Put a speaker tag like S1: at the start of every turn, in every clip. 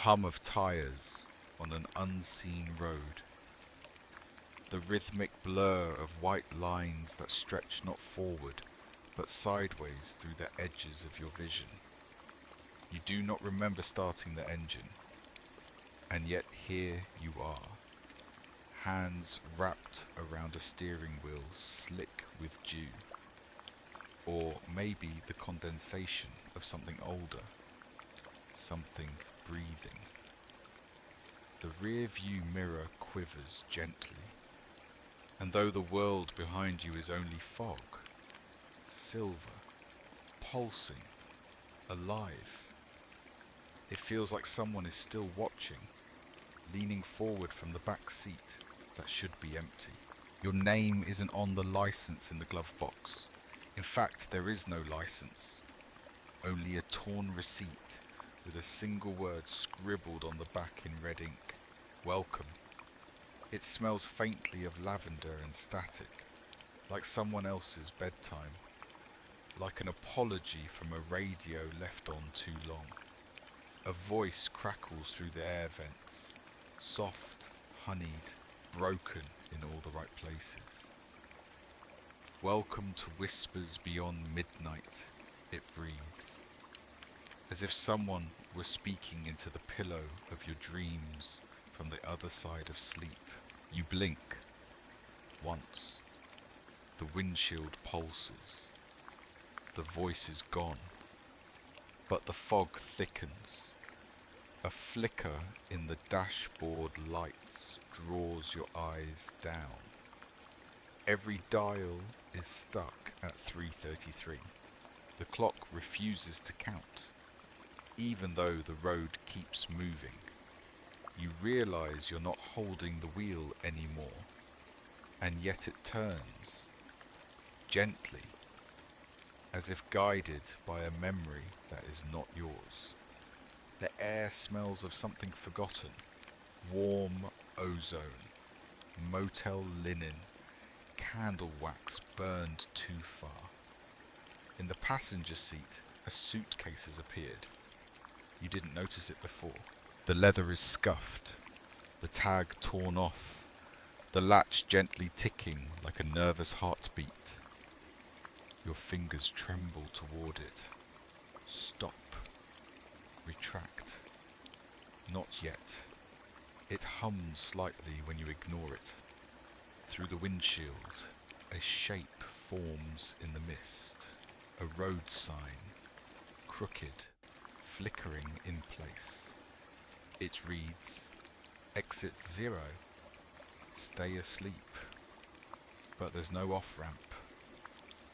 S1: hum of tires on an unseen road. The rhythmic blur of white lines that stretch not forward, but sideways through the edges of your vision. You do not remember starting the engine, and yet here you are, hands wrapped around a steering wheel slick with dew, or maybe the condensation of something older, something breathing. The rear view mirror quivers gently, and though the world behind you is only fog, silver, pulsing, alive, it feels like someone is still watching, leaning forward from the back seat that should be empty. Your name isn't on the license in the glove box. In fact, there is no license, only a torn receipt with a single word scribbled on the back in red ink. Welcome. It smells faintly of lavender and static, like someone else's bedtime, like an apology from a radio left on too long. A voice crackles through the air vents, soft, honeyed, broken in all the right places. Welcome to whispers beyond midnight, it breathes, as if someone were speaking into the pillow of your dreams from the other side of sleep. You blink once. The windshield pulses. The voice is gone, but the fog thickens. A flicker in the dashboard lights draws your eyes down. Every dial is stuck at 3:33. The clock refuses to count, even though the road keeps moving. You realize you're not holding the wheel anymore, and yet it turns, gently, as if guided by a memory that is not yours. The air smells of something forgotten, warm ozone, motel linen, candle wax burned too far. In the passenger seat, a suitcase has appeared. You didn't notice it before. The leather is scuffed, the tag torn off, the latch gently ticking like a nervous heartbeat. Your fingers tremble toward it. Stop. Retract. Not yet. It hums slightly when you ignore it. Through the windshield, a shape forms in the mist. A road sign, crooked, flickering in place. It reads, Exit 0. Stay asleep. But there's no off-ramp.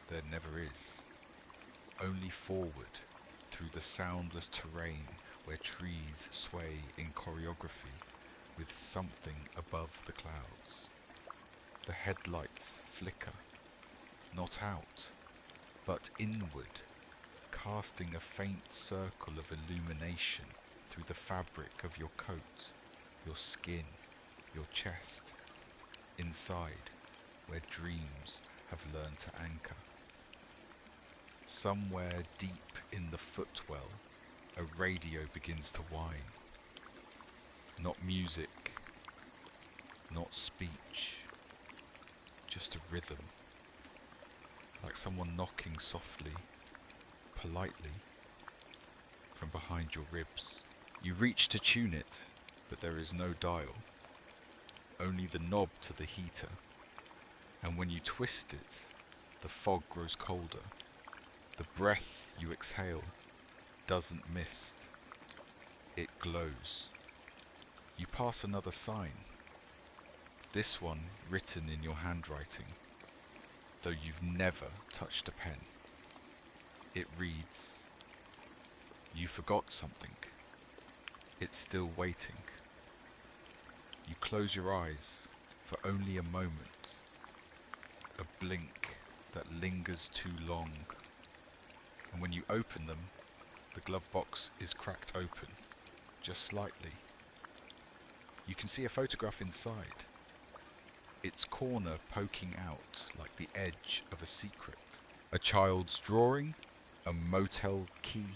S1: There never is. Only forward through the soundless terrain where trees sway in choreography with something above the clouds. The headlights flicker, not out, but inward, casting a faint circle of illumination through the fabric of your coat, your skin, your chest, inside where dreams have learned to anchor. Somewhere deep in the footwell, a radio begins to whine. Not music, not speech, just a rhythm, like someone knocking softly, politely, from behind your ribs. You reach to tune it, but there is no dial, only the knob to the heater, and when you twist it, the fog grows colder. The breath you exhale doesn't mist, it glows. You pass another sign, this one written in your handwriting, though you've never touched a pen. It reads, You forgot something. It's still waiting. You close your eyes for only a moment, a blink that lingers too long, and when you open them, the glove box is cracked open, just slightly. You can see a photograph inside, its corner poking out like the edge of a secret. A child's drawing, a motel key,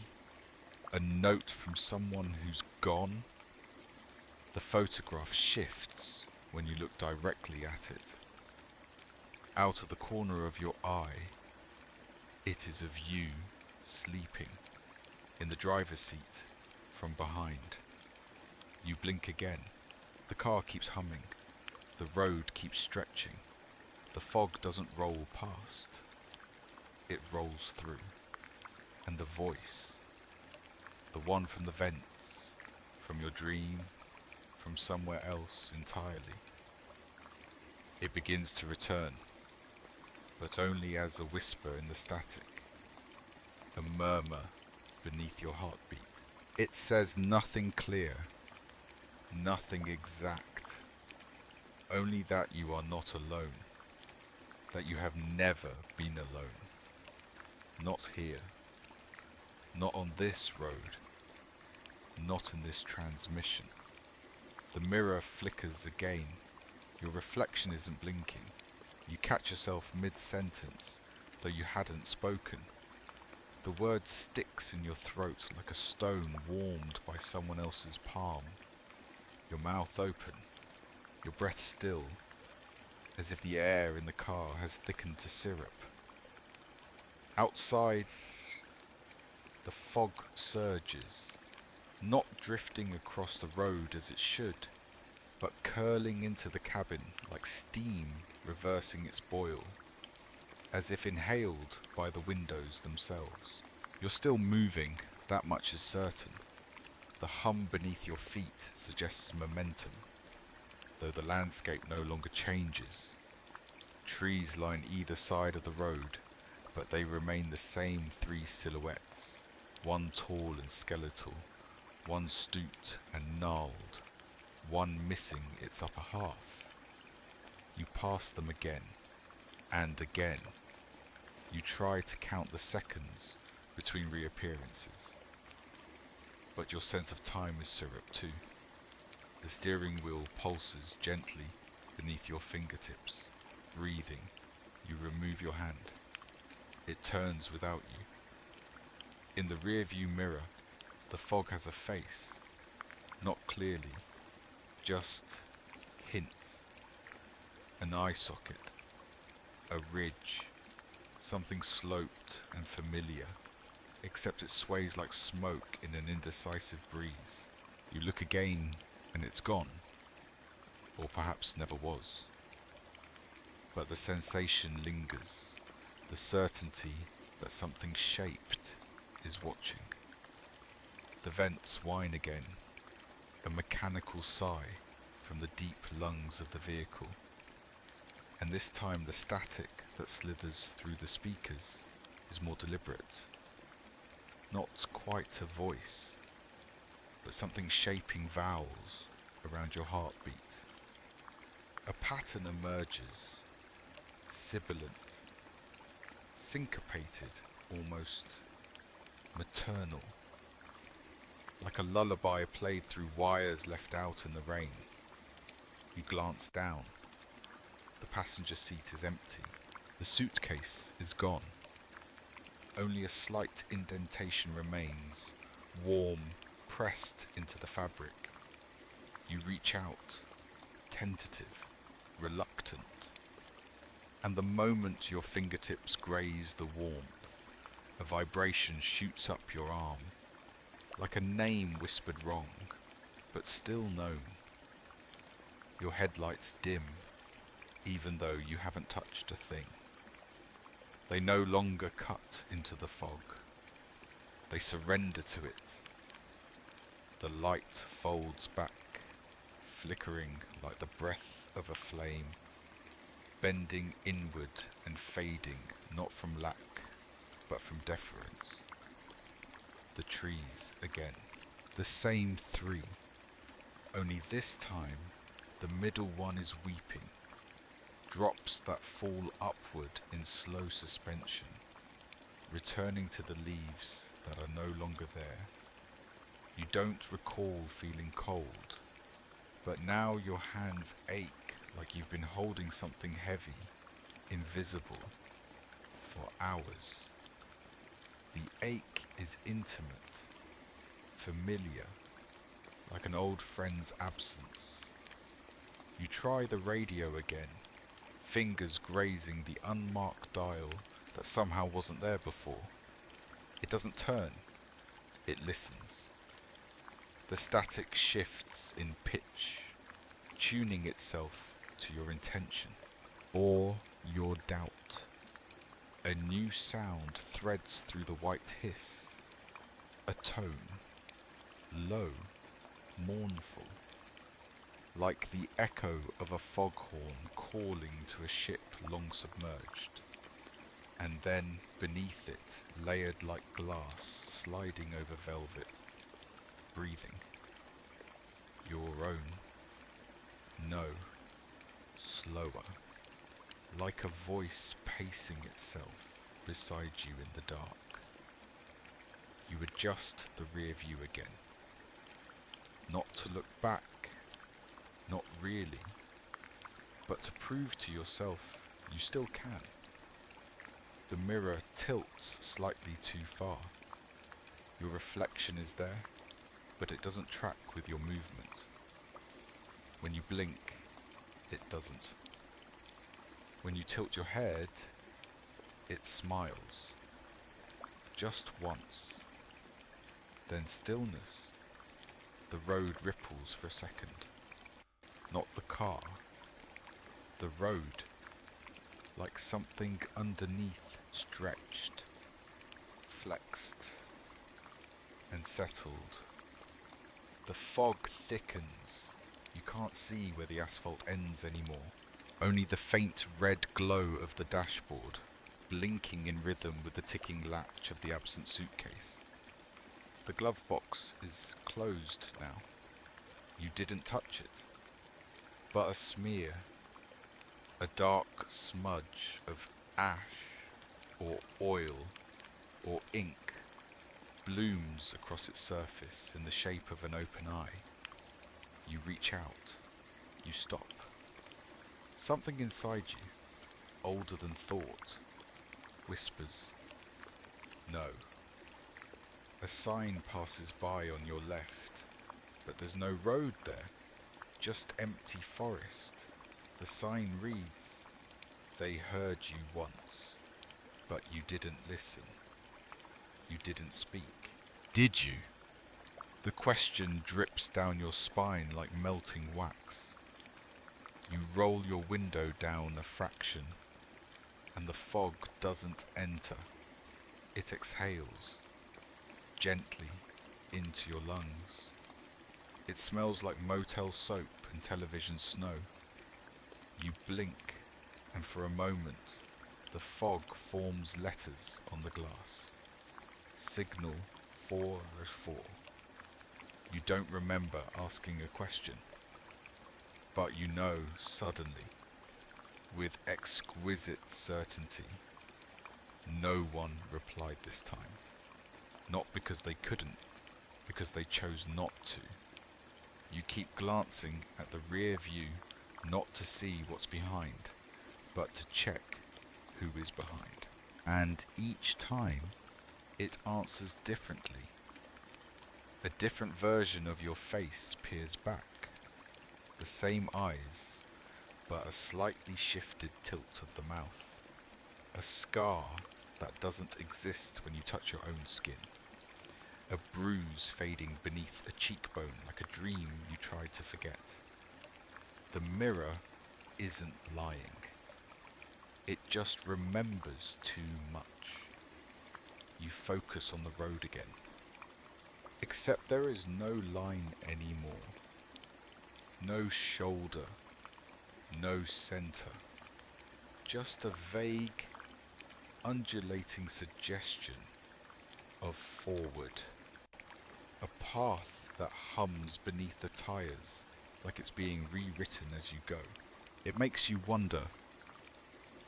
S1: a note from someone who's gone. The photograph shifts when you look directly at it. Out of the corner of your eye, it is of you sleeping in the driver's seat from behind. You blink again. The car keeps humming. The road keeps stretching. The fog doesn't roll past. It rolls through. And the voice, the one from the vents, from your dream, from somewhere else entirely, it begins to return, but only as a whisper in the static, a murmur beneath your heartbeat. It says nothing clear, nothing exact, only that you are not alone, that you have never been alone. Not here, not on this road, not in this transmission. The mirror flickers again. Your reflection isn't blinking. You catch yourself mid-sentence, though you hadn't spoken. The word sticks in your throat like a stone warmed by someone else's palm. Your mouth open, your breath still, as if the air in the car has thickened to syrup. Outside, the fog surges, not drifting across the road as it should, but curling into the cabin like steam reversing its boil, as if inhaled by the windows themselves. You're still moving, that much is certain. The hum beneath your feet suggests momentum, though the landscape no longer changes. Trees line either side of the road, but they remain the same three silhouettes, one tall and skeletal, one stooped and gnarled, one missing its upper half. You pass them again, and again. You try to count the seconds between reappearances, but your sense of time is syrup too. The steering wheel pulses gently beneath your fingertips. Breathing, you remove your hand. It turns without you. In the rear-view mirror, the fog has a face, not clearly, just hints. An eye socket, a ridge, something sloped and familiar, except it sways like smoke in an indecisive breeze. You look again and it's gone, or perhaps never was. But the sensation lingers, the certainty that something shaped is watching. The vents whine again, a mechanical sigh from the deep lungs of the vehicle. And this time the static that slithers through the speakers is more deliberate. Not quite a voice, but something shaping vowels around your heartbeat. A pattern emerges, sibilant, syncopated, almost maternal, like a lullaby played through wires left out in the rain. You glance down. The passenger seat is empty. The suitcase is gone. Only a slight indentation remains, warm, pressed into the fabric. You reach out, tentative, reluctant. And the moment your fingertips graze the warmth, a vibration shoots up your arm, like a name whispered wrong, but still known. Your headlights dim, even though you haven't touched a thing. They no longer cut into the fog. They surrender to it. The light folds back, flickering like the breath of a flame, bending inward and fading, not from lack, but from deference. The trees again. The same three, only this time the middle one is weeping. Drops that fall upward in slow suspension, returning to the leaves that are no longer there. You don't recall feeling cold, but now your hands ache like you've been holding something heavy, invisible, for hours. The ache is intimate, familiar, like an old friend's absence. You try the radio again, fingers grazing the unmarked dial that somehow wasn't there before. It doesn't turn, it listens. The static shifts in pitch, tuning itself to your intention or your doubt. A new sound threads through the white hiss, a tone, low, mournful, like the echo of a foghorn calling to a ship long submerged. And then, beneath it, layered like glass, sliding over velvet, breathing. Your own. No. Slower. Like a voice pacing itself beside you in the dark. You adjust the rear view again. Not to look back, not really, but to prove to yourself you still can. The mirror tilts slightly too far. Your reflection is there, but it doesn't track with your movement. When you blink, it doesn't. When you tilt your head, it smiles. Just once. Then stillness. The road ripples for a second. Not the car. The road. Like something underneath stretched, flexed, and settled. The fog thickens. You can't see where the asphalt ends anymore. Only the faint red glow of the dashboard, blinking in rhythm with the ticking latch of the absent suitcase. The glove box is closed now. You didn't touch it. But a smear, a dark smudge of ash or oil or ink blooms across its surface in the shape of an open eye. You reach out. You stop. Something inside you, older than thought, whispers, no. A sign passes by on your left, but there's no road there, just empty forest. The sign reads, they heard you once, but you didn't listen. You didn't speak. Did you? The question drips down your spine like melting wax. You roll your window down a fraction, and the fog doesn't enter. It exhales, gently, into your lungs. It smells like motel soap and television snow. You blink, and for a moment, the fog forms letters on the glass. Signal 404. You don't remember asking a question, but you know suddenly, with exquisite certainty, no one replied this time. Not because they couldn't, because they chose not to. You keep glancing at the rear view, not to see what's behind, but to check who is behind. And each time, it answers differently. A different version of your face peers back. The same eyes, but a slightly shifted tilt of the mouth. A scar that doesn't exist when you touch your own skin. A bruise fading beneath a cheekbone like a dream you tried to forget. The mirror isn't lying. It just remembers too much. You focus on the road again. Except there is no line anymore. No shoulder. No center. Just a vague, undulating suggestion of forward. A path that hums beneath the tires like it's being rewritten as you go. It makes you wonder,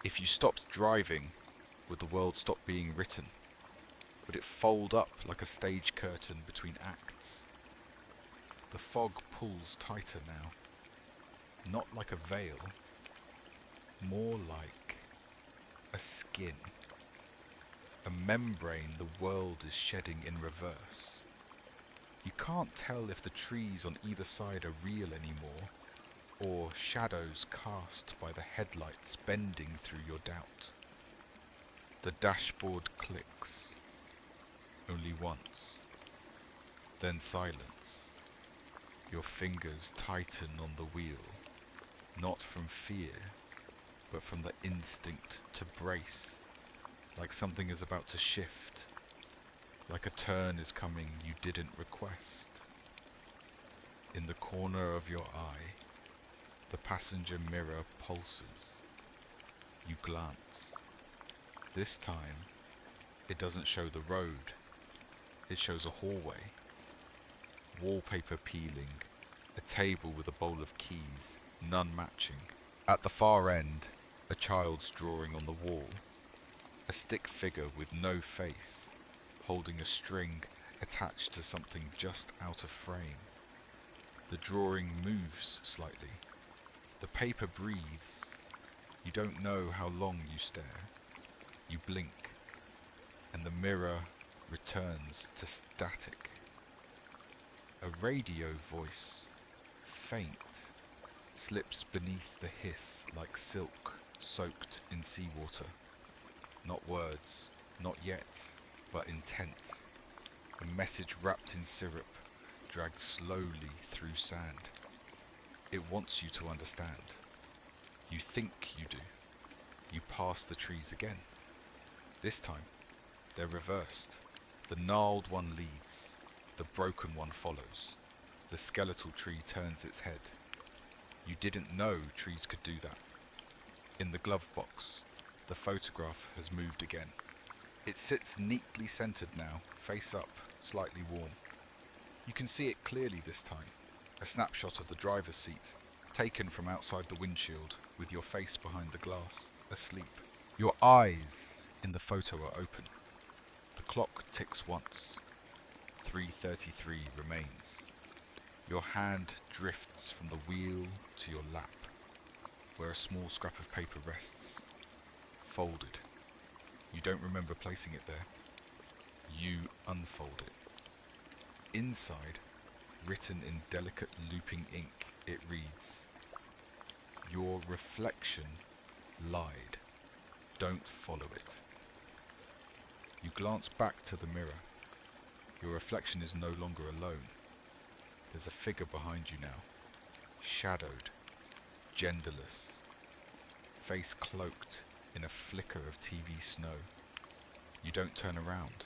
S1: if you stopped driving, would the world stop being written? Would it fold up like a stage curtain between acts? The fog pulls tighter now. Not like a veil, more like a skin. A membrane the world is shedding in reverse. You can't tell if the trees on either side are real anymore, or shadows cast by the headlights bending through your doubt. The dashboard clicks, only once, then silence. Your fingers tighten on the wheel, not from fear, but from the instinct to brace, like something is about to shift, like a turn is coming you didn't request. In the corner of your eye, the passenger mirror pulses. You glance. This time, it doesn't show the road. It shows a hallway. Wallpaper peeling. A table with a bowl of keys, none matching. At the far end, a child's drawing on the wall. A stick figure with no face, holding a string attached to something just out of frame. The drawing moves slightly. The paper breathes. You don't know how long you stare. You blink, and the mirror returns to static. A radio voice, faint, slips beneath the hiss like silk soaked in seawater. Not words, not yet, but intent. A message wrapped in syrup, dragged slowly through sand. It wants you to understand. You think you do. You pass the trees again. This time, they're reversed. The gnarled one leads. The broken one follows. The skeletal tree turns its head. You didn't know trees could do that. In the glove box, the photograph has moved again. It sits neatly centered now, face up, slightly warm. You can see it clearly this time. A snapshot of the driver's seat, taken from outside the windshield, with your face behind the glass, asleep. Your eyes in the photo are open. The clock ticks once. 3:33 remains. Your hand drifts from the wheel to your lap, where a small scrap of paper rests, folded. You don't remember placing it there. You unfold it. Inside, written in delicate looping ink, it reads, "Your reflection lied. Don't follow it." You glance back to the mirror. Your reflection is no longer alone. There's a figure behind you now, shadowed, genderless, face cloaked in a flicker of TV snow. You don't turn around.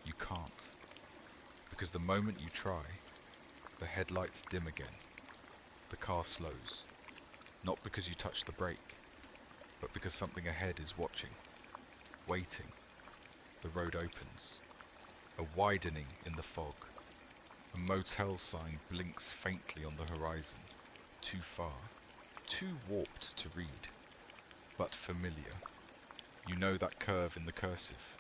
S1: You can't. Because the moment you try, the headlights dim again. The car slows. Not because you touch the brake, but because something ahead is watching, waiting. The road opens. A widening in the fog. A motel sign blinks faintly on the horizon. Too far. Too warped to read. But familiar. You know that curve in the cursive.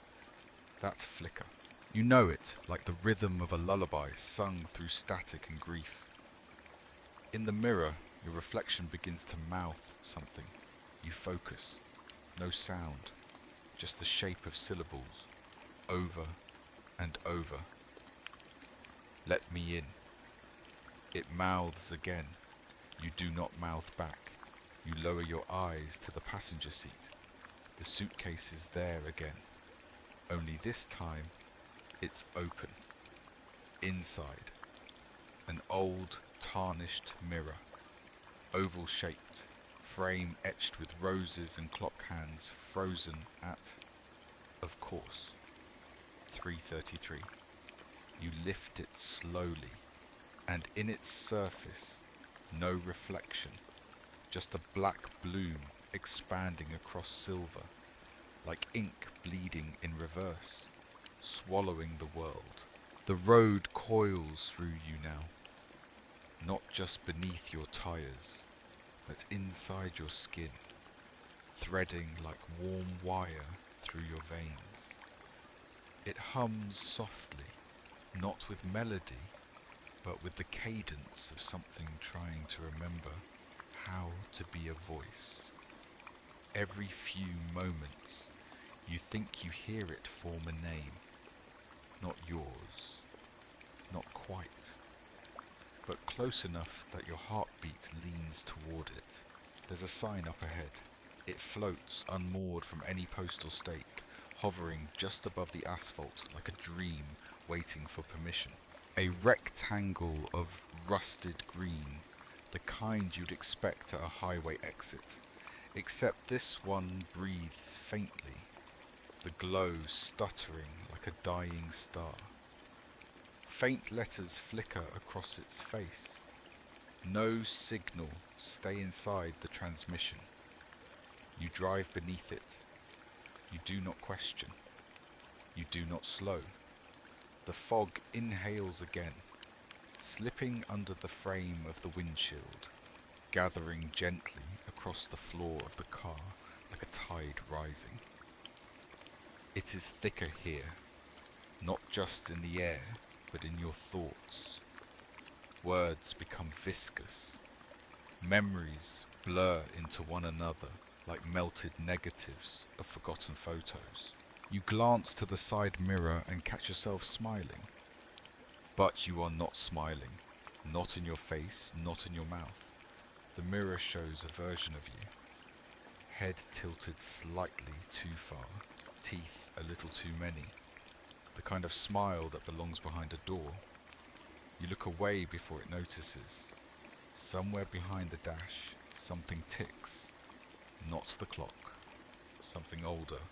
S1: That flicker. You know it like the rhythm of a lullaby sung through static and grief. In the mirror, your reflection begins to mouth something. You focus. No sound. Just the shape of syllables. Over and over. Let me in. It mouths again. You do not mouth back. You lower your eyes to the passenger seat. The suitcase is there again. Only this time, it's open. Inside, an old, tarnished mirror. Oval shaped, frame etched with roses and clock hands frozen at, of course, 3:33. You lift it slowly, and in its surface, no reflection, just a black bloom expanding across silver, like ink bleeding in reverse, swallowing the world. The road coils through you now, not just beneath your tires, but inside your skin, threading like warm wire through your veins. It hums softly, not with melody, but with the cadence of something trying to remember how to be a voice. Every few moments, you think you hear it form a name, not yours, not quite, but close enough that your heartbeat leans toward it. There's a sign up ahead. It floats unmoored from any postal stake, hovering just above the asphalt like a dream waiting for permission. A rectangle of rusted green, the kind you'd expect at a highway exit, except this one breathes faintly, the glow stuttering like a dying star. Faint letters flicker across its face. No signal stay inside the transmission. You drive beneath it. You do not question. You do not slow. The fog inhales again, slipping under the frame of the windshield, gathering gently across the floor of the car like a tide rising. It is thicker here, not just in the air, but in your thoughts. Words become viscous. Memories blur into one another like melted negatives of forgotten photos. You glance to the side mirror and catch yourself smiling. But you are not smiling. Not in your face, not in your mouth. The mirror shows a version of you. Head tilted slightly too far. Teeth a little too many. The kind of smile that belongs behind a door. You look away before it notices. Somewhere behind the dash, something ticks. Not the clock. Something older.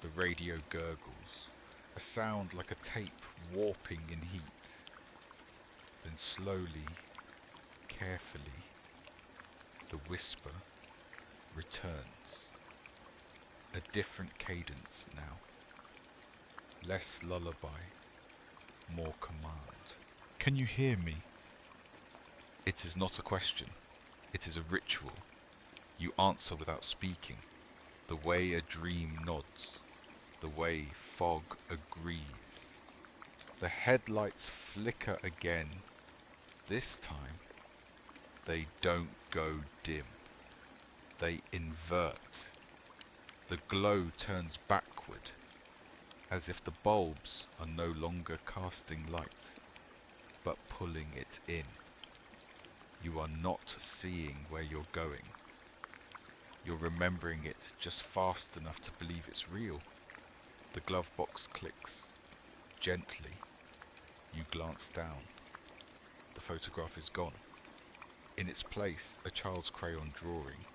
S1: The radio gurgles. A sound like a tape warping in heat. Then slowly, carefully, the whisper returns. A different cadence now. Less lullaby, more command. Can you hear me? It is not a question. It is a ritual. You answer without speaking. The way a dream nods. The way fog agrees. The headlights flicker again. This time, they don't go dim. They invert. The glow turns backward, as if the bulbs are no longer casting light, but pulling it in. You are not seeing where you're going. You're remembering it just fast enough to believe it's real. The glove box clicks. Gently, you glance down. The photograph is gone. In its place, a child's crayon drawing,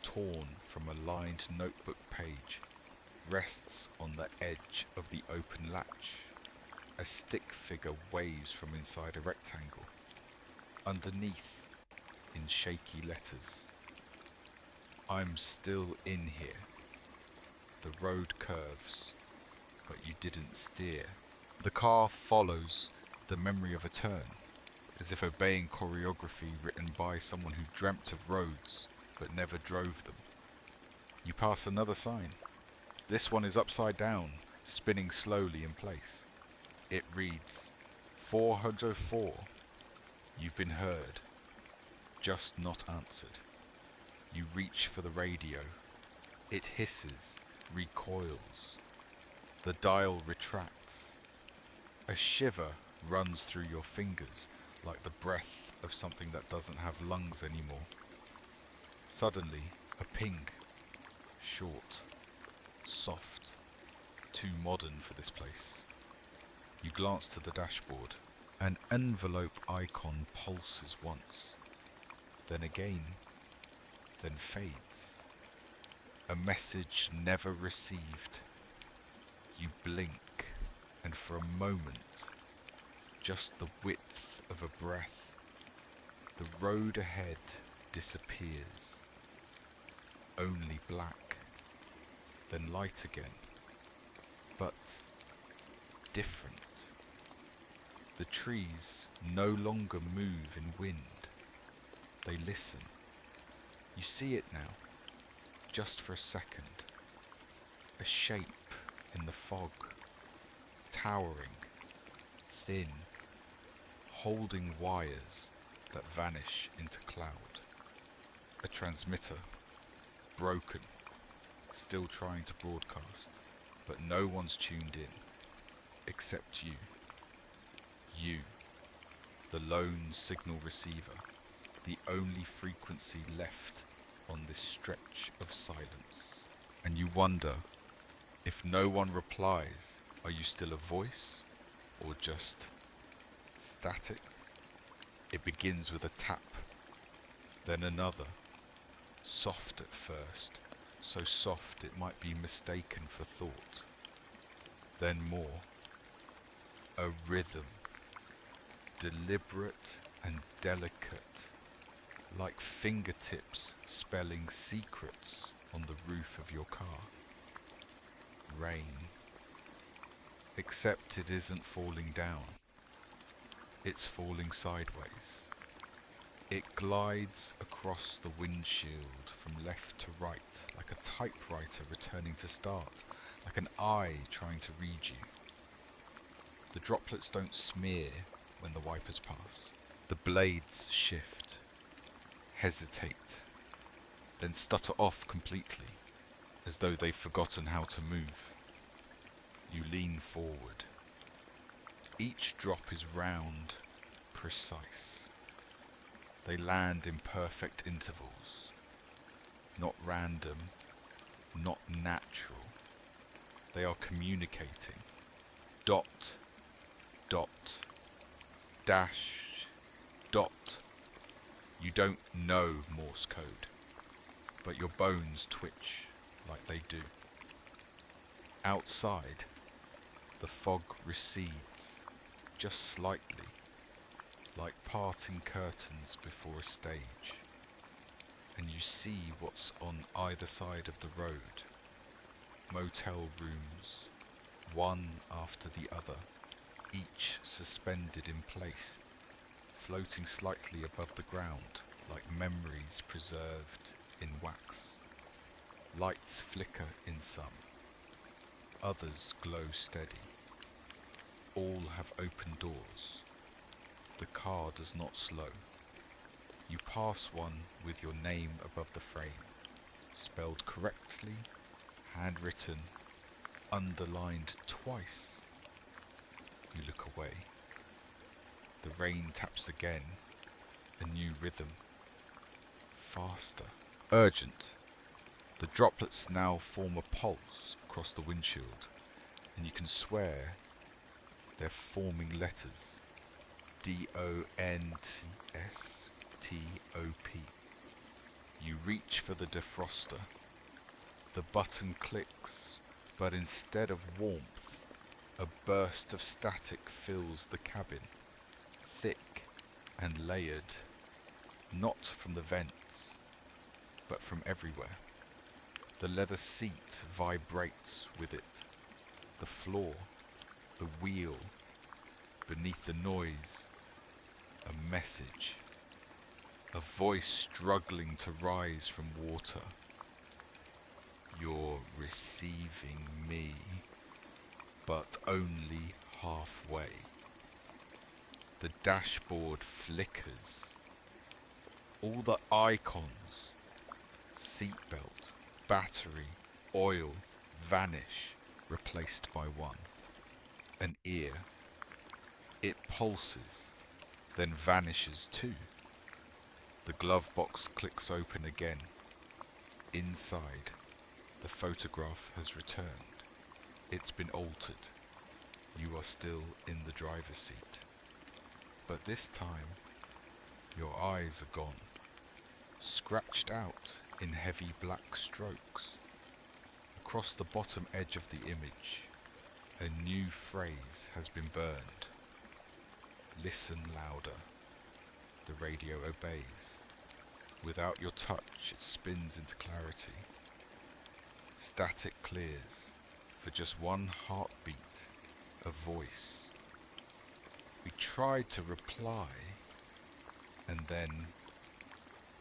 S1: torn from a lined notebook page, rests on the edge of the open latch. A stick figure waves from inside a rectangle. Underneath, in shaky letters, I'm still in here. The road curves, but you didn't steer. The car follows the memory of a turn, as if obeying choreography written by someone who dreamt of roads but never drove them. You pass another sign. This one is upside down, spinning slowly in place. It reads, 404. You've been heard, just not answered. You reach for the radio. It hisses, recoils. The dial retracts. A shiver runs through your fingers like the breath of something that doesn't have lungs anymore. Suddenly, a ping. Short, soft, too modern for this place. You glance to the dashboard. An envelope icon pulses once, then again, then fades. A message never received. You blink, and for a moment, just the width of a breath, the road ahead disappears. Only black, then light again, but different. The trees no longer move in wind. They listen. You see it now, just for a second. A shape in the fog, towering, thin, holding wires that vanish into cloud. A transmitter, broken, still trying to broadcast, but no one's tuned in, except you. You, the lone signal receiver, the only frequency left on this stretch of silence. And you wonder, if no one replies, are you still a voice or just static? It begins with a tap, then another, soft at first, so soft it might be mistaken for thought. Then more, a rhythm, deliberate and delicate, like fingertips spelling secrets on the roof of your car. Rain. Except it isn't falling down. It's falling sideways. It glides across the windshield from left to right, like a typewriter returning to start, like an eye trying to read you. The droplets don't smear when the wipers pass. The blades shift, hesitate, then stutter off completely, as though they've forgotten how to move. You lean forward. Each drop is round, precise. They land in perfect intervals. Not random, not natural. They are communicating. Dot, dot, dash, dot. You don't know Morse code, but your bones twitch like they do. Outside, the fog recedes, just slightly, like parting curtains before a stage, and you see what's on either side of the road. Motel rooms, one after the other, each suspended in place, floating slightly above the ground, like memories preserved in wax. Lights flicker in some, others glow steady. All have open doors. The car does not slow. You pass one with your name above the frame, spelled correctly, handwritten, underlined twice. You look away. The rain taps again, a new rhythm. Faster, urgent. The droplets now form a pulse across the windshield, and you can swear they're forming letters. DONTSTOP. You reach for the defroster. The button clicks, but instead of warmth, a burst of static fills the cabin, thick and layered, not from the vents, but from everywhere. The leather seat vibrates with it, the floor, the wheel, beneath the noise, a message, a voice struggling to rise from water. You're receiving me, but only halfway. The dashboard flickers. All the icons, seatbelt, battery, oil, vanish, replaced by one. An ear. It pulses, then vanishes too. The glove box clicks open again. Inside, the photograph has returned. It's been altered. You are still in the driver's seat. But this time, your eyes are gone, scratched out in heavy black strokes. Across the bottom edge of the image, a new phrase has been burned. Listen louder. The radio obeys. Without your touch, it spins into clarity. Static clears. For just one heartbeat, a voice. We tried to reply, and then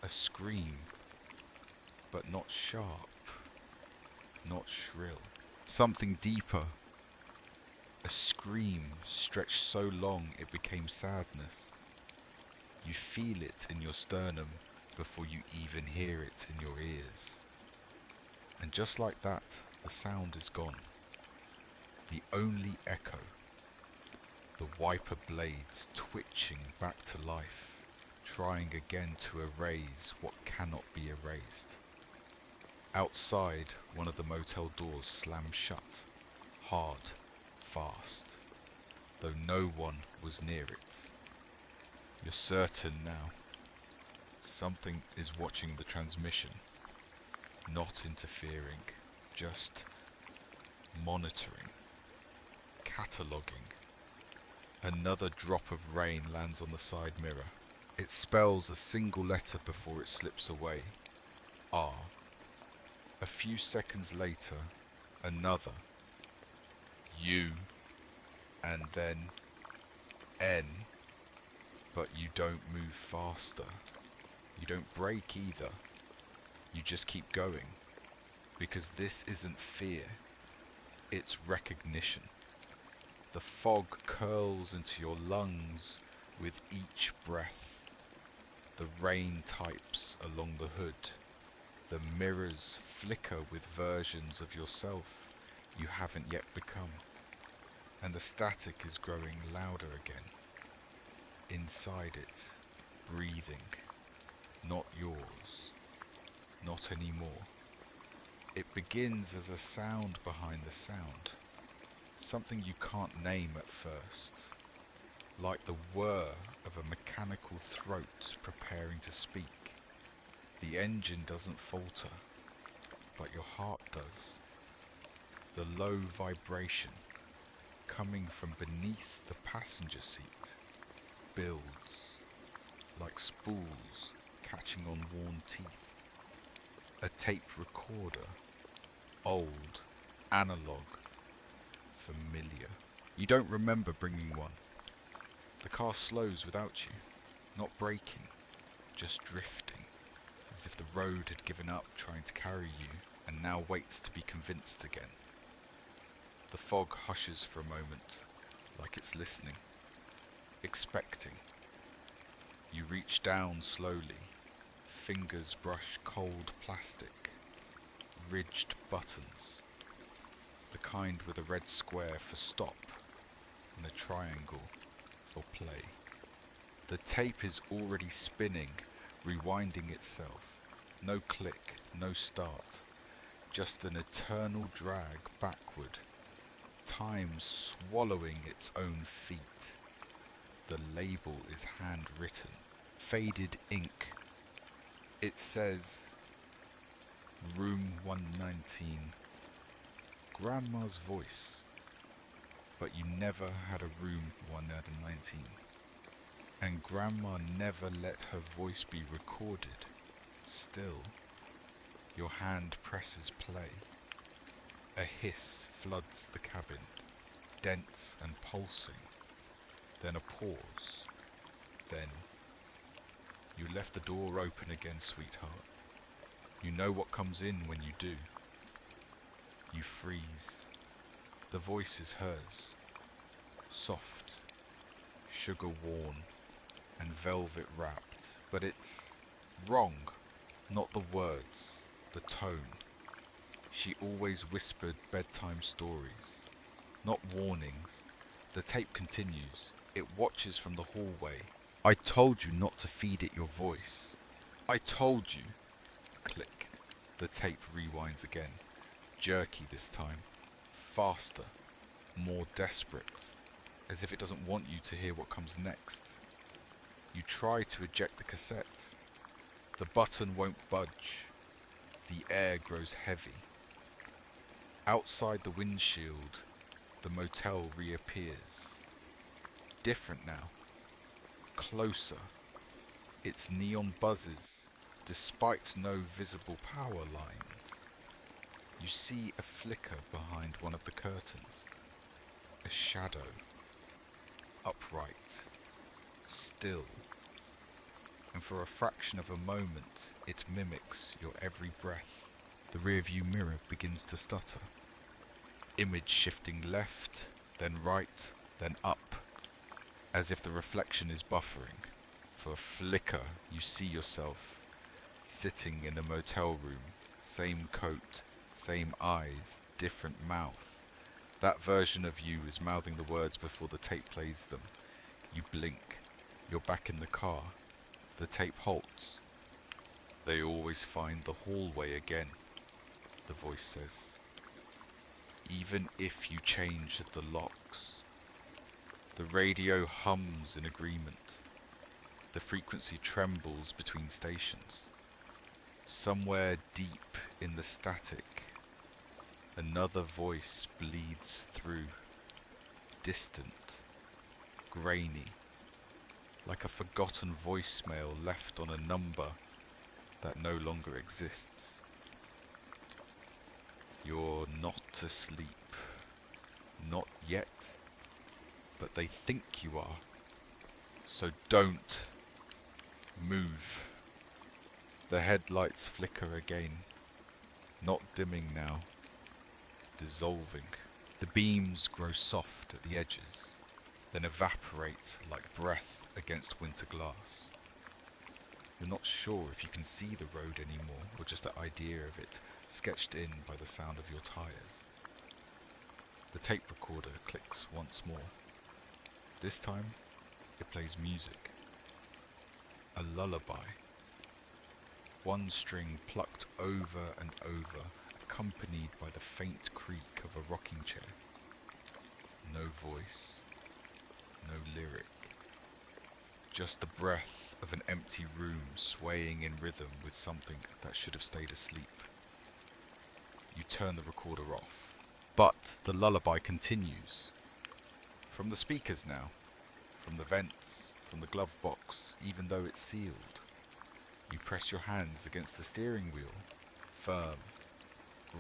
S1: a scream, but not sharp, not shrill. Something deeper. A scream stretched so long it became sadness. You feel it in your sternum before you even hear it in your ears. And just like that, the sound is gone. The only echo, the the wiper blades twitching back to life, trying again to erase what cannot be erased. Outside, one of the motel doors slams shut, hard, fast, though no one was near it. You're certain now. Something is watching the transmission, not interfering, just monitoring, cataloguing. Another drop of rain lands on the side mirror. It spells a single letter before it slips away. R. A few seconds later, another. U. And then N. But you don't move faster. You don't brake either. You just keep going. Because this isn't fear. It's recognition. The fog curls into your lungs with each breath. The rain types along the hood. The mirrors flicker with versions of yourself you haven't yet become. And the static is growing louder again. Inside it, breathing. Not yours. Not anymore. It begins as a sound behind the sound. Something you can't name at first. Like the whir of a mechanical throat preparing to speak. The engine doesn't falter, but your heart does. The low vibration, coming from beneath the passenger seat, builds, like spools catching on worn teeth. A tape recorder, old, analog, familiar. You don't remember bringing one. The car slows without you, not braking, just drifting, as if the road had given up trying to carry you and now waits to be convinced again. The fog hushes for a moment, like it's listening, expecting. You reach down slowly, fingers brush cold plastic, ridged buttons, the kind with a red square for stop and a triangle for play. The tape is already spinning, rewinding itself. No click, no start, just an eternal drag backward, time swallowing its own feet. The label is handwritten, faded ink. It says, Room 119, Grandma's voice. But you never had a room 119. And Grandma never let her voice be recorded. Still, your hand presses play. A hiss floods the cabin, dense and pulsing. Then a pause. Then, you left the door open again, sweetheart. You know what comes in when you do. You freeze. The voice is hers. Soft, sugar-worn, and velvet wrapped. But it's wrong. Not the words, the tone. She always whispered bedtime stories. Not warnings. The tape continues. It watches from the hallway. I told you not to feed it your voice. I told you. Click. The tape rewinds again. Jerky this time. Faster. More desperate. As if it doesn't want you to hear what comes next. You try to eject the cassette. The button won't budge. The air grows heavy. Outside the windshield, the motel reappears. Different now. Closer. Its neon buzzes, despite no visible power lines. You see a flicker behind one of the curtains. A shadow. Upright. Still. And for a fraction of a moment, it mimics your every breath. The rearview mirror begins to stutter. Image shifting left, then right, then up, as if the reflection is buffering. For a flicker, you see yourself sitting in a motel room, same coat, same eyes, different mouth. That version of you is mouthing the words before the tape plays them. You blink. You're back in the car. The tape halts. They always find the hallway again, the voice says. Even if you change the locks. The radio hums in agreement. The frequency trembles between stations. Somewhere deep in the static, another voice bleeds through, distant, grainy, like a forgotten voicemail left on a number that no longer exists. You're not asleep. Not yet. But they think you are. So don't move. The headlights flicker again. Not dimming now. Dissolving. The beams grow soft at the edges, then evaporate like breath against winter glass. You're not sure if you can see the road anymore, or just the idea of it sketched in by the sound of your tires. The tape recorder clicks once more. This time, it plays music. A lullaby. One string plucked over and over, accompanied by the faint creak of a rocking chair. No voice, no lyric. Just the breath of an empty room swaying in rhythm with something that should have stayed asleep. You turn the recorder off, but the lullaby continues. From the speakers now, from the vents, from the glove box, even though it's sealed. You press your hands against the steering wheel, firm,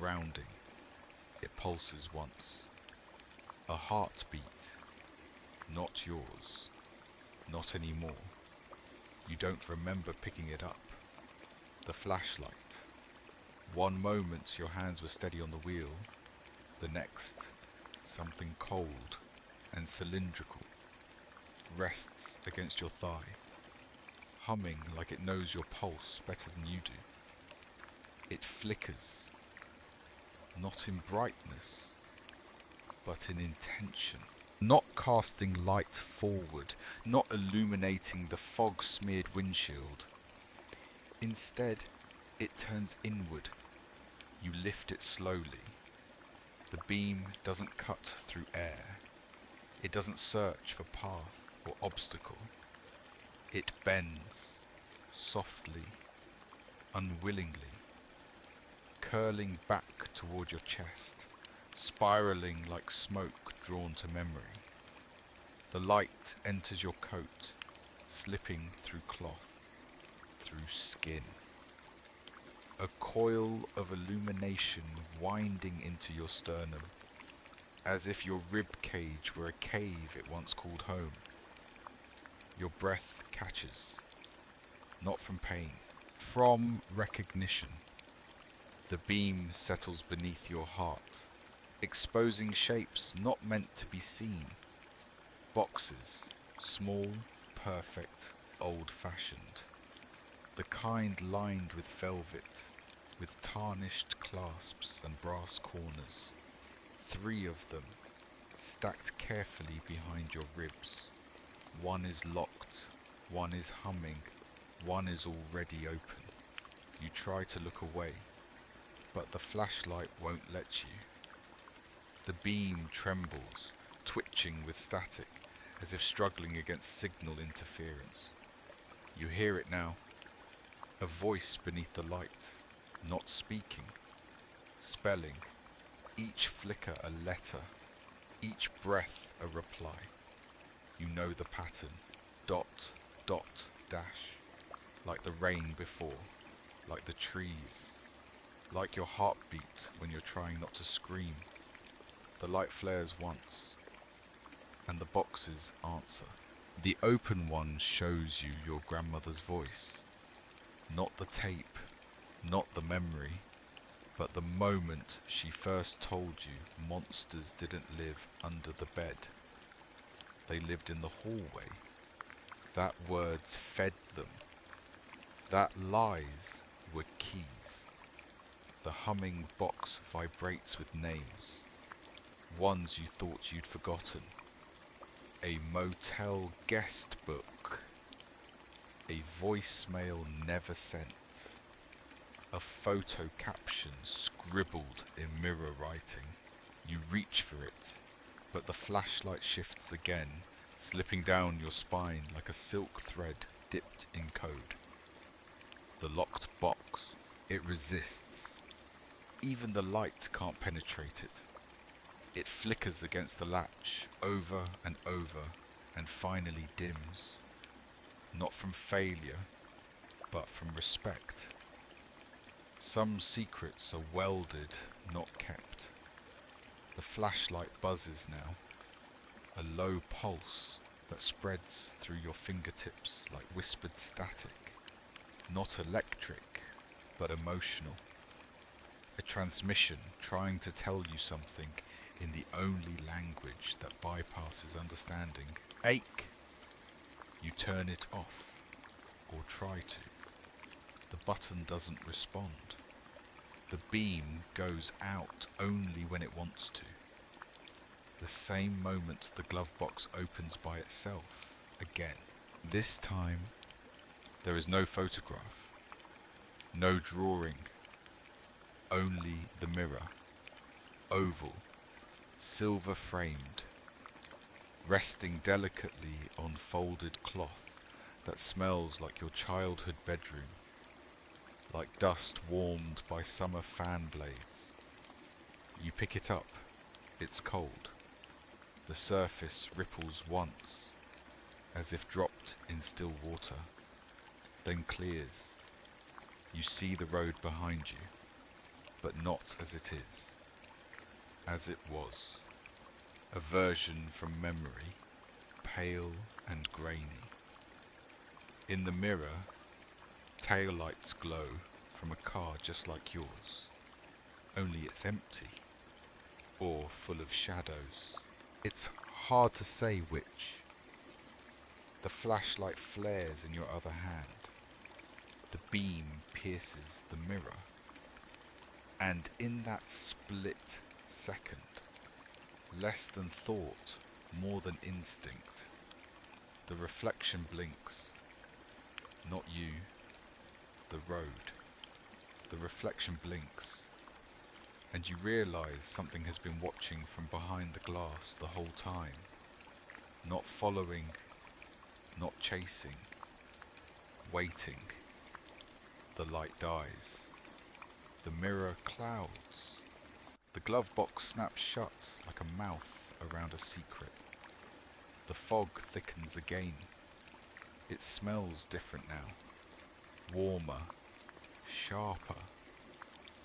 S1: grounding. It pulses once. A heartbeat, not yours, not anymore. You don't remember picking it up. The flashlight. One moment your hands were steady on the wheel, the next, something cold and cylindrical rests against your thigh, humming like it knows your pulse better than you do. It flickers, not in brightness, but in intention. Not casting light forward, not illuminating the fog-smeared windshield. Instead, it turns inward. You lift it slowly. The beam doesn't cut through air. It doesn't search for path or obstacle. It bends, softly, unwillingly, curling back toward your chest, spiraling like smoke drawn to memory. The light enters your coat, slipping through cloth, through skin. A coil of illumination winding into your sternum, as if your rib cage were a cave it once called home. Your breath catches, not from pain, from recognition. The beam settles beneath your heart, exposing shapes not meant to be seen. Boxes, small, perfect, old-fashioned. The kind lined with velvet, with tarnished clasps and brass corners. 3 of them, stacked carefully behind your ribs. One is locked, one is humming, one is already open. You try to look away, but the flashlight won't let you. The beam trembles, twitching with static, as if struggling against signal interference. You hear it now. A voice beneath the light, not speaking, spelling, each flicker a letter, each breath a reply. You know the pattern, dot, dot, dash, like the rain before, like the trees, like your heartbeat when you're trying not to scream. The light flares once, and the boxes answer. The open one shows you your grandmother's voice. Not the tape, not the memory, but the moment she first told you monsters didn't live under the bed. They lived in the hallway. That words fed them. That lies were keys. The humming box vibrates with names. ones you thought you'd forgotten. A motel guest book, a voicemail never sent, a photo caption scribbled in mirror writing. You reach for it, but the flashlight shifts again, slipping down your spine like a silk thread dipped in code. The locked box, it resists. Even the light can't penetrate it. It flickers against the latch over and over and finally dims. Not from failure, but from respect. Some secrets are welded, not kept. The flashlight buzzes now, a low pulse that spreads through your fingertips like whispered static. Not electric, but emotional. A transmission trying to tell you something in the only language that bypasses understanding. Ache! You turn it off, or try to. The button doesn't respond. The beam goes out only when it wants to. The same moment the glove box opens by itself, again. This time, there is no photograph, no drawing, only the mirror, oval, silver framed, resting delicately on folded cloth that smells like your childhood bedroom, like dust warmed by summer fan blades. You pick it up, it's cold. The surface ripples once, as if dropped in still water, then clears. You see the road behind you, but not as it is, as it was. A version from memory, pale and grainy. In the mirror, taillights glow from a car just like yours, only it's empty, or full of shadows. It's hard to say which. The flashlight flares in your other hand. The beam pierces the mirror. And in that split second, less than thought, more than instinct, the reflection blinks. Not you, the road. The reflection blinks, and you realise something has been watching from behind the glass the whole time. Not following, not chasing, waiting. The light dies. The mirror clouds. The glove box snaps shut like a mouth around a secret. The fog thickens again. It smells different now. Warmer, sharper,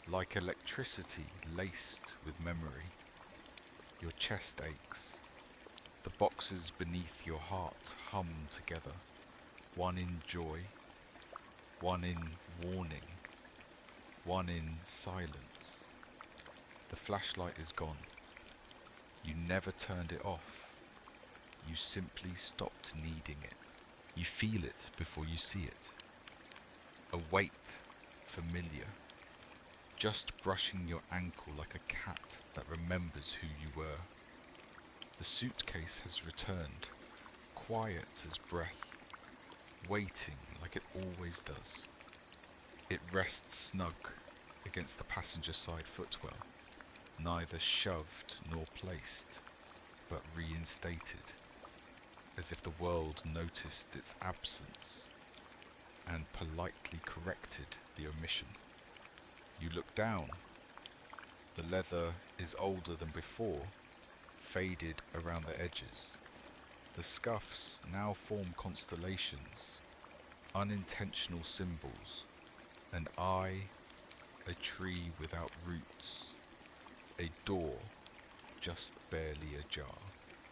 S1: like electricity laced with memory. Your chest aches. The boxes beneath your heart hum together, one in joy, one in warning, one in silence. The flashlight is gone. You never turned it off. You simply stopped needing it. You feel it before you see it. A weight, familiar. Just brushing your ankle like a cat that remembers who you were. The suitcase has returned, quiet as breath, waiting like it always does. It rests snug against the passenger side footwell, neither shoved nor placed, but reinstated, as if the world noticed its absence and politely corrected the omission. You look down. The leather is older than before, faded around the edges. The scuffs now form constellations, unintentional symbols. An eye, a tree without roots, a door just barely ajar.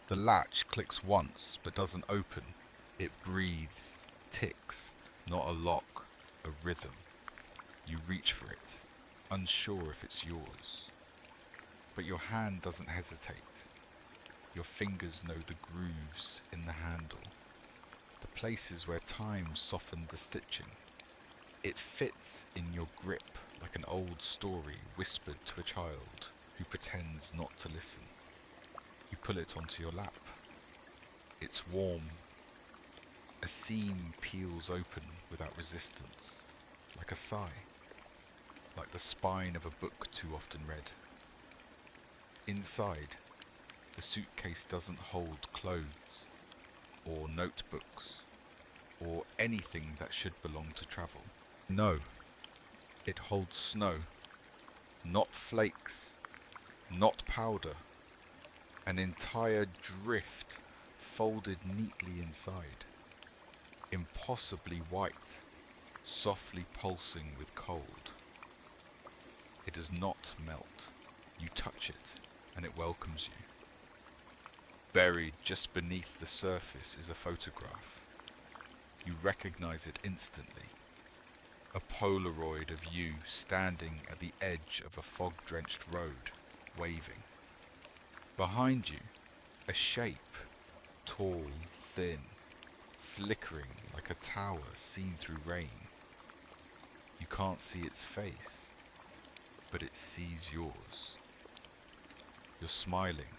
S1: The latch clicks once but doesn't open. It breathes, ticks, not a lock, a rhythm. You reach for it, unsure if it's yours. But your hand doesn't hesitate. Your fingers know the grooves in the handle, the places where time softened the stitching. It fits in your grip like an old story whispered to a child who pretends not to listen. You pull it onto your lap. It's warm. A seam peels open without resistance, like a sigh, like the spine of a book too often read. Inside, the suitcase doesn't hold clothes, or notebooks, or anything that should belong to travel. No, it holds snow, not flakes, not powder, an entire drift folded neatly inside, impossibly white, softly pulsing with cold. It does not melt. You touch it, and it welcomes you. Buried just beneath the surface is a photograph. You recognize it instantly. A Polaroid of you standing at the edge of a fog-drenched road, waving. Behind you, a shape, tall, thin, flickering like a tower seen through rain. You can't see its face, but it sees yours. You're smiling.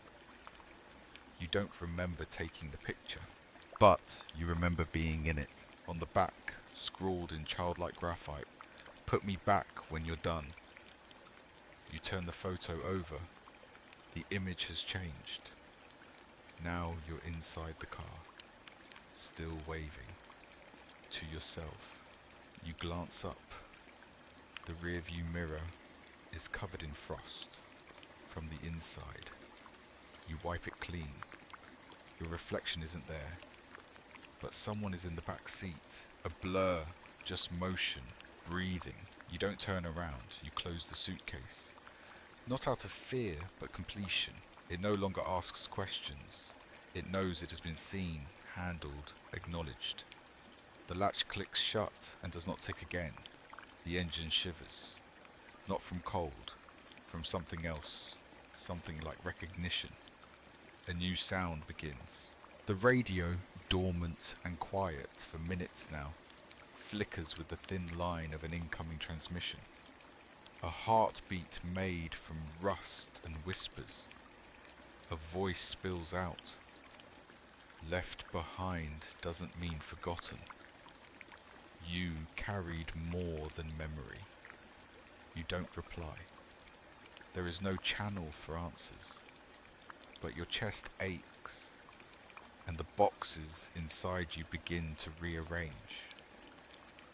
S1: You don't remember taking the picture, but you remember being in it. On the back, scrawled in childlike graphite, "Put me back when you're done." You turn the photo over. The image has changed. Now you're inside the car, still waving. To yourself. You glance up. The rearview mirror is covered in frost from the inside. You wipe it clean. Your reflection isn't there, but someone is in the back seat. A blur, just motion, breathing. You don't turn around. You close the suitcase. Not out of fear, but completion. It no longer asks questions. It knows it has been seen, handled, acknowledged. The latch clicks shut and does not tick again. The engine shivers. Not from cold, from something else. Something like recognition. A new sound begins. The radio, dormant and quiet for minutes now, flickers with the thin line of an incoming transmission. A heartbeat made from rust and whispers. A voice spills out. Left behind doesn't mean forgotten. You carried more than memory. You don't reply. There is no channel for answers, but your chest aches, and the boxes inside you begin to rearrange.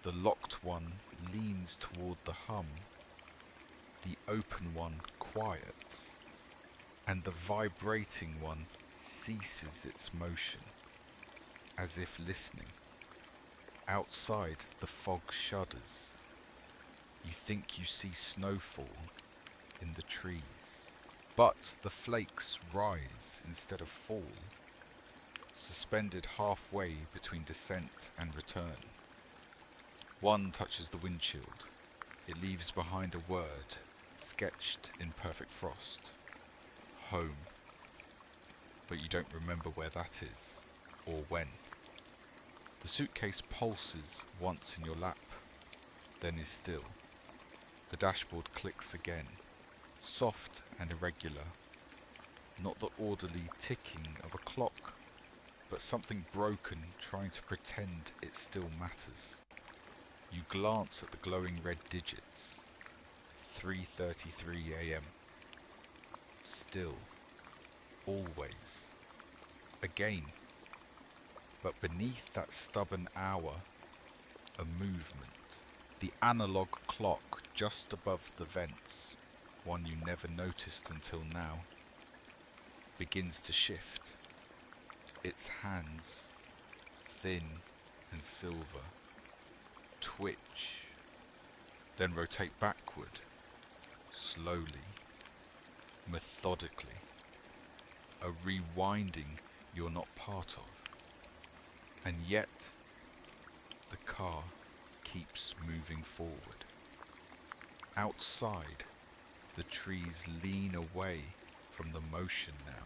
S1: The locked one leans toward the hum, the open one quiets, and the vibrating one ceases its motion, as if listening. Outside, the fog shudders. You think you see snowfall in the trees, but the flakes rise instead of fall, suspended halfway between descent and return. One touches the windshield. It leaves behind a word, sketched in perfect frost. Home. But you don't remember where that is, or when. The suitcase pulses once in your lap, then is still. The dashboard clicks again, soft and irregular. Not the orderly ticking of a clock, but something broken trying to pretend it still matters. You glance at the glowing red digits. 3:33 a.m. Still. Always. Again. But beneath that stubborn hour, a movement. The analog clock just above the vents, one you never noticed until now, begins to shift. Its hands, thin and silver, twitch, then rotate backward, slowly, methodically, a rewinding you're not part of. And yet, the car keeps moving forward. Outside, the trees lean away from the motion now,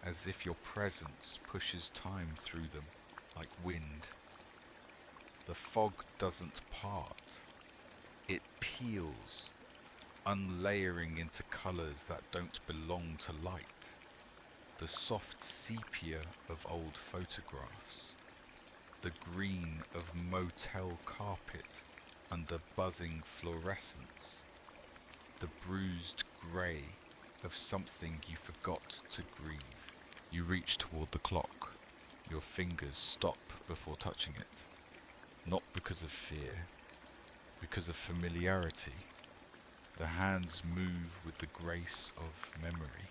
S1: as if your presence pushes time through them like wind. The fog doesn't part. It peels, unlayering into colours that don't belong to light. the soft sepia of old photographs, the green of motel carpet under buzzing fluorescence, the bruised grey of something you forgot to grieve. You reach toward the clock. Your fingers stop before touching it, not because of fear, because of familiarity. The hands move with the grace of memory.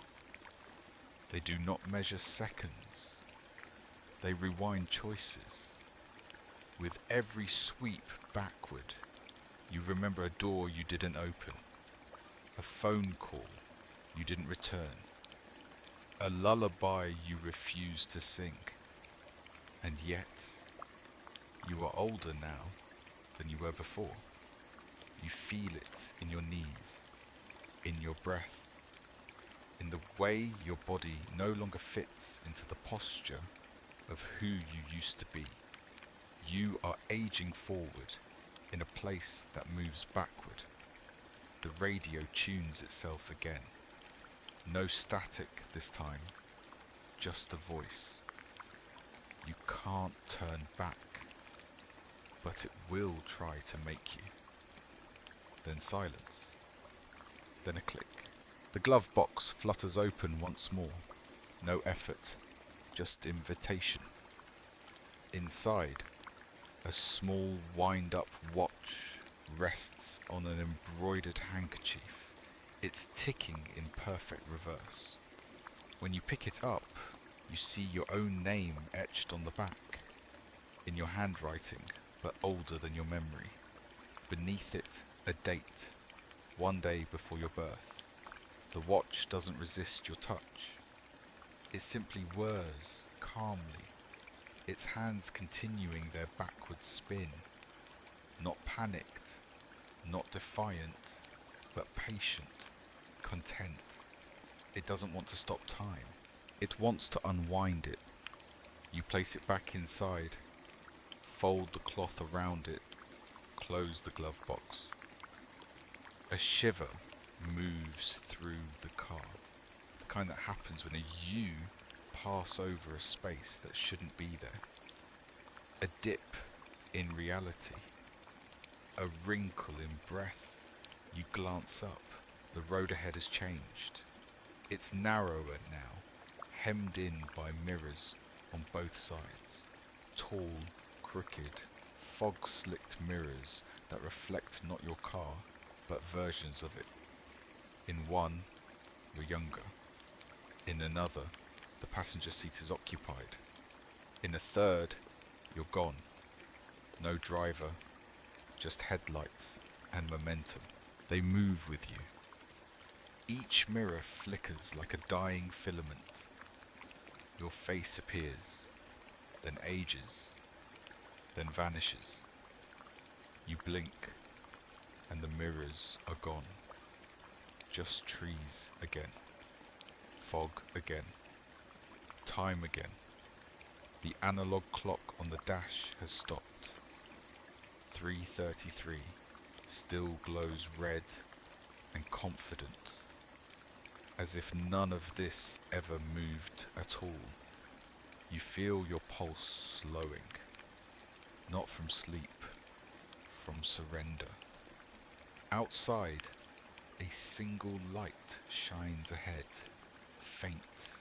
S1: They do not measure seconds. They rewind choices. With every sweep backward, you remember a door you didn't open, a phone call you didn't return, a lullaby you refused to sing. And yet, you are older now than you were before. You feel it in your knees, in your breath, in the way your body no longer fits into the posture of who you used to be. You are aging forward in a place that moves backward. The radio tunes itself again. No static this time, just a voice. You can't turn back, but it will try to make you. Then silence. Then a click. The glove box flutters open once more. No effort, just invitation. Inside, a small wind-up watch rests on an embroidered handkerchief. It's ticking in perfect reverse. When you pick it up, you see your own name etched on the back, in your handwriting, but older than your memory. Beneath it, a date, one day before your birth. The watch doesn't resist your touch. It simply whirs calmly, its hands continuing their backward spin. Not panicked, not defiant, but patient, content. It doesn't want to stop time. It wants to unwind it. You place it back inside, fold the cloth around it, close the glove box. A shiver moves through the car, the kind that happens when you pass over a space that shouldn't be there. A dip in reality, a wrinkle in breath. You glance up, the road ahead has changed. It's narrower now, hemmed in by mirrors on both sides. Tall, crooked, fog-slicked mirrors that reflect not your car, but versions of it. In one, you're younger. In another, the passenger seat is occupied. In a third, you're gone. No driver, just headlights and momentum. They move with you. Each mirror flickers like a dying filament. Your face appears, then ages, then vanishes. You blink, and the mirrors are gone. Just trees again, fog again, time again. The analog clock on the dash has stopped. 3:33 still glows red and confident, as if none of this ever moved at all. You feel your pulse slowing, not from sleep, from surrender. Outside, a single light shines ahead, faint,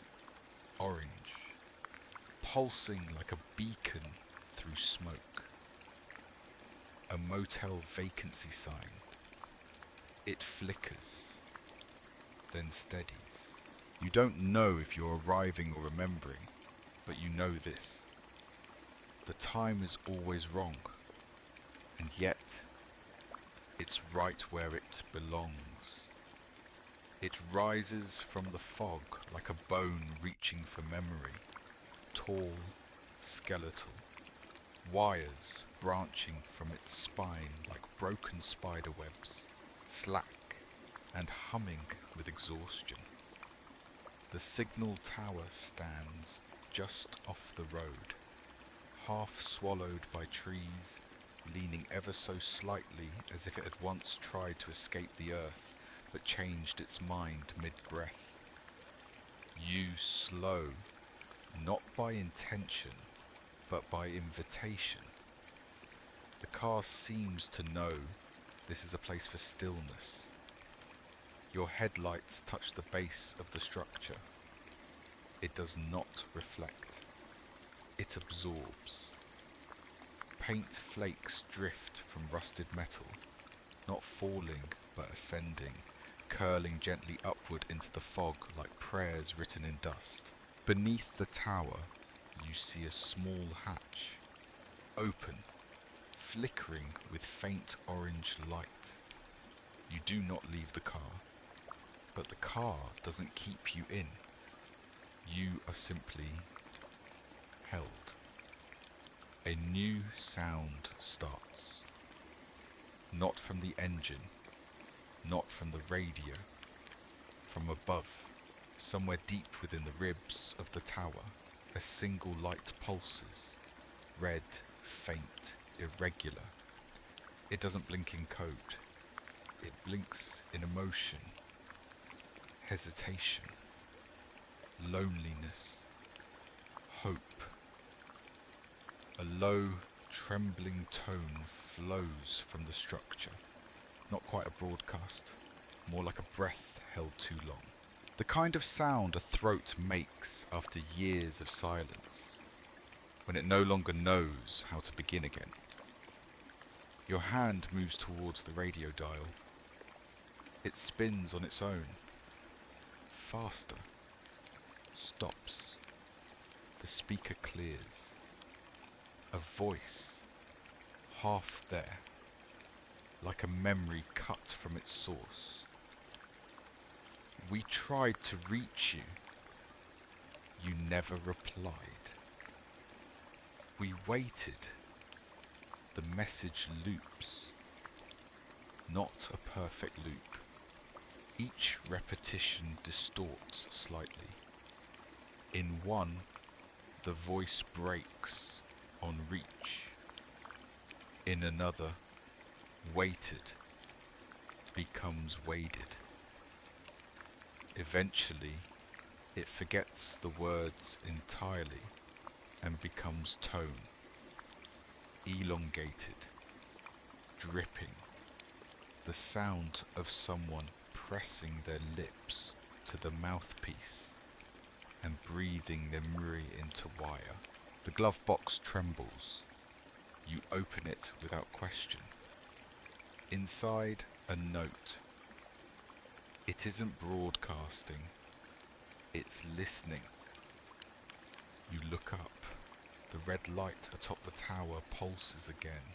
S1: orange, pulsing like a beacon through smoke. A motel vacancy sign. It flickers, then steadies. You don't know if you're arriving or remembering, but you know this. The time is always wrong, and yet it's right where it belongs. It rises from the fog like a bone reaching for memory, tall, skeletal, wires branching from its spine like broken spider webs, slack and humming with exhaustion. The signal tower stands just off the road, half swallowed by trees, leaning ever so slightly as if it had once tried to escape the earth, but changed its mind mid-breath. You slow, not by intention, but by invitation. The car seems to know this is a place for stillness. Your headlights touch the base of the structure. It does not reflect. It absorbs. Paint flakes drift from rusted metal, not falling but ascending, curling gently upward into the fog like prayers written in dust. Beneath the tower, you see a small hatch, open, flickering with faint orange light. You do not leave the car, but the car doesn't keep you in. You are simply held. A new sound starts. Not from the engine, not from the radio. From above, somewhere deep within the ribs of the tower, a single light pulses. Red, faint, irregular. It doesn't blink in code. It blinks in emotion, hesitation, loneliness, hope. A low, trembling tone flows from the structure. Not quite a broadcast, more like a breath held too long. The kind of sound a throat makes after years of silence, when it no longer knows how to begin again. Your hand moves towards the radio dial. It spins on its own. Faster. Stops. The speaker clears. A voice, half there, like a memory cut from its source. We tried to reach you. You never replied. We waited. The message loops. Not a perfect loop. Each repetition distorts slightly. In one, the voice breaks on reach. In another, weighted becomes waded. Eventually, it forgets the words entirely and becomes tone, elongated, dripping, the sound of someone pressing their lips to the mouthpiece and breathing memory into wire. The glove box trembles. You open it without question. Inside, a note. It isn't broadcasting, it's listening. You look up. The red light atop the tower pulses again,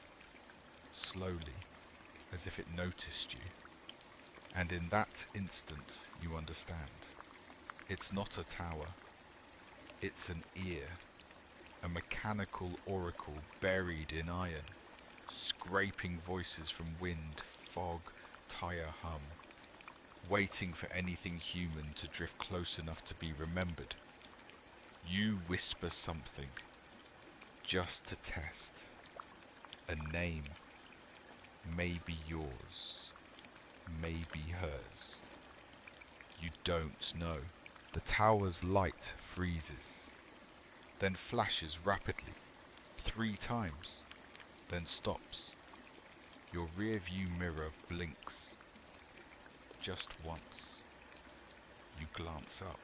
S1: slowly, as if it noticed you. And in that instant, you understand. It's not a tower. It's an ear. A mechanical oracle buried in iron, scraping voices from wind, fog, tire hum, waiting for anything human to drift close enough to be remembered. You whisper something, just to test. A name, maybe yours, maybe hers. You don't know. The tower's light freezes, then flashes rapidly, 3 times, then stops. Your rear view mirror blinks, just once. You glance up.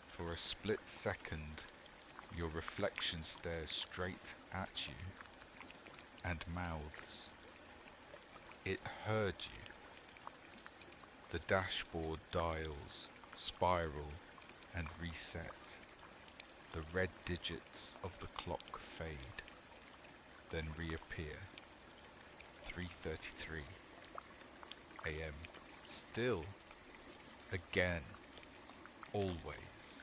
S1: For a split second, your reflection stares straight at you and mouths. It heard you. The dashboard dials spiral and reset. The red digits of the clock fade, then reappear. 3:33 a.m. Still, again, always.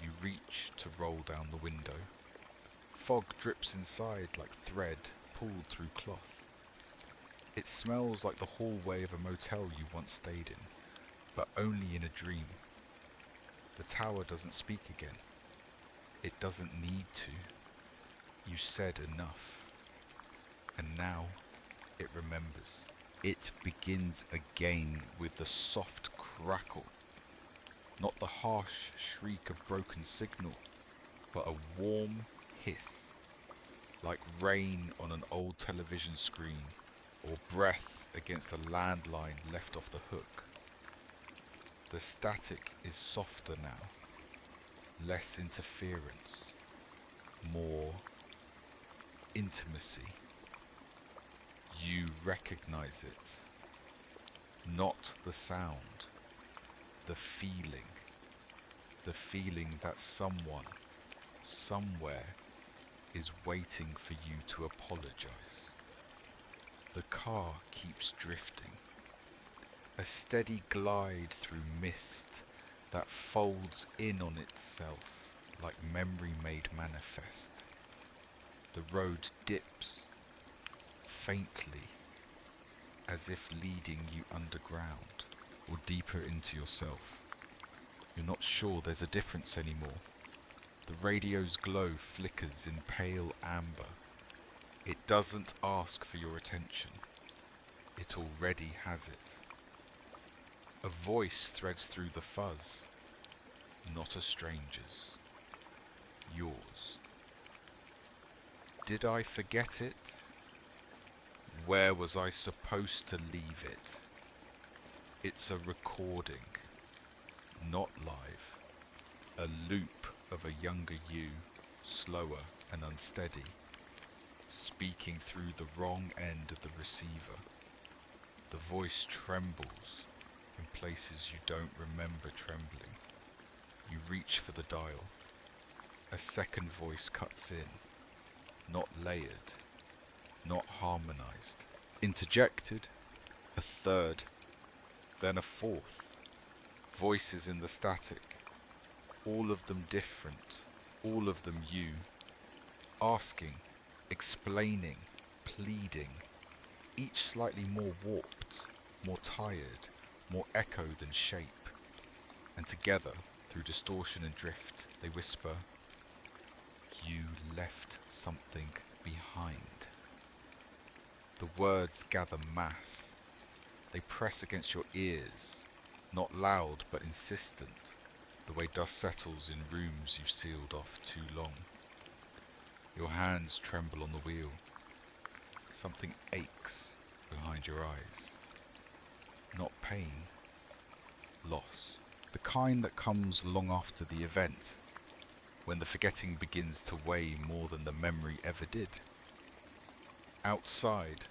S1: You reach to roll down the window. Fog drips inside like thread pulled through cloth. It smells like the hallway of a motel you once stayed in, but only in a dream. The tower doesn't speak again. It doesn't need to. You said enough. And now it remembers. It begins again with the soft crackle. Not the harsh shriek of broken signal, but a warm hiss, like rain on an old television screen or breath against a landline left off the hook. The static is softer now, less interference, more intimacy. You recognize it, not the sound, the feeling that someone, somewhere, is waiting for you to apologize. The car keeps drifting, a steady glide through mist that folds in on itself like memory made manifest. The road dips, faintly, as if leading you underground or deeper into yourself. You're not sure there's a difference anymore. The radio's glow flickers in pale amber. It doesn't ask for your attention. It already has it. A voice threads through the fuzz. Not a stranger's. Yours. Did I forget it? Where was I supposed to leave it? It's a recording, not live. A loop of a younger you, slower and unsteady, speaking through the wrong end of the receiver. The voice trembles in places you don't remember trembling. You reach for the dial. A second voice cuts in, not layered, not harmonized. Interjected, a third, then a fourth. Voices in the static, all of them different, all of them you, asking, explaining, pleading, each slightly more warped, more tired, more echo than shape. And together, through distortion and drift, they whisper, "You left something behind." The words gather mass. They press against your ears, not loud but insistent, the way dust settles in rooms you've sealed off too long. Your hands tremble on the wheel. Something aches behind your eyes. Not pain, loss. The kind that comes long after the event, when the forgetting begins to weigh more than the memory ever did. Outside,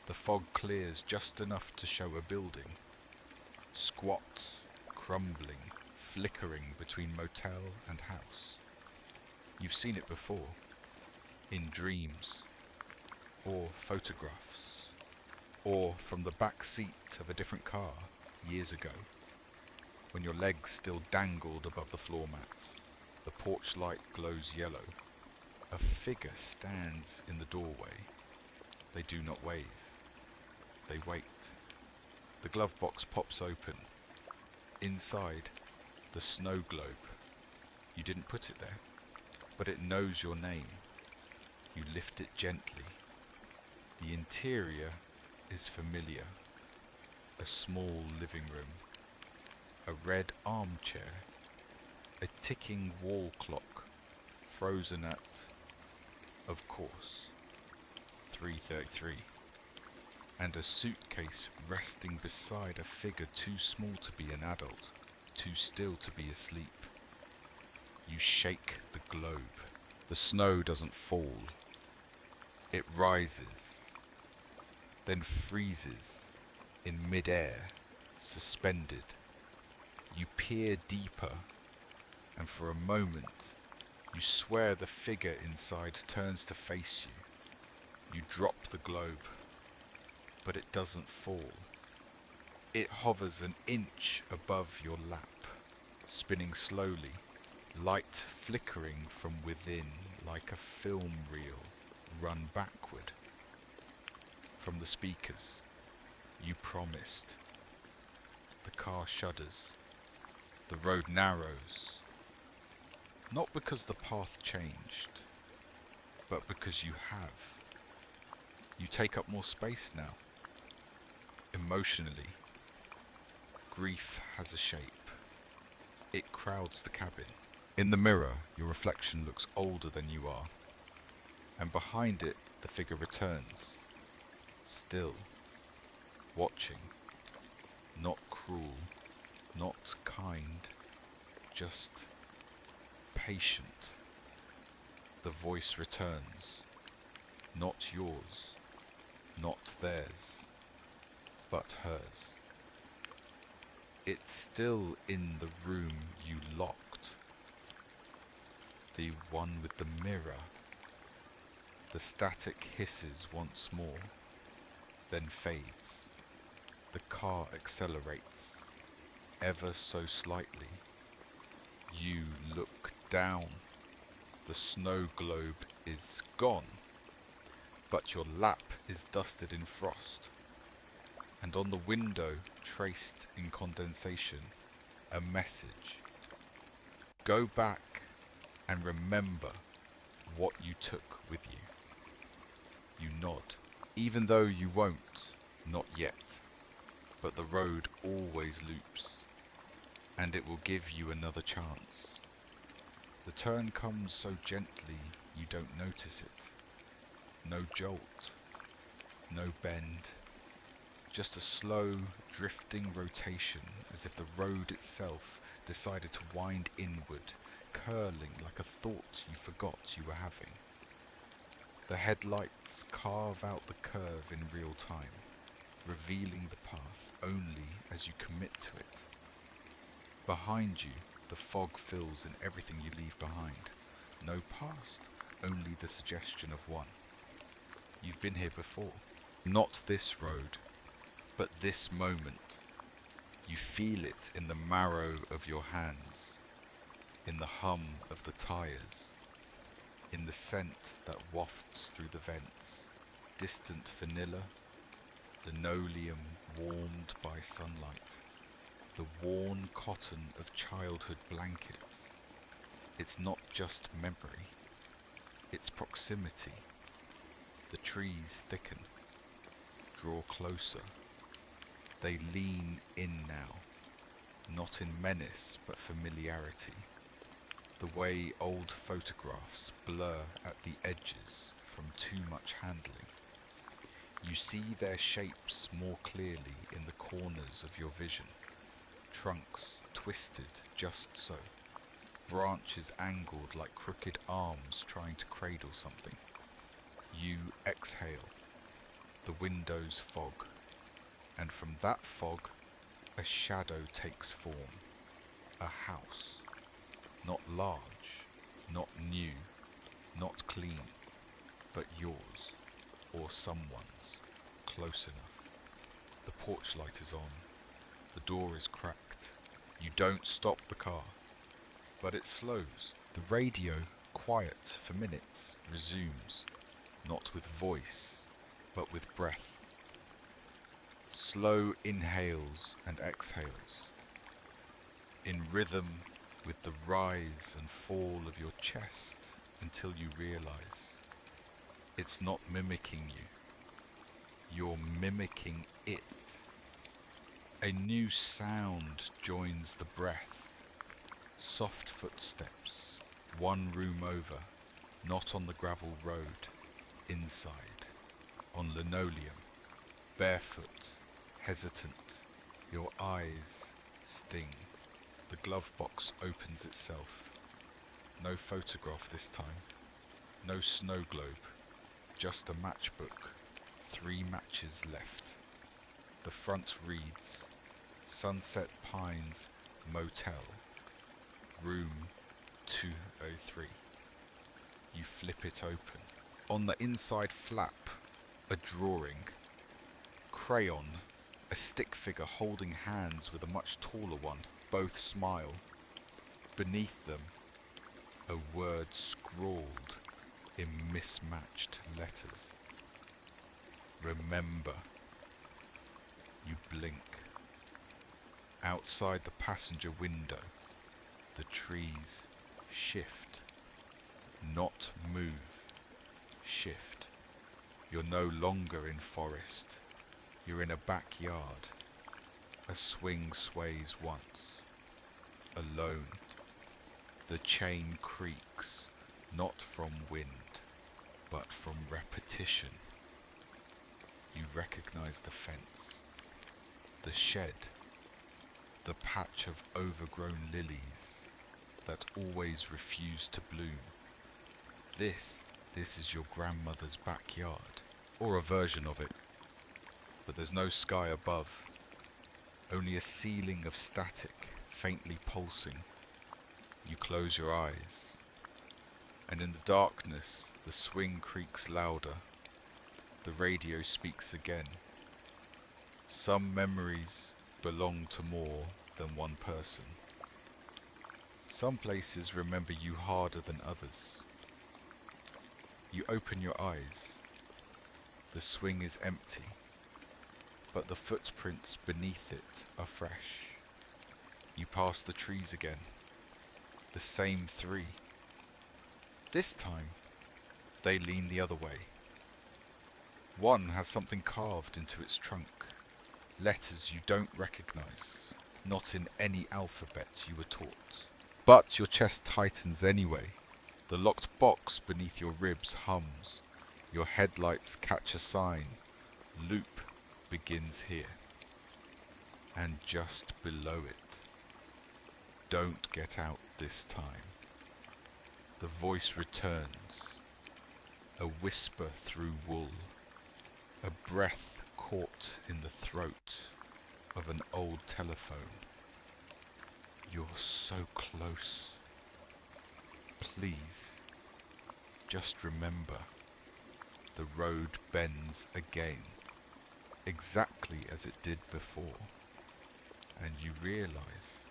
S1: the fog clears just enough to show a building. Squat, crumbling, flickering between motel and house. You've seen it before, in dreams, or photographs, or from the back seat of a different car years ago, when your legs still dangled above the floor mats. The porch light glows yellow. A figure stands in the doorway. They do not wave. They wait. The glove box pops open. Inside, the snow globe. You didn't put it there, but it knows your name. You lift it gently. The interior is familiar. A small living room. A red armchair. A ticking wall clock, frozen at, of course, 3:33. And a suitcase resting beside a figure too small to be an adult, too still to be asleep. You shake the globe. The snow doesn't fall. It rises, then freezes in mid-air, suspended. You peer deeper, and for a moment, you swear the figure inside turns to face you. You drop the globe, but it doesn't fall. It hovers an inch above your lap, spinning slowly, light flickering from within like a film reel run backward. From the speakers, you promised. The car shudders. The road narrows. Not because the path changed, but because you have. You take up more space now. Emotionally, grief has a shape. It crowds the cabin. In the mirror, your reflection looks older than you are, and behind it, the figure returns, still, watching, not cruel, not kind, just patient. The voice returns, not yours, not theirs, but hers. It's still in the room you locked, the one with the mirror. The static hisses once more, then fades. The car accelerates, ever so slightly. You look down. The snow globe is gone, but your lap is dusted in frost, and on the window, traced in condensation, a message. Go back and remember what you took with you. You nod, even though you won't, not yet, but the road always loops, and it will give you another chance. The turn comes so gently you don't notice it. No jolt, no bend, just a slow, drifting rotation as if the road itself decided to wind inward, curling like a thought you forgot you were having. The headlights carve out the curve in real time, revealing the path only as you commit to it. Behind you, the fog fills in everything you leave behind. No past, only the suggestion of one. You've been here before. Not this road, but this moment. You feel it in the marrow of your hands, in the hum of the tires, in the scent that wafts through the vents, distant vanilla, linoleum warmed by sunlight, the worn cotton of childhood blankets. It's not just memory, it's proximity. The trees thicken, draw closer. They lean in now, not in menace but familiarity. The way old photographs blur at the edges from too much handling. You see their shapes more clearly in the corners of your vision. Trunks twisted just so. Branches angled like crooked arms trying to cradle something. You exhale. The windows fog. And from that fog, a shadow takes form. A house. Not large, not new, not clean, but yours, or someone's, close enough. The porch light is on. The door is cracked. You don't stop the car, but it slows. The radio, quiet for minutes, resumes, not with voice, but with breath. Slow inhales and exhales, in rhythm with the rise and fall of your chest until you realize it's not mimicking you. You're mimicking it. A new sound joins the breath. Soft footsteps, one room over, not on the gravel road, inside, on linoleum, barefoot, hesitant, your eyes sting. The glove box opens itself. No photograph this time. No snow globe. Just a matchbook. 3 matches left. The front reads, Sunset Pines Motel, Room 203. You flip it open. On the inside flap, a drawing. Crayon, a stick figure holding hands with a much taller one. Both smile. Beneath them, a word scrawled in mismatched letters. Remember. You blink. Outside the passenger window, the trees shift. Not move. Shift. You're no longer in forest. You're in a backyard. A swing sways once. alone. The chain creaks, not from wind, but from repetition. You recognize the fence, the shed, the patch of overgrown lilies that always refuse to bloom. This is your grandmother's backyard, or a version of it. But there's no sky above, only a ceiling of static, faintly pulsing. You close your eyes, and in the darkness, the swing creaks louder. The radio speaks again. Some memories belong to more than one person. Some places remember you harder than others. You open your eyes. The swing is empty, but the footprints beneath it are fresh. You pass the trees again. The same 3. This time, they lean the other way. One has something carved into its trunk. Letters you don't recognize, not in any alphabet you were taught. But your chest tightens anyway. The locked box beneath your ribs hums. Your headlights catch a sign. Loop begins here. And just below it. Don't get out this time. The voice returns. A whisper through wool. A breath caught in the throat of an old telephone. You're so close. Please, just remember, the road bends again, exactly as it did before, and you realize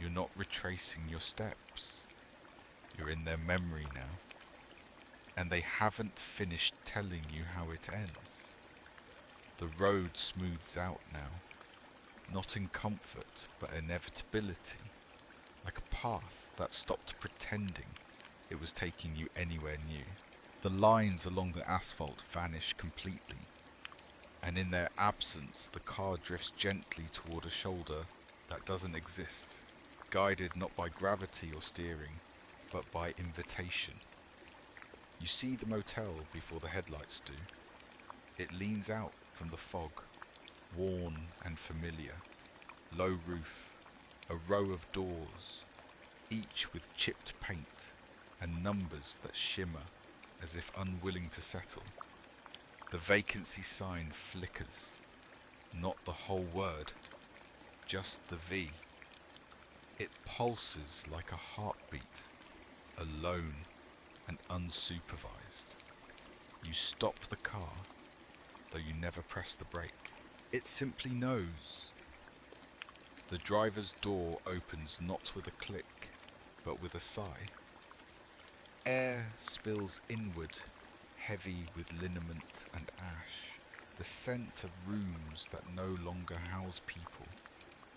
S1: you're not retracing your steps. You're in their memory now, and they haven't finished telling you how it ends. The road smooths out now, not in comfort, but inevitability, like a path that stopped pretending it was taking you anywhere new. The lines along the asphalt vanish completely, and in their absence the car drifts gently toward a shoulder that doesn't exist, guided not by gravity or steering, but by invitation. You see the motel before the headlights do. It leans out from the fog, worn and familiar. Low roof, a row of doors, each with chipped paint and numbers that shimmer as if unwilling to settle. The vacancy sign flickers, not the whole word, just the V. It pulses like a heartbeat, alone and unsupervised. You stop the car, though you never press the brake. It simply knows. The driver's door opens not with a click, but with a sigh. Air spills inward, heavy with liniment and ash. The scent of rooms that no longer house people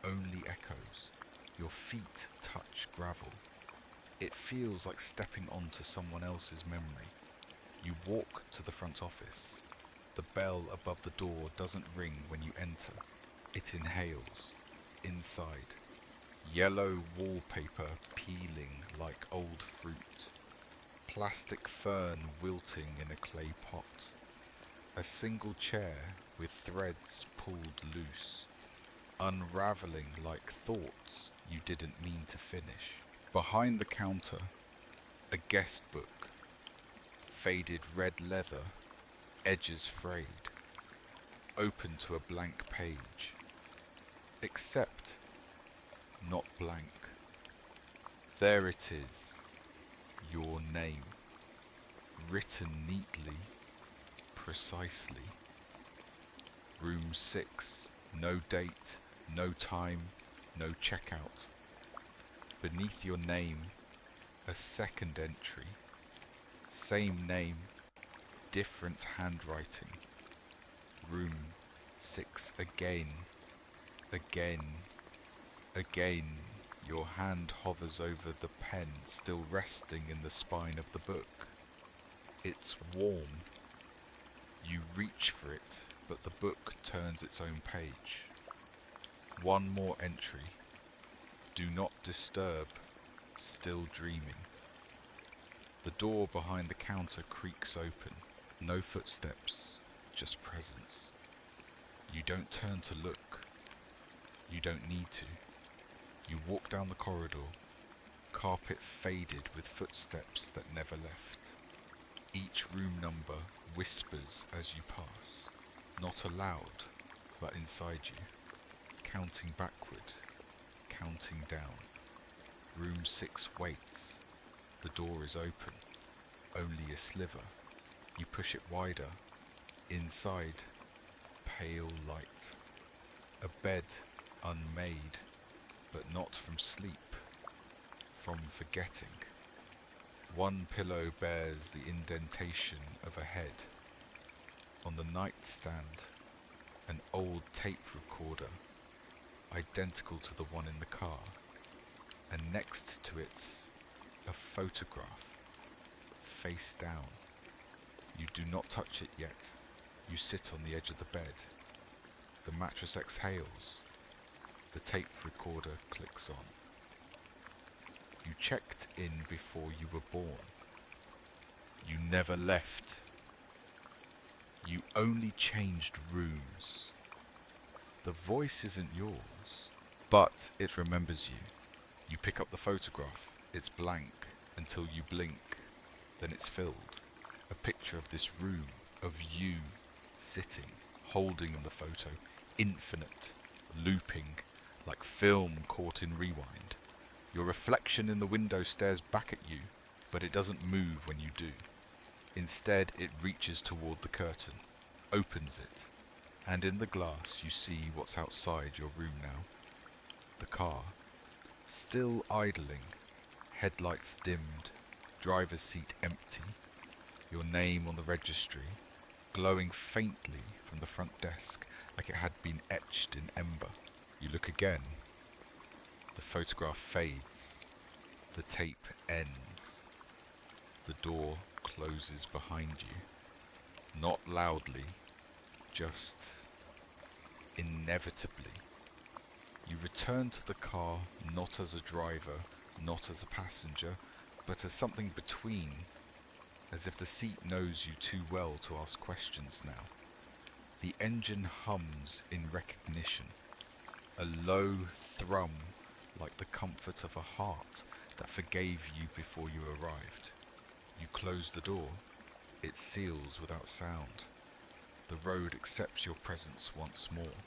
S1: only echoes. Your feet touch gravel. It feels like stepping onto someone else's memory. You walk to the front office. The bell above the door doesn't ring when you enter. It inhales. Inside, yellow wallpaper peeling like old fruit. Plastic fern wilting in a clay pot. A single chair with threads pulled loose. Unraveling like thoughts you didn't mean to finish. Behind the counter, a guest book. Faded red leather, edges frayed. Open to a blank page. Except not blank. There it is, your name, written neatly, precisely. Room 6, no date, no time, no checkout. Beneath your name, a second entry. Same name, different handwriting. Room 6 again, again, again. Your hand hovers over the pen still resting in the spine of the book. It's warm. You reach for it, but the book turns its own page. One more entry. Do not disturb, still dreaming. The door behind the counter creaks open. No footsteps, just presence. You don't turn to look. You don't need to. You walk down the corridor, carpet faded with footsteps that never left. Each room number whispers as you pass, not aloud, but inside you, counting backward, counting down. Room 6 waits. The door is open, only a sliver. You push it wider. Inside, pale light. A bed unmade, but not from sleep, from forgetting. One pillow bears the indentation of a head. On the nightstand, an old tape recorder, identical to the one in the car, and next to it, a photograph, face down. You do not touch it yet. You sit on the edge of the bed. The mattress exhales. The tape recorder clicks on. You checked in before you were born. You never left. You only changed rooms. The voice isn't yours, but it remembers you. You pick up the photograph. It's blank until you blink. Then it's filled. A picture of this room, of you sitting, holding the photo, infinite, looping, like film caught in rewind. Your reflection in the window stares back at you, but it doesn't move when you do. Instead, it reaches toward the curtain, opens it, and in the glass you see what's outside your room now. The car, still idling, headlights dimmed, driver's seat empty, your name on the registry, glowing faintly from the front desk like it had been etched in ember. You look again. The photograph fades. The tape ends. The door closes behind you. Not loudly, just inevitably. You return to the car not as a driver, not as a passenger, but as something between, as if the seat knows you too well to ask questions now. The engine hums in recognition, a low thrum like the comfort of a heart that forgave you before you arrived. You close the door. It seals without sound. The road accepts your presence once more.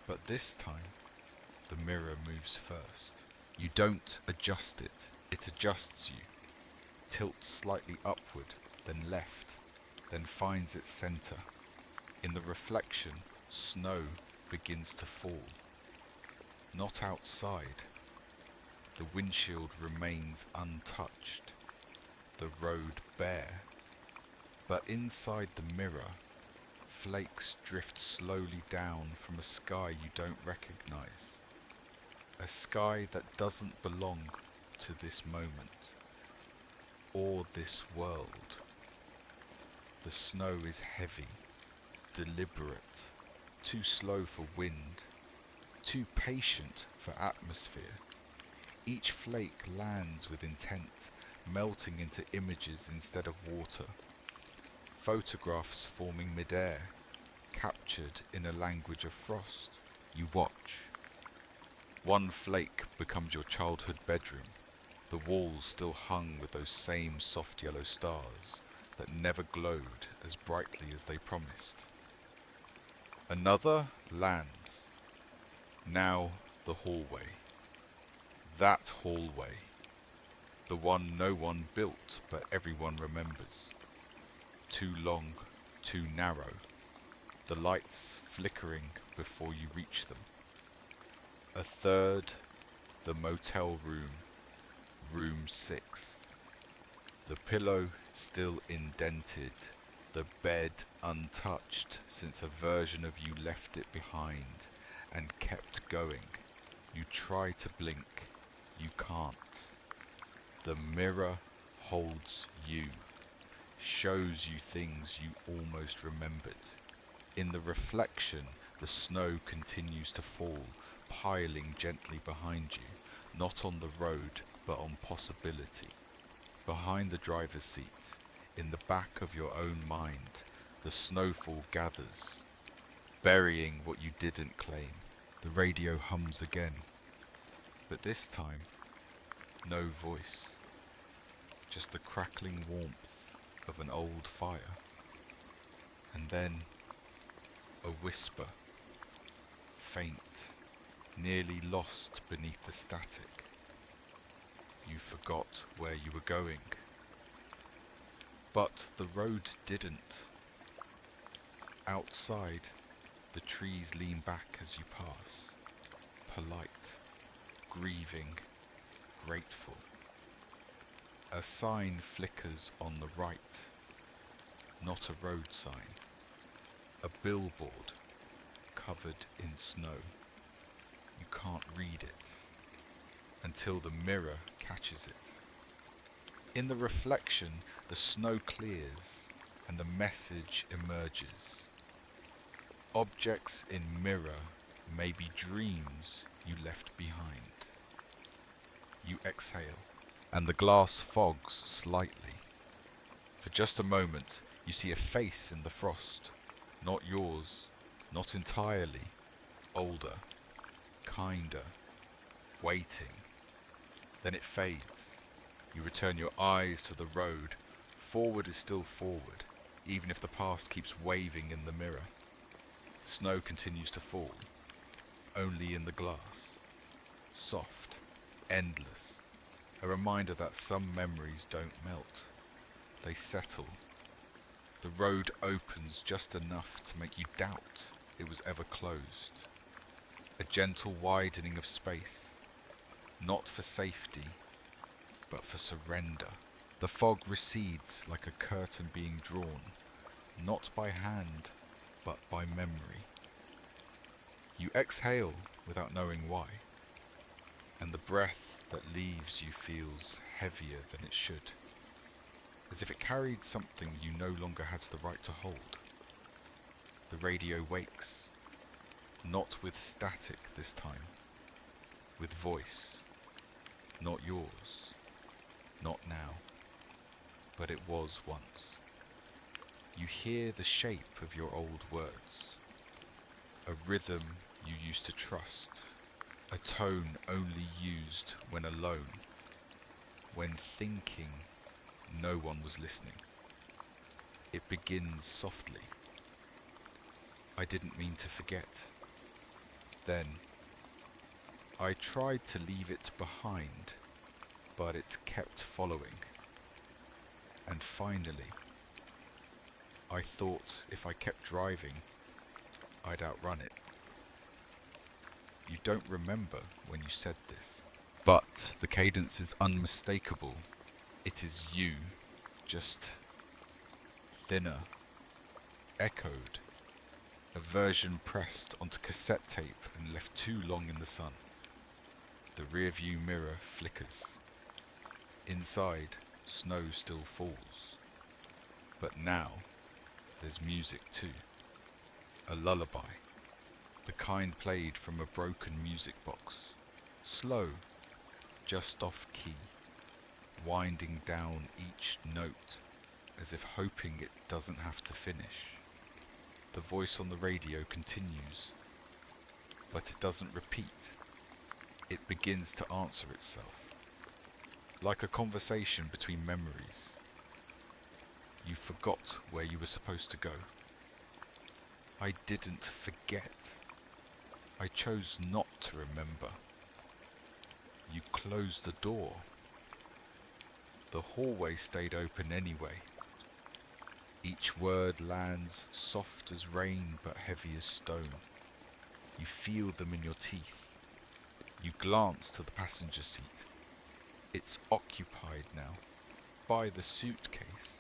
S1: But this time, the mirror moves first. You don't adjust it. It adjusts you. Tilts slightly upward, then left, then finds its center. In the reflection, snow begins to fall. Not outside. The windshield remains untouched. The road bare. But inside the mirror, flakes drift slowly down from a sky you don't recognize. A sky that doesn't belong to this moment, or this world. The snow is heavy, deliberate, too slow for wind, too patient for atmosphere. Each flake lands with intent, melting into images instead of water. Photographs forming mid-air, captured in a language of frost. You watch. One flake becomes your childhood bedroom, the walls still hung with those same soft yellow stars that never glowed as brightly as they promised. Another lands. Now the hallway. That hallway. The one no one built but everyone remembers. Too long, too narrow. The lights flickering before you reach them. A third, the motel room, room 6. The pillow still indented, the bed untouched since a version of you left it behind and kept going. You try to blink, you can't. The mirror holds you, shows you things you almost remembered. In the reflection, the snow continues to fall, piling gently behind you, not on the road, but on possibility. Behind the driver's seat, in the back of your own mind, the snowfall gathers, burying what you didn't claim. The radio hums again, but this time, no voice, just the crackling warmth of an old fire. And then, a whisper, faint, nearly lost beneath the static. You forgot where you were going. But the road didn't. Outside, the trees lean back as you pass, polite, grieving, grateful. A sign flickers on the right, not a road sign, a billboard covered in snow. You can't read it until the mirror catches it. In the reflection, the snow clears and the message emerges. Objects in mirror may be dreams you left behind. You exhale, and the glass fogs slightly. For just a moment, you see a face in the frost. Not yours, not entirely. Older, kinder, waiting. Then it fades. You return your eyes to the road. Forward is still forward, even if the past keeps waving in the mirror. Snow continues to fall, only in the glass. Soft, endless. A reminder that some memories don't melt. They settle. The road opens just enough to make you doubt it was ever closed. A gentle widening of space, not for safety, but for surrender. The fog recedes like a curtain being drawn, not by hand, but by memory. You exhale without knowing why, and the breath that leaves you feels heavier than it should, as if it carried something you no longer had the right to hold. The radio wakes, not with static this time, with voice, not yours, not now, but it was once. You hear the shape of your old words, a rhythm you used to trust, a tone only used when alone, when thinking no one was listening. It begins softly. I didn't mean to forget. Then, I tried to leave it behind, but it kept following. And finally, I thought if I kept driving, I'd outrun it. You don't remember when you said this, but the cadence is unmistakable. It is you, just thinner, echoed, a version pressed onto cassette tape and left too long in the sun. The rearview mirror flickers. Inside, snow still falls. But now, there's music too. A lullaby, the kind played from a broken music box. Slow, just off key, winding down each note as if hoping it doesn't have to finish. The voice on the radio continues, but it doesn't repeat. It begins to answer itself, like a conversation between memories. You forgot where you were supposed to go. I didn't forget. I chose not to remember. You closed the door. The hallway stayed open anyway. Each word lands soft as rain but heavy as stone. You feel them in your teeth. You glance to the passenger seat. It's occupied now by the suitcase,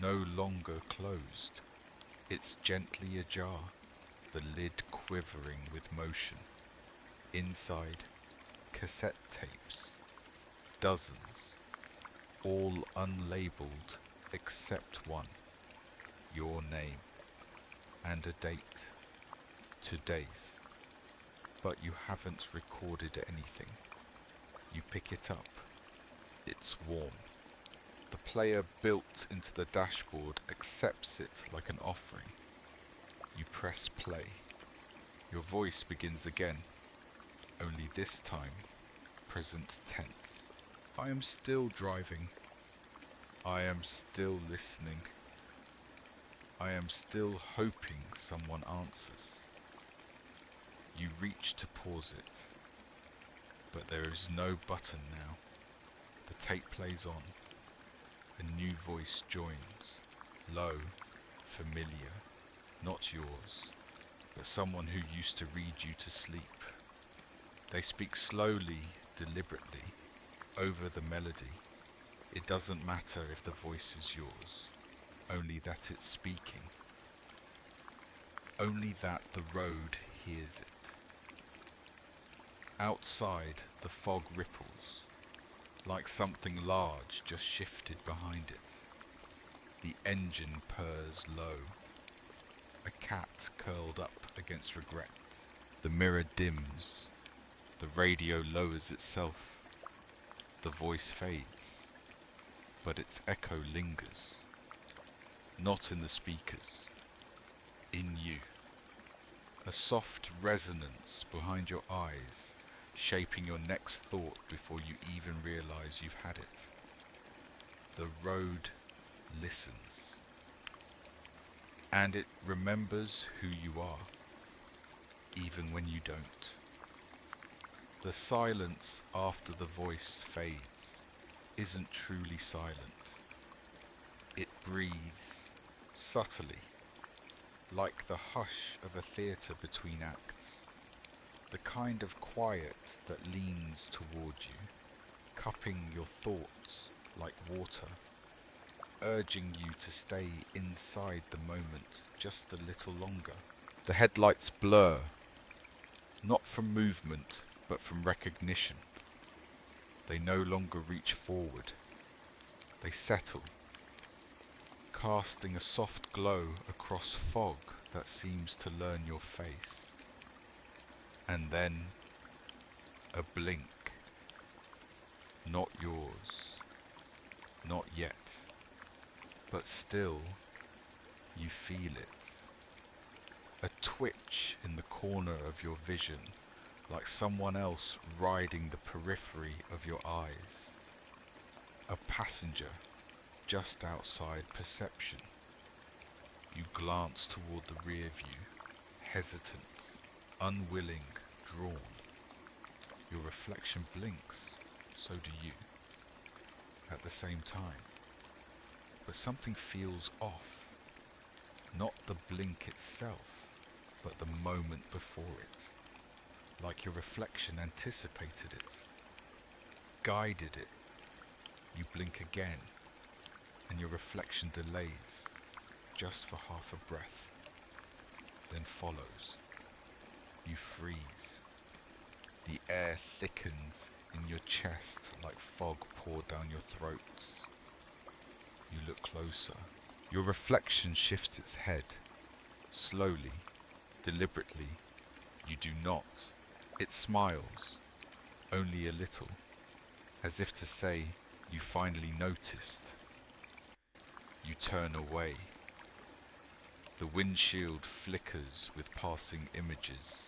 S1: no longer closed. It's gently ajar, the lid quivering with motion. Inside, cassette tapes, dozens, all unlabeled except one, your name, and a date, today's. but you haven't recorded anything. You pick it up. It's warm. The player built into the dashboard accepts it like an offering. You press play. Your voice begins again, only this time present tense. I am still driving. I am still listening. I am still hoping someone answers. You reach to pause it, but there is no button now. The tape plays on. A new voice joins, low, familiar, not yours, but someone who used to read you to sleep. They speak slowly, deliberately, over the melody. It doesn't matter if the voice is yours, only that it's speaking. Only that the road hears it. Outside, the fog ripples, like something large just shifted behind it. The engine purrs low. A cat curled up against regret. The mirror dims. The radio lowers itself. The voice fades, but its echo lingers. Not in the speakers, in you. A soft resonance behind your eyes, shaping your next thought before you even realize you've had it. The road listens. And it remembers who you are, even when you don't. The silence after the voice fades isn't truly silent. It breathes subtly, like the hush of a theatre between acts. The kind of quiet that leans toward you, cupping your thoughts like water, urging you to stay inside the moment just a little longer. The headlights blur, not from movement, but from recognition. They no longer reach forward. They settle, casting a soft glow across fog that seems to learn your face. And then, a blink. Not yours. Not yet. But still, you feel it. A twitch in the corner of your vision, like someone else riding the periphery of your eyes. A passenger just outside perception. You glance toward the rear view, hesitant, unwilling, drawn. Your reflection blinks, so do you, at the same time. But something feels off. Not the blink itself, but the moment before it. Like your reflection anticipated it, guided it. You blink again, and your reflection delays, just for half a breath, then follows. You freeze. The air thickens in your chest like fog poured down your throats. You look closer. Your reflection shifts its head, slowly, deliberately. You do not. It smiles, only a little, as if to say, you finally noticed. You turn away. The windshield flickers with passing images.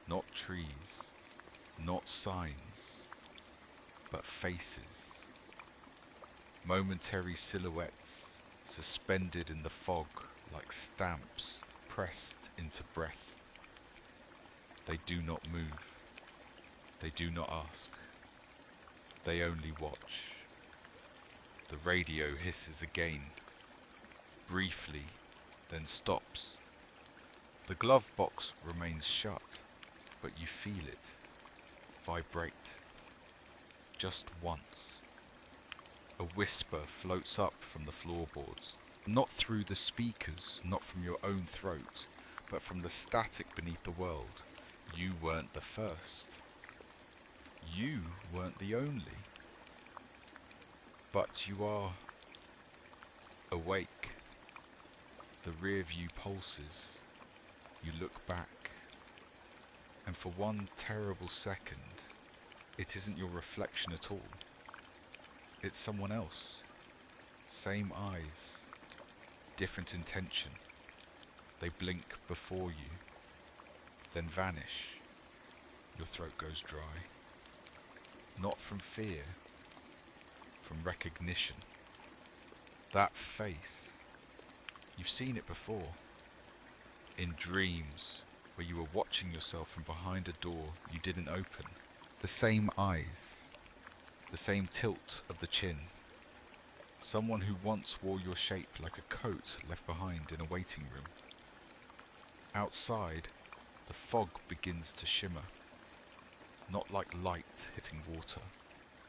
S1: Not trees, not signs, but faces. Momentary silhouettes suspended in the fog like stamps pressed into breath. They do not move. They do not ask. They only watch. The radio hisses again, briefly, then stops. The glove box remains shut, but you feel it vibrate. Just once. A whisper floats up from the floorboards, not through the speakers, not from your own throat, but from the static beneath the world. You weren't the first. You weren't the only. But you are awake. The rear view pulses. You look back. And for one terrible second, it isn't your reflection at all. It's someone else. Same eyes, different intention. They blink before you, then vanish. Your throat goes dry. Not from fear, from recognition. That face, you've seen it before. In dreams, where you were watching yourself from behind a door you didn't open. The same eyes, the same tilt of the chin. Someone who once wore your shape like a coat left behind in a waiting room. Outside, the fog begins to shimmer. Not like light hitting water,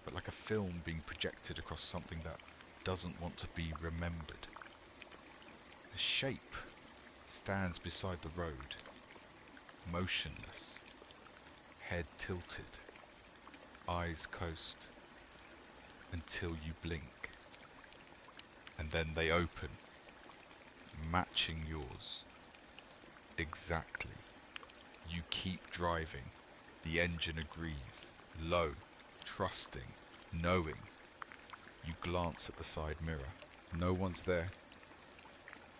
S1: but like a film being projected across something that doesn't want to be remembered. A shape stands beside the road, motionless, head tilted, eyes closed, until you blink. And then they open, matching yours. Exactly. You keep driving. The engine agrees. Low, trusting, knowing. You glance at the side mirror. No one's there.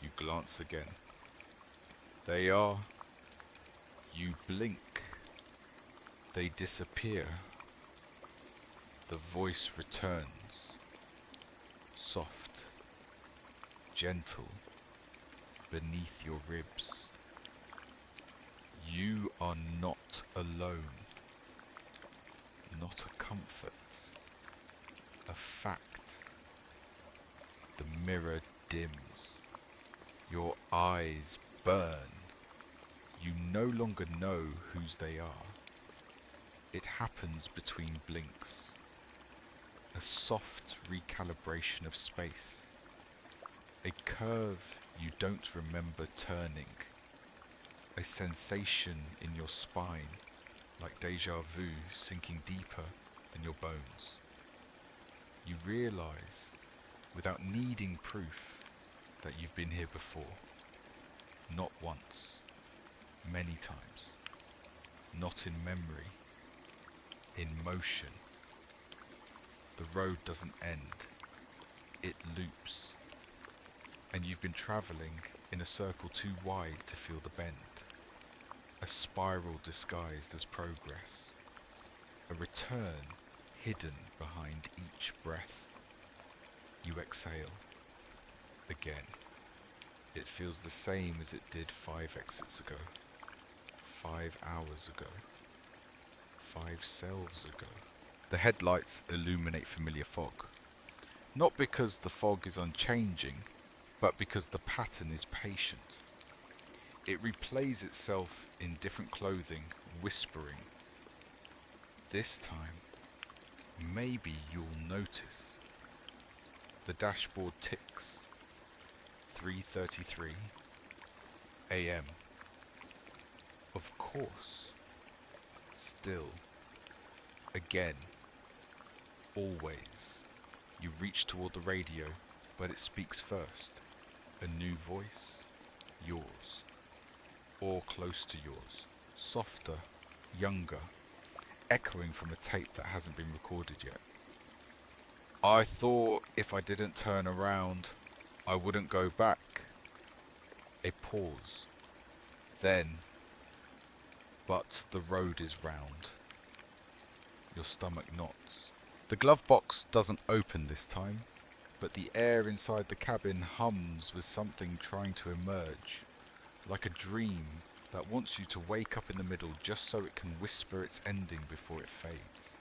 S1: You glance again. They are. You blink. They disappear. The voice returns. Soft, gentle, beneath your ribs. You are not alone. Not a comfort. A fact. The mirror dims. Your eyes burn. You no longer know whose they are. It happens between blinks. A soft recalibration of space. A curve you don't remember turning. A sensation in your spine, like déjà vu sinking deeper than your bones. You realize, without needing proof, that you've been here before. Not once, many times. Not in memory, in motion. The road doesn't end, it loops. And you've been travelling in a circle too wide to feel the bend. A spiral disguised as progress. A return hidden behind each breath. You exhale. Again. It feels the same as it did 5 exits ago. 5 hours ago. 5 selves ago. The headlights illuminate familiar fog. Not because the fog is unchanging, but because the pattern is patient. It replays itself in different clothing, whispering. This time, maybe you'll notice. The dashboard ticks. 3:33 a.m. Of course. Still. Again. Always. You reach toward the radio, but it speaks first. A new voice. Yours. Or close to yours. Softer. Younger. Echoing from a tape that hasn't been recorded yet. I thought if I didn't turn around, I wouldn't go back. A pause. Then, but the road is round. Your stomach knots. The glove box doesn't open this time, but the air inside the cabin hums with something trying to emerge, like a dream that wants you to wake up in the middle just so it can whisper its ending before it fades.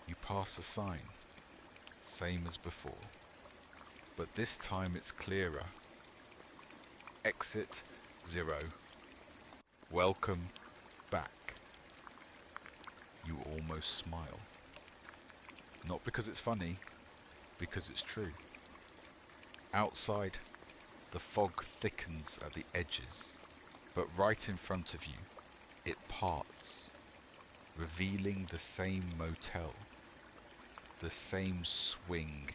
S1: You pass a sign, same as before, but this time it's clearer. Exit 0. Welcome back. You almost smile. Not because it's funny, because it's true. Outside, the fog thickens at the edges, but right in front of you, it parts, revealing the same motel, the same swing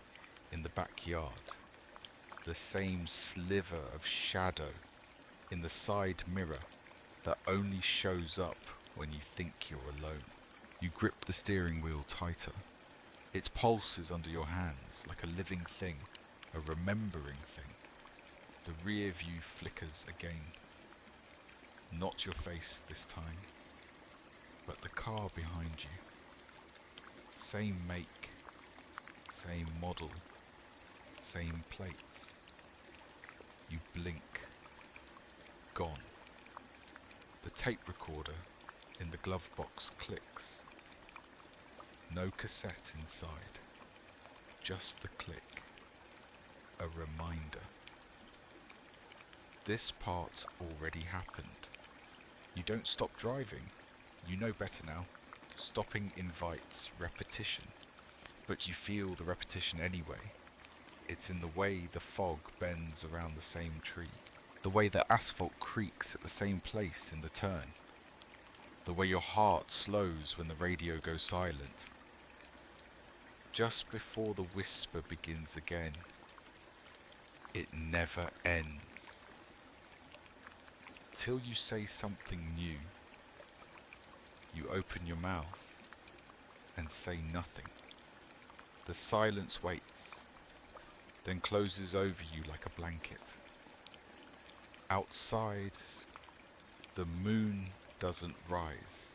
S1: in the backyard, the same sliver of shadow in the side mirror that only shows up when you think you're alone. You grip the steering wheel tighter. Its pulse is under your hands like a living thing, a remembering thing. The rear view flickers again. Not your face this time, but the car behind you. Same make, same model, same plates. You blink. Gone. The tape recorder in the glove box clicks. No cassette inside. Just the click. A reminder. This part already happened. You don't stop driving. You know better now. Stopping invites repetition. But you feel the repetition anyway. It's in the way the fog bends around the same tree. The way the asphalt creaks at the same place in the turn. The way your heart slows when the radio goes silent. Just before the whisper begins again. It never ends. Till you say something new. You open your mouth and say nothing. The silence waits, then closes over you like a blanket. Outside, the moon doesn't rise.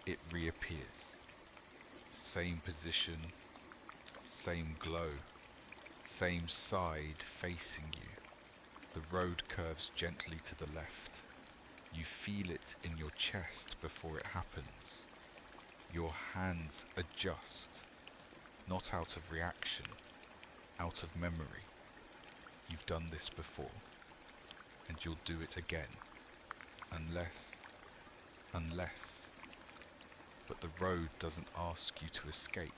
S1: It reappears. Same position, same glow, same side facing you. The road curves gently to the left. You feel it in your chest before it happens. Your hands adjust, not out of reaction, out of memory. You've done this before, and you'll do it again, unless, but the road doesn't ask you to escape,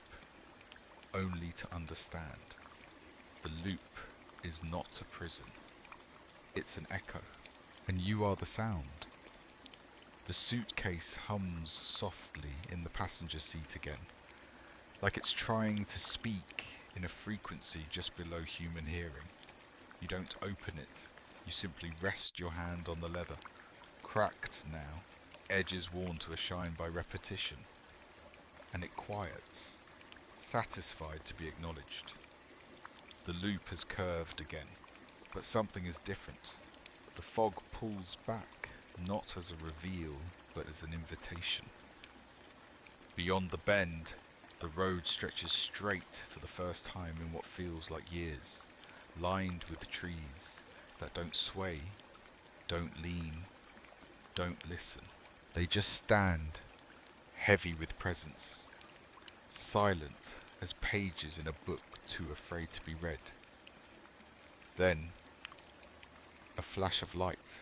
S1: only to understand. The loop is not a prison, it's an echo, and you are the sound. The suitcase hums softly in the passenger seat again, like it's trying to speak in a frequency just below human hearing. You don't open it, you simply rest your hand on the leather, cracked now, edges worn to a shine by repetition, and it quiets, satisfied to be acknowledged. The loop has curved again, but something is different. The fog pulls back, not as a reveal, but as an invitation. Beyond the bend, the road stretches straight for the first time in what feels like years, lined with trees that don't sway, don't lean, don't listen. They just stand, heavy with presence, silent as pages in a book too afraid to be read. Then, a flash of light,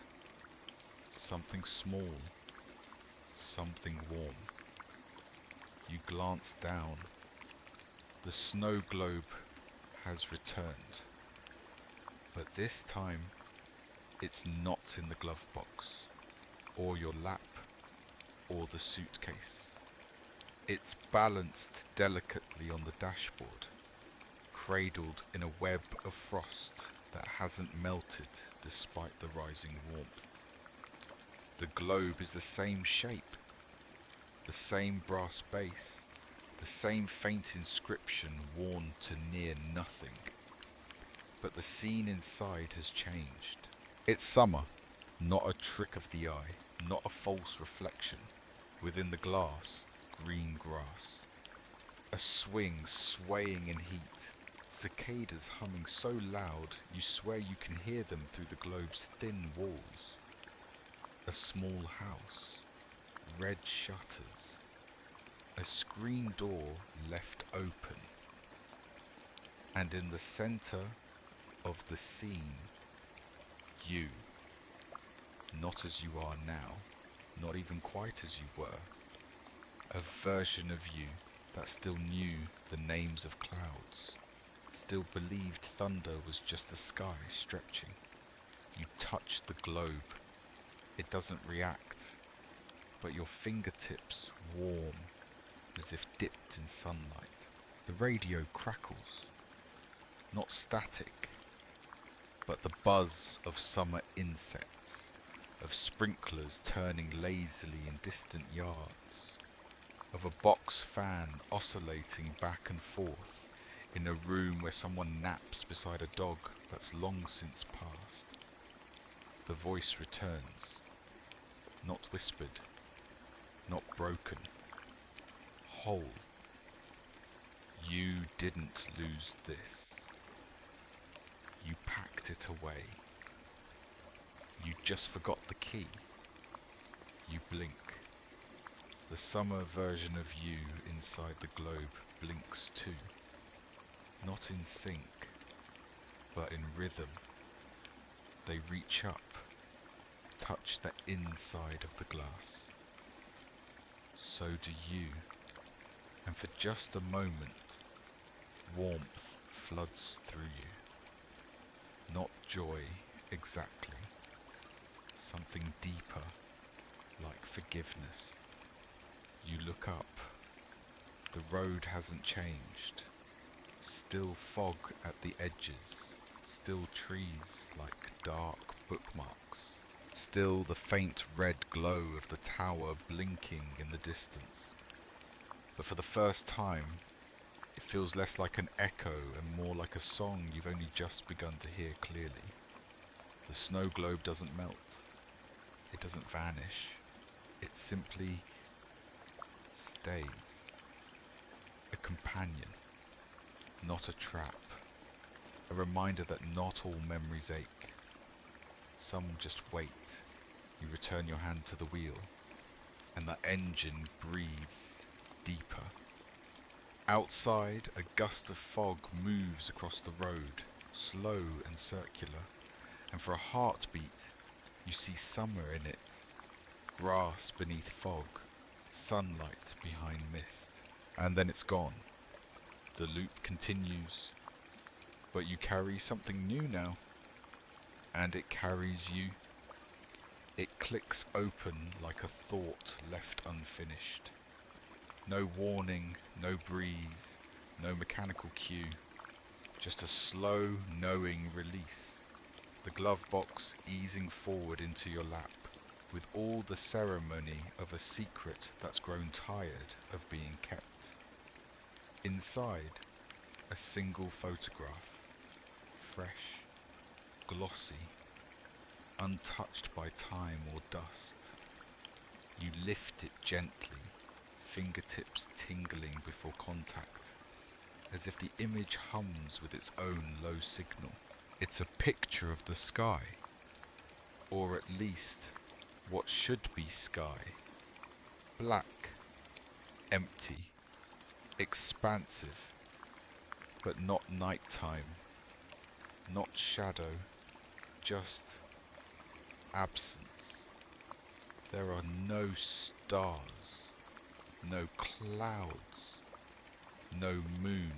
S1: something small, something warm. You glance down. The snow globe has returned, but this time it's not in the glove box, or your lap, or the suitcase. It's balanced delicately on the dashboard, cradled in a web of frost that hasn't melted despite the rising warmth. The globe is the same shape, the same brass base, the same faint inscription worn to near nothing. But the scene inside has changed. It's summer, not a trick of the eye, not a false reflection. Within the glass, green grass. A swing swaying in heat. Cicadas humming so loud you swear you can hear them through the globe's thin walls. A small house. Red shutters. A screen door left open. And in the center of the scene, you. Not as you are now, not even quite as you were. A version of you that still knew the names of clouds, still believed thunder was just the sky stretching. You touch the globe. It doesn't react, but your fingertips warm as if dipped in sunlight. The radio crackles, not static, but the buzz of summer insects, of sprinklers turning lazily in distant yards, of a box fan oscillating back and forth in a room where someone naps beside a dog that's long since passed. The voice returns, not whispered, not broken, whole. You didn't lose this. You packed it away. You just forgot the key. You blink. The summer version of you inside the globe blinks too. Not in sync, but in rhythm. They reach up, touch the inside of the glass. So do you. And for just a moment, warmth floods through you. Not joy exactly. Something deeper, like forgiveness. You look up. The road hasn't changed. Still fog at the edges. Still trees like dark bookmarks. Still the faint red glow of the tower blinking in the distance. But for the first time, it feels less like an echo and more like a song you've only just begun to hear clearly. The snow globe doesn't melt. It doesn't vanish. It simply stays. A companion, not a trap. A reminder that not all memories ache. Some just wait. You return your hand to the wheel, and the engine breathes deeper. Outside, a gust of fog moves across the road, slow and circular, and for a heartbeat, you see summer in it. Grass beneath fog, sunlight behind mist. And then it's gone. The loop continues, but you carry something new now, and it carries you. It clicks open like a thought left unfinished. No warning, no breeze, no mechanical cue, just a slow, knowing release. The glove box easing forward into your lap, with all the ceremony of a secret that's grown tired of being kept. Inside, a single photograph, fresh, glossy, untouched by time or dust. You lift it gently, fingertips tingling before contact, as if the image hums with its own low signal. It's a picture of the sky, or at least what should be sky. Black, empty, expansive, but not nighttime, not shadow, just absence. There are no stars, no clouds, no moon,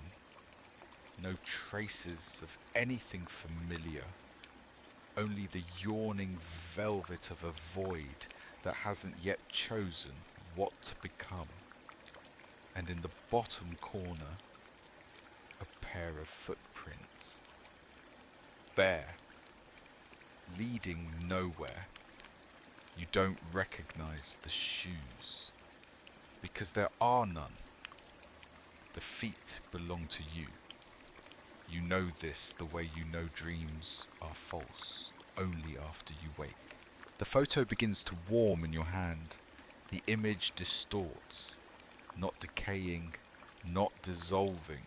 S1: no traces of anything familiar, only the yawning velvet of a void that hasn't yet chosen what to become. And in the bottom corner, a pair of footprints. Bare, leading nowhere. You don't recognize the shoes, because there are none. The feet belong to you. You know this the way you know dreams are false, only after you wake. The photo begins to warm in your hand. The image distorts, not decaying, not dissolving,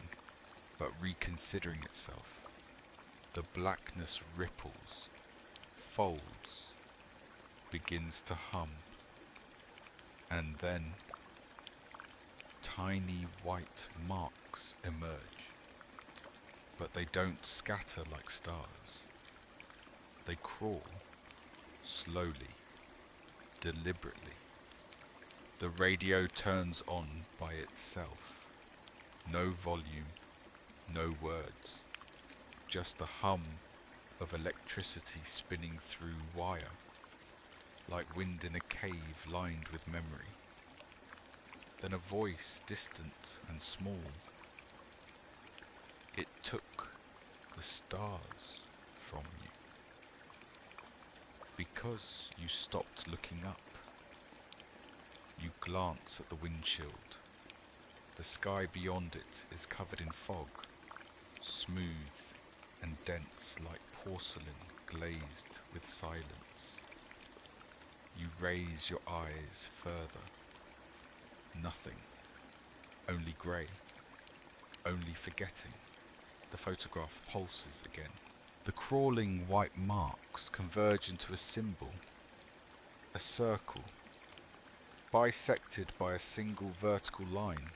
S1: but reconsidering itself. The blackness ripples, folds, begins to hum, and then tiny white marks emerge. But they don't scatter like stars. They crawl, slowly, deliberately. The radio turns on by itself. No volume, no words. Just the hum of electricity spinning through wire, like wind in a cave lined with memory. Then a voice, distant and small. It took the stars from you. because you stopped looking up. You glance at the windshield. The sky beyond it is covered in fog, smooth and dense like porcelain glazed with silence. You raise your eyes further. Nothing. Only grey. Only forgetting. The photograph pulses again. The crawling white marks converge into a symbol. A circle. Bisected by a single vertical line.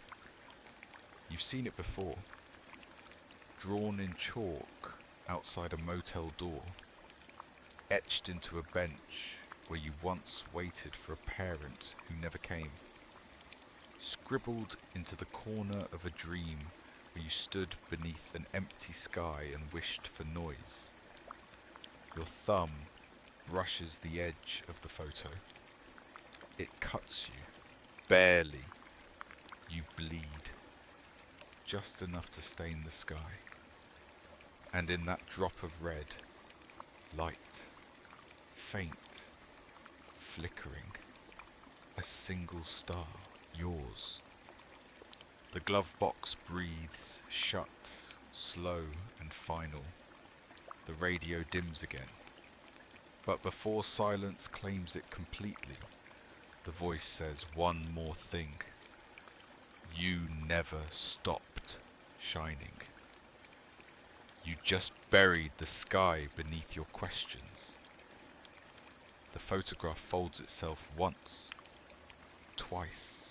S1: You've seen it before. Drawn in chalk outside a motel door. Etched into a bench where you once waited for a parent who never came. Scribbled into the corner of a dream where you stood beneath an empty sky and wished for noise. Your thumb brushes the edge of the photo. It cuts you, barely. You bleed, just enough to stain the sky. And in that drop of red, light, faint, flickering, a single star, yours. The glove box breathes shut, slow and final. The radio dims again. But before silence claims it completely, the voice says one more thing. You never stopped shining. You just buried the sky beneath your questions. The photograph folds itself once, twice,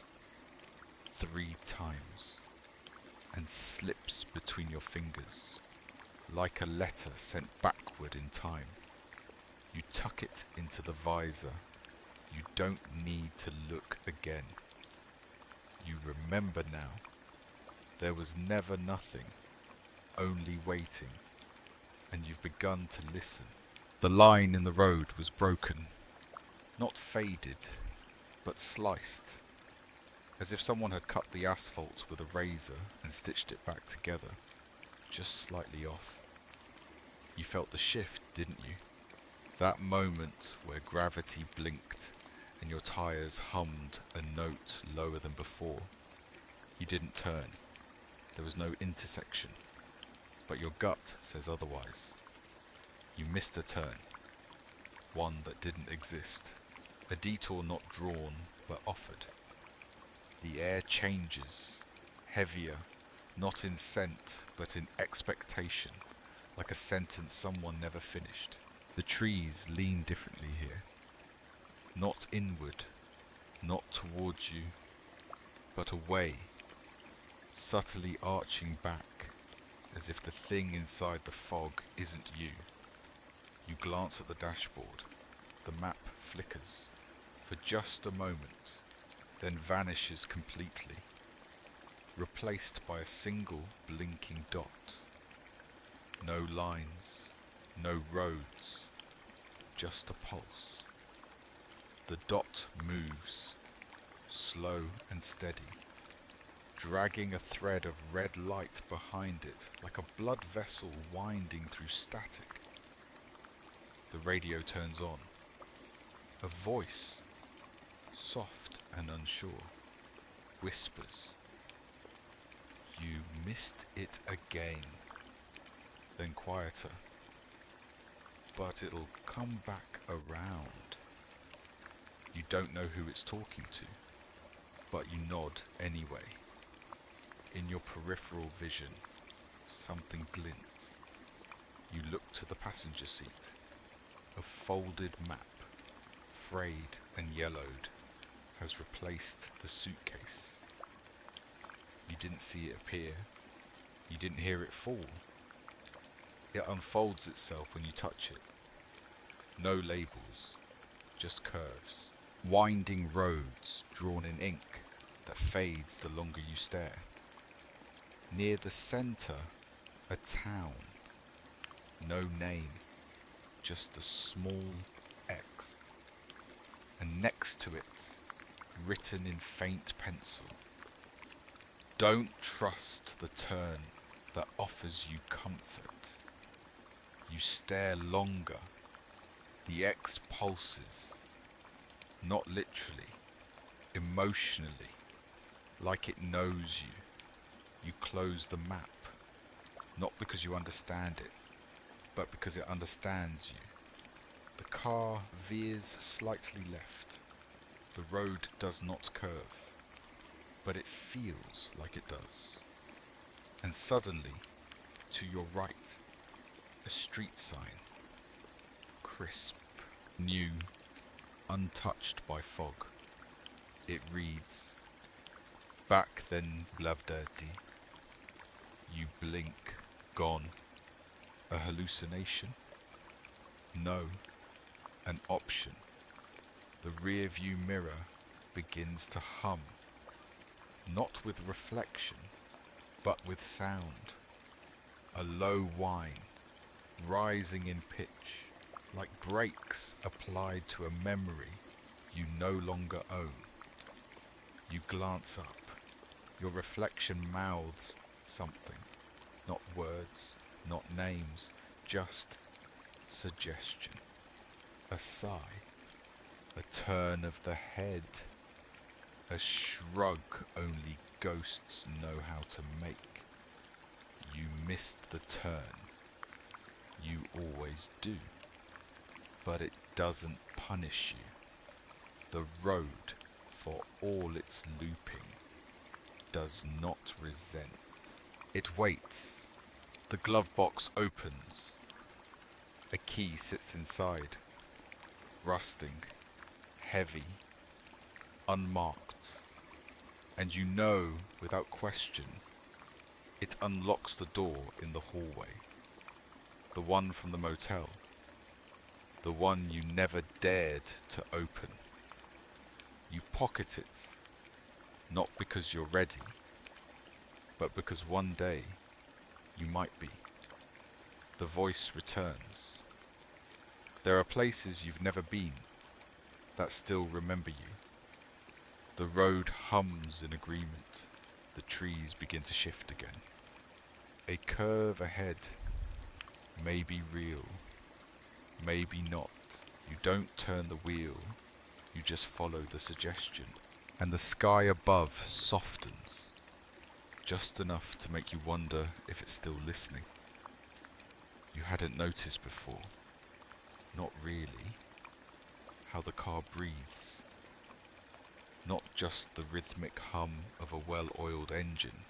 S1: 3 times, and slips between your fingers, like a letter sent backward in time. You tuck it into the visor. You don't need to look again. You remember now. There was never nothing, only waiting, and you've begun to listen. The line in the road was broken, not faded, but sliced, as if someone had cut the asphalt with a razor and stitched it back together, just slightly off. You felt the shift, didn't you? That moment where gravity blinked and your tires hummed a note lower than before. You didn't turn. There was no intersection. But your gut says otherwise. You missed a turn. One that didn't exist. A detour not drawn, but offered. The air changes. Heavier. Not in scent, but in expectation. Like a sentence someone never finished. The trees lean differently here. Not inward. Not towards you. But away. Subtly arching back. As if the thing inside the fog isn't you. You glance at the dashboard. The map flickers. For just a moment. Then vanishes completely. Replaced by a single blinking dot. No lines. No roads. Just a pulse. The dot moves. Slow and steady. Dragging a thread of red light behind it, like a blood vessel winding through static. The radio turns on. A voice, soft and unsure, whispers. You missed it again. Then quieter. But it'll come back around. You don't know who it's talking to, but you nod anyway. In your peripheral vision, something glints. You look to the passenger seat. A folded map, frayed and yellowed, has replaced the suitcase. You didn't see it appear. You didn't hear it fall. It unfolds itself when you touch it. No labels, just curves. Winding roads drawn in ink that fades the longer you stare. Near the centre, a town. No name, just a small X. And next to it, written in faint pencil, don't trust the turn that offers you comfort. You stare longer, The X pulses, not literally, emotionally, like it knows you. You close the map, not because you understand it, but because it understands you. The car veers slightly left. The road does not curve, but it feels like it does. And suddenly, to your right, a street sign. Crisp, new, untouched by fog. It reads, "Back then, Blavdadi." You blink, gone. A hallucination? No, an option. The rear view mirror begins to hum, not with reflection, but with sound. A low whine, rising in pitch, like brakes applied to a memory you no longer own. You glance up. Your reflection mouths something. Not words, not names, just suggestion. A sigh, a turn of the head, a shrug only ghosts know how to make. You missed the turn. You always do. But it doesn't punish you. The road, for all its looping, does not resent. It waits. The glove box opens. A key sits inside, rusting, heavy, unmarked, and you know without question it unlocks the door in the hallway, the one from the motel, the one you never dared to open. You pocket it, not because you're ready, but because one day you might be. The voice returns. There are places you've never been that still remember you. The road hums in agreement. The trees begin to shift again. A curve ahead may be real, maybe not. You don't turn the wheel, you just follow the suggestion. And the sky above softens, just enough to make you wonder if it's still listening. You hadn't noticed before, not really, how the car breathes. Not just the rhythmic hum of a well-oiled engine,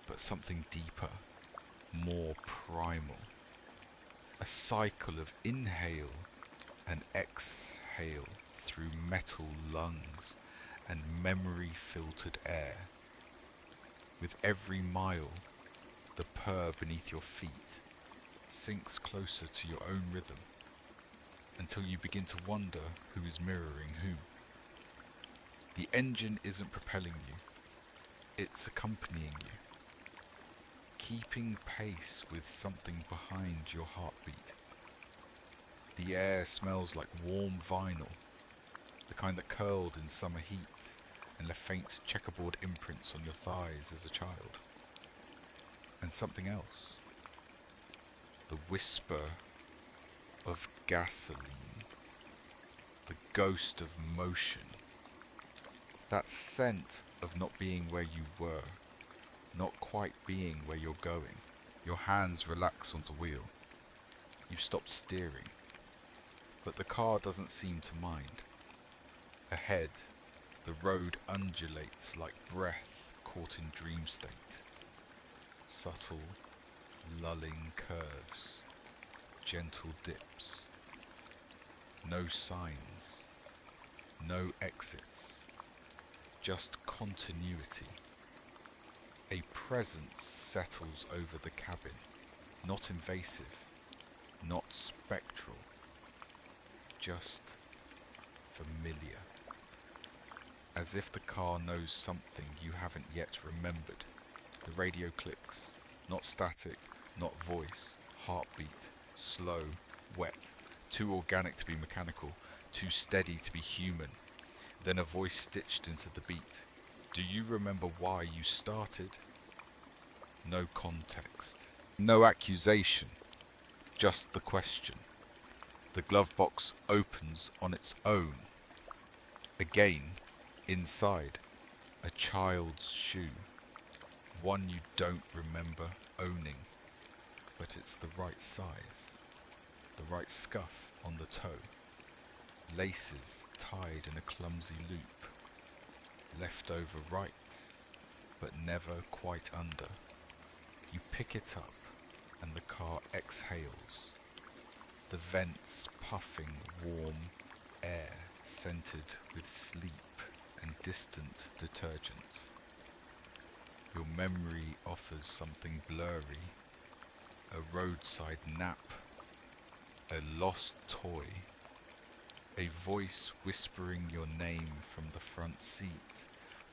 S1: but something deeper, more primal. A cycle of inhale and exhale through metal lungs and memory-filtered air. With every mile, the purr beneath your feet sinks closer to your own rhythm, until you begin to wonder who is mirroring whom. The engine isn't propelling you, it's accompanying you, keeping pace with something behind your heartbeat. The air smells like warm vinyl, the kind that curled in summer heat and left faint checkerboard imprints on your thighs as a child. And something else. The whisper of gasoline, the ghost of motion, that scent of not being where you were, not quite being where you're going. Your hands relax on the wheel. You've stopped steering, but the car doesn't seem to mind. Ahead, the road undulates like breath caught in dream state. Subtle, lulling curves, gentle dips. No signs, no exits, just continuity. A presence settles over the cabin, not invasive, not spectral, just familiar. As if the car knows something you haven't yet remembered. The radio clicks, not static, not voice, heartbeat, slow, wet, too organic to be mechanical, too steady to be human. Then a voice stitched into the beat. Do you remember why you started? No context, no accusation, just the question. The glove box opens on its own. Again, inside, a child's shoe. One you don't remember owning, but it's the right size. The right scuff on the toe. Laces tied in a clumsy loop. Left over right, but never quite under. You pick it up and the car exhales. The vents puffing warm air scented with sleep and distant detergent. Your memory offers something blurry, a roadside nap, a lost toy, a voice whispering your name from the front seat,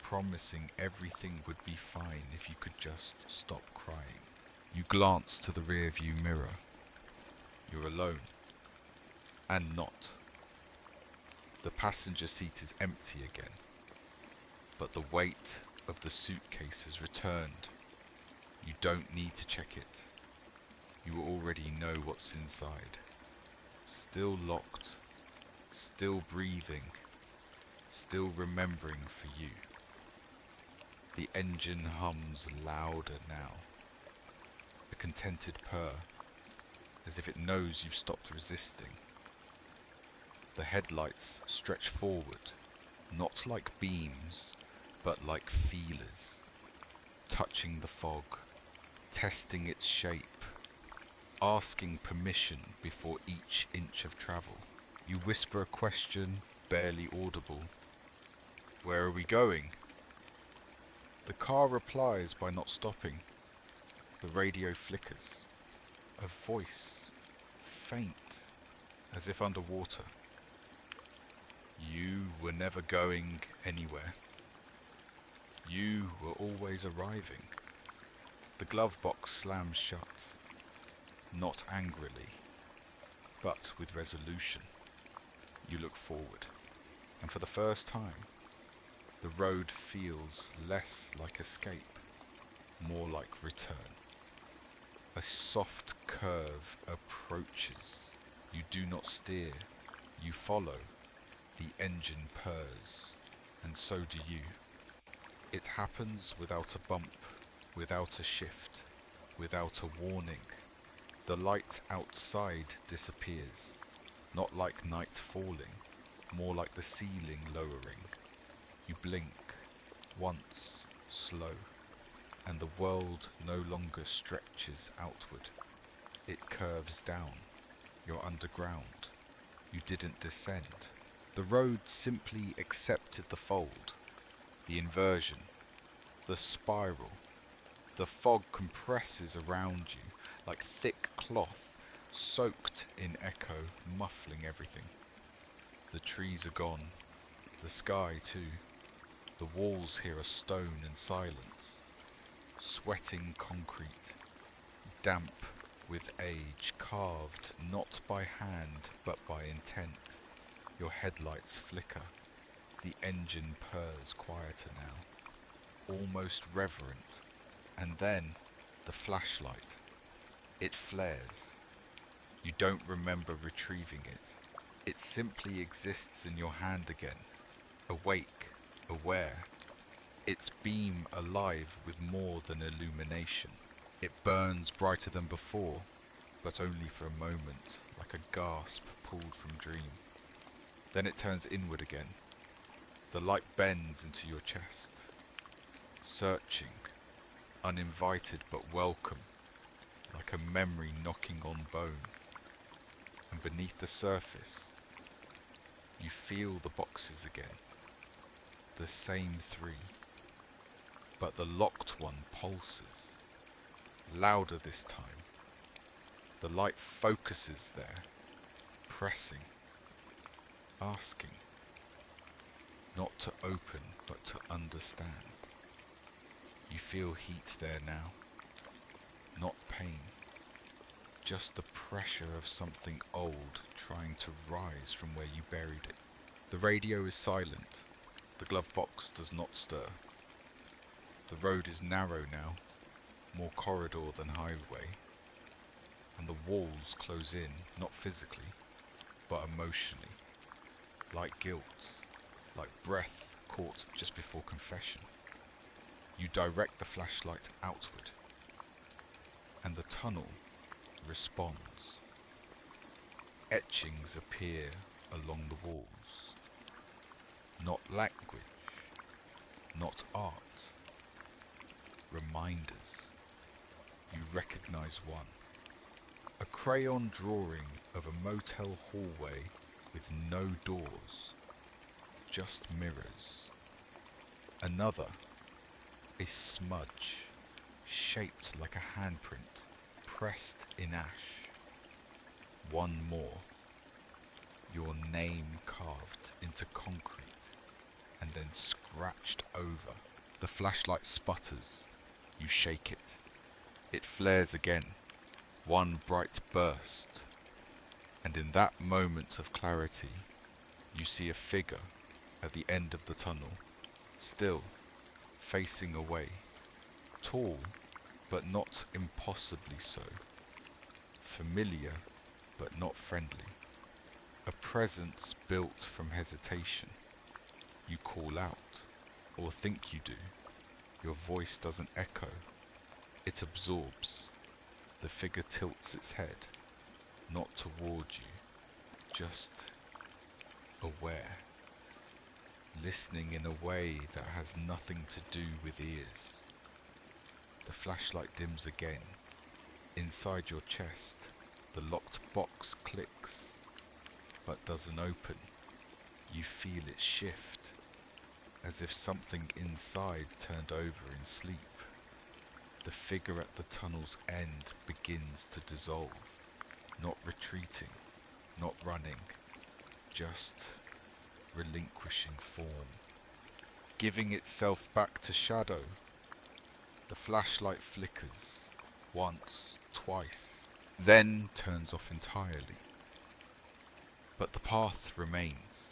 S1: promising everything would be fine if you could just stop crying. You glance to the rear-view mirror. You're alone. And not. The passenger seat is empty again, but the weight of the suitcase has returned. You don't need to check it. You already know what's inside. Still locked, still breathing, still remembering for you. The engine hums louder now. A contented purr, as if it knows you've stopped resisting. The headlights stretch forward, not like beams, but like feelers, touching the fog, testing its shape, asking permission before each inch of travel. You whisper a question, barely audible. Where are we going? The car replies by not stopping. The radio flickers. A voice, faint, as if underwater. You were never going anywhere. You were always arriving. The glove box slams shut, not angrily, but with resolution. You look forward, and for the first time, the road feels less like escape, more like return. A soft curve approaches. You do not steer, you follow. The engine purrs, and so do you. It happens without a bump, without a shift, without a warning. The light outside disappears, not like night falling, more like the ceiling lowering. You blink, once, slow, and the world no longer stretches outward. It curves down. You're underground. You didn't descend. The road simply accepted the fold, the inversion, the spiral. The fog compresses around you like thick cloth, soaked in echo, muffling everything. The trees are gone, the sky too. The walls here are stone and silence, sweating concrete, damp with age, carved not by hand but by intent. Your headlights flicker. The engine purrs quieter now, almost reverent. And then the flashlight. It flares. You don't remember retrieving it. It simply exists in your hand again, awake, aware. Its beam alive with more than illumination. It burns brighter than before, but only for a moment, like a gasp pulled from dream. Then it turns inward again. The light bends into your chest, searching, uninvited but welcome, like a memory knocking on bone. And beneath the surface, you feel the boxes again, the same three, but the locked one pulses, louder this time. The light focuses there, pressing, asking, not to open but to understand. You feel heat there now, not pain, just the pressure of something old trying to rise from where you buried it. The radio is silent, the glove box does not stir. The road is narrow now, more corridor than highway, and the walls close in, not physically, but emotionally, like guilt, like breath caught just before confession. You direct the flashlight outward, and the tunnel responds. Etchings appear along the walls. Not language, not art. Reminders. You recognize one. A crayon drawing of a motel hallway with no doors, just mirrors. Another, a smudge, shaped like a handprint, pressed in ash. One more, your name carved into concrete and then scratched over. The flashlight sputters. You shake it. It flares again. One bright burst. And in that moment of clarity, you see a figure at the end of the tunnel, still facing away. Tall, but not impossibly so. Familiar, but not friendly. A presence built from hesitation. You call out, or think you do. Your voice doesn't echo. It absorbs. The figure tilts its head, not toward you, just aware. Listening in a way that has nothing to do with ears. The flashlight dims again. Inside your chest, the locked box clicks, but doesn't open. You feel it shift, as if something inside turned over in sleep. The figure at the tunnel's end begins to dissolve, not retreating, not running, just relinquishing form, giving itself back to shadow. The flashlight flickers, once, twice, then turns off entirely. But the path remains.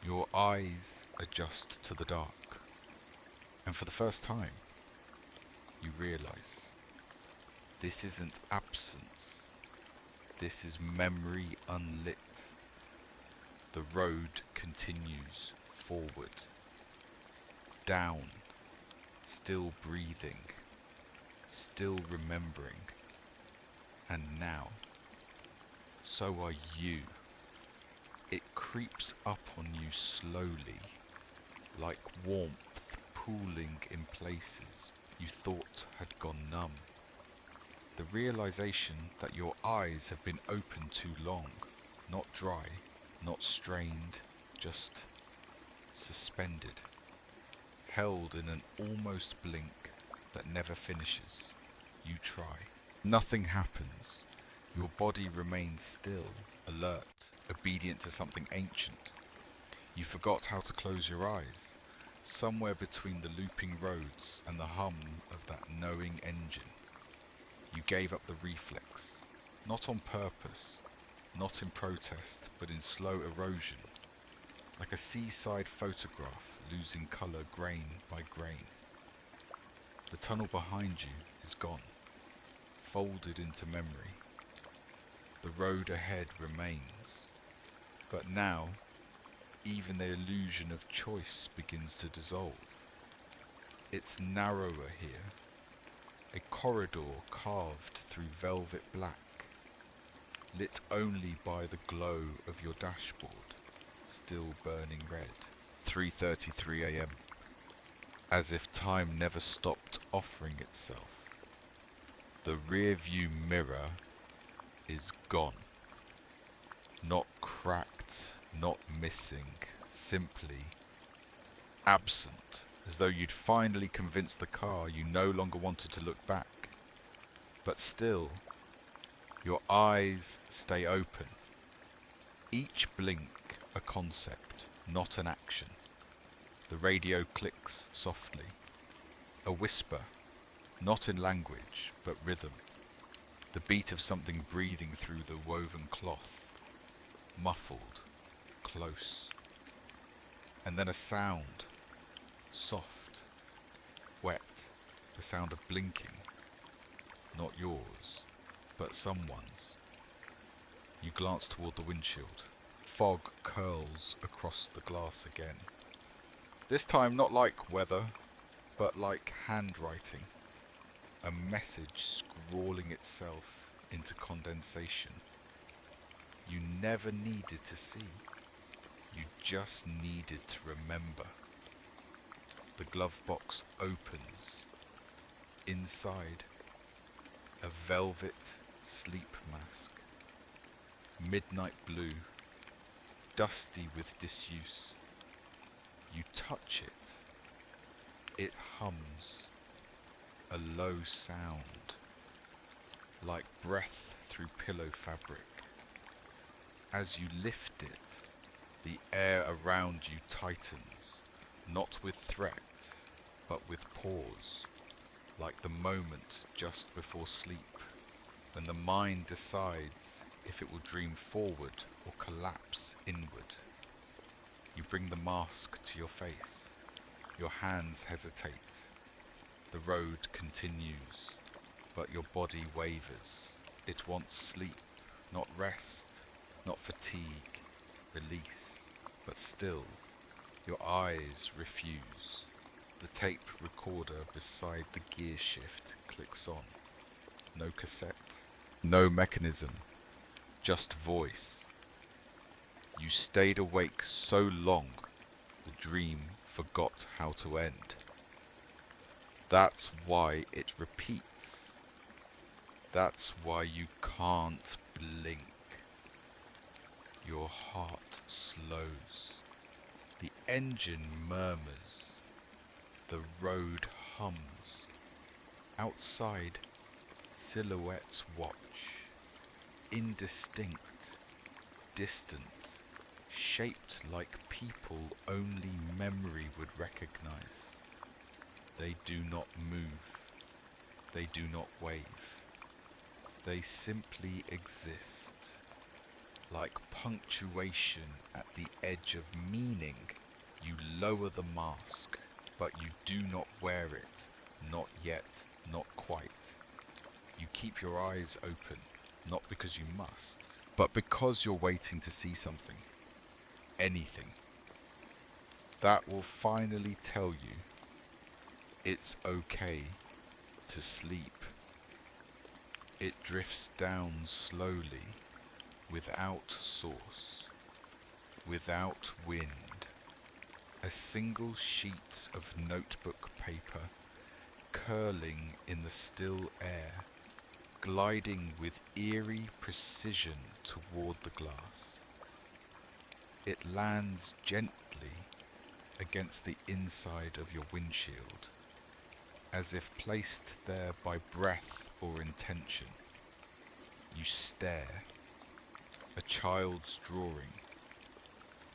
S1: Your eyes adjust to the dark, and for the first time, you realize this isn't absence, this is memory unlit. The road continues forward, down, still breathing, still remembering, and now, so are you. It creeps up on you slowly, like warmth pooling in places you thought had gone numb. The realization that your eyes have been open too long, not dry, not strained, just suspended, held in an almost blink that never finishes. You try. Nothing happens. Your body remains still, alert, obedient to something ancient. You forgot how to close your eyes. Somewhere between the looping roads and the hum of that knowing engine, you gave up the reflex, not on purpose, not in protest, but in slow erosion, like a seaside photograph losing colour grain by grain. The tunnel behind you is gone, folded into memory. The road ahead remains, but now even the illusion of choice begins to dissolve. It's narrower here, a corridor carved through velvet black, lit only by the glow of your dashboard, still burning red. 3:33 a.m. As if time never stopped offering itself. The rear view mirror is gone. Not cracked, not missing, simply absent, as though you'd finally convinced the car you no longer wanted to look back. But still, your eyes stay open. Each blink a concept, not an action. The radio clicks softly. A whisper, not in language, but rhythm. The beat of something breathing through the woven cloth. Muffled, close. And then a sound, soft, wet, the sound of blinking. Not yours, but someone's. You glance toward the windshield. Fog curls across the glass again. This time not like weather, but like handwriting. A message scrawling itself into condensation. You never needed to see. You just needed to remember. The glove box opens. Inside, a velvet sleep mask. Midnight blue, dusty with disuse. You touch it. It hums. A low sound, like breath through pillow fabric. As you lift it, the air around you tightens, not with threat, but with pause, like the moment just before sleep, when the mind decides if it will dream forward or collapse inward. You bring the mask to your face. Your hands hesitate. The road continues, but your body wavers. It wants sleep, not rest, not fatigue, release. But still, your eyes refuse. The tape recorder beside the gear shift clicks on. No cassette, no mechanism, just voice. You stayed awake so long, the dream forgot how to end. That's why it repeats. That's why you can't blink. Your heart slows. The engine murmurs. The road hums. Outside, silhouettes watch. Indistinct, distant, shaped like people only memory would recognize. They do not move. They do not wave. They simply exist. Like punctuation at the edge of meaning, you lower the mask, but you do not wear it. Not yet, not quite. You keep your eyes open, not because you must, but because you're waiting to see something. Anything. That will finally tell you it's okay to sleep. It drifts down slowly, without source, without wind. A single sheet of notebook paper curling in the still air, gliding with eerie precision toward the glass. It lands gently against the inside of your windshield, as if placed there by breath or intention. You stare. A child's drawing.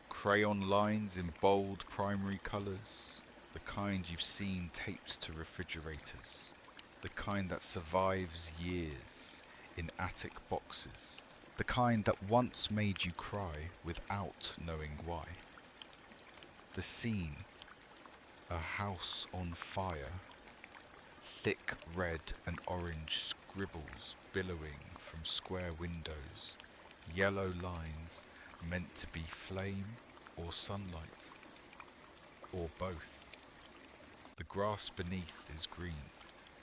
S1: Crayon lines in bold primary colours, the kind you've seen taped to refrigerators, the kind that survives years in attic boxes, the kind that once made you cry without knowing why. The scene, a house on fire, thick red and orange scribbles billowing from square windows, yellow lines meant to be flame or sunlight, or both. The grass beneath is green,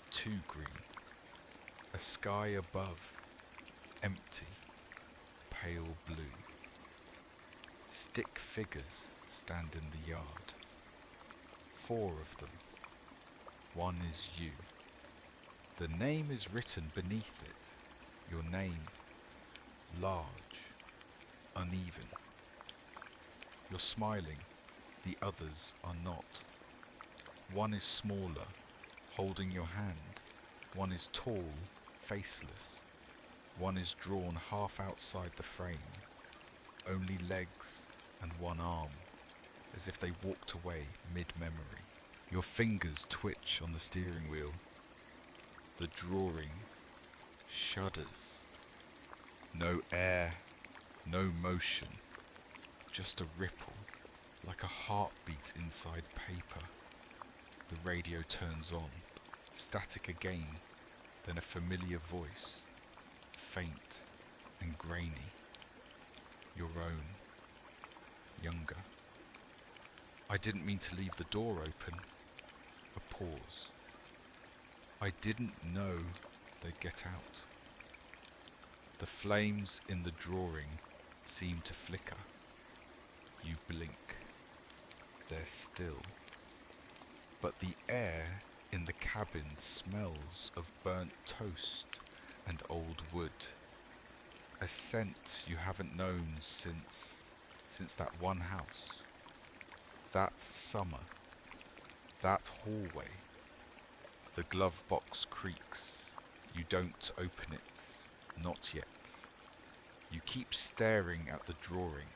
S1: too green. A sky above, empty, pale blue. Stick figures stand in the yard. 4 of them. One is you. The name is written beneath it. Your name, large, uneven. You're smiling, the others are not. One is smaller, holding your hand. One is tall, faceless. One is drawn half outside the frame, only legs and one arm, as if they walked away mid-memory. Your fingers twitch on the steering wheel. The drawing shudders. No air, no motion, just a ripple, like a heartbeat inside paper. The radio turns on, static again, then a familiar voice, faint and grainy. your own, younger. I didn't mean to leave the door open. A pause. I didn't know they'd get out. The flames in the drawing seem to flicker. You blink. They're still. But the air in the cabin smells of burnt toast and old wood. A scent you haven't known since that one house. That summer. That hallway. The glove box creaks. You don't open it. Not yet. You keep staring at the drawing,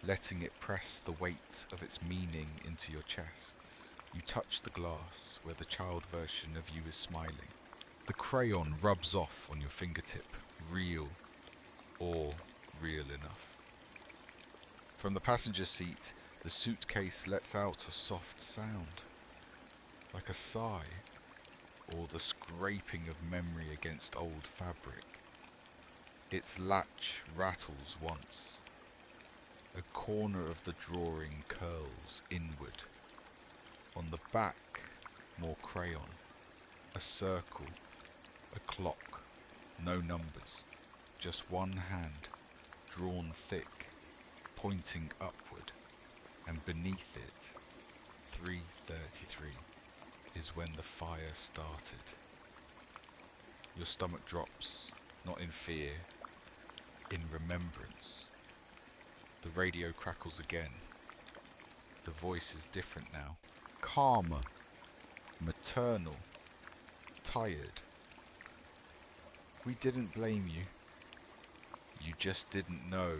S1: letting it press the weight of its meaning into your chest. You touch the glass where the child version of you is smiling. The crayon rubs off on your fingertip, real or real enough. From the passenger seat, the suitcase lets out a soft sound, like a sigh or the scraping of memory against old fabric. Its latch rattles once. A corner of the drawing curls inward. On the back, more crayon. A circle, a clock, no numbers. Just one hand, drawn thick, pointing upward. And beneath it, 3:33 is when the fire started. Your stomach drops, not in fear, in remembrance. The radio crackles again. The voice is different now. Calmer, maternal, tired. We didn't blame you. You just didn't know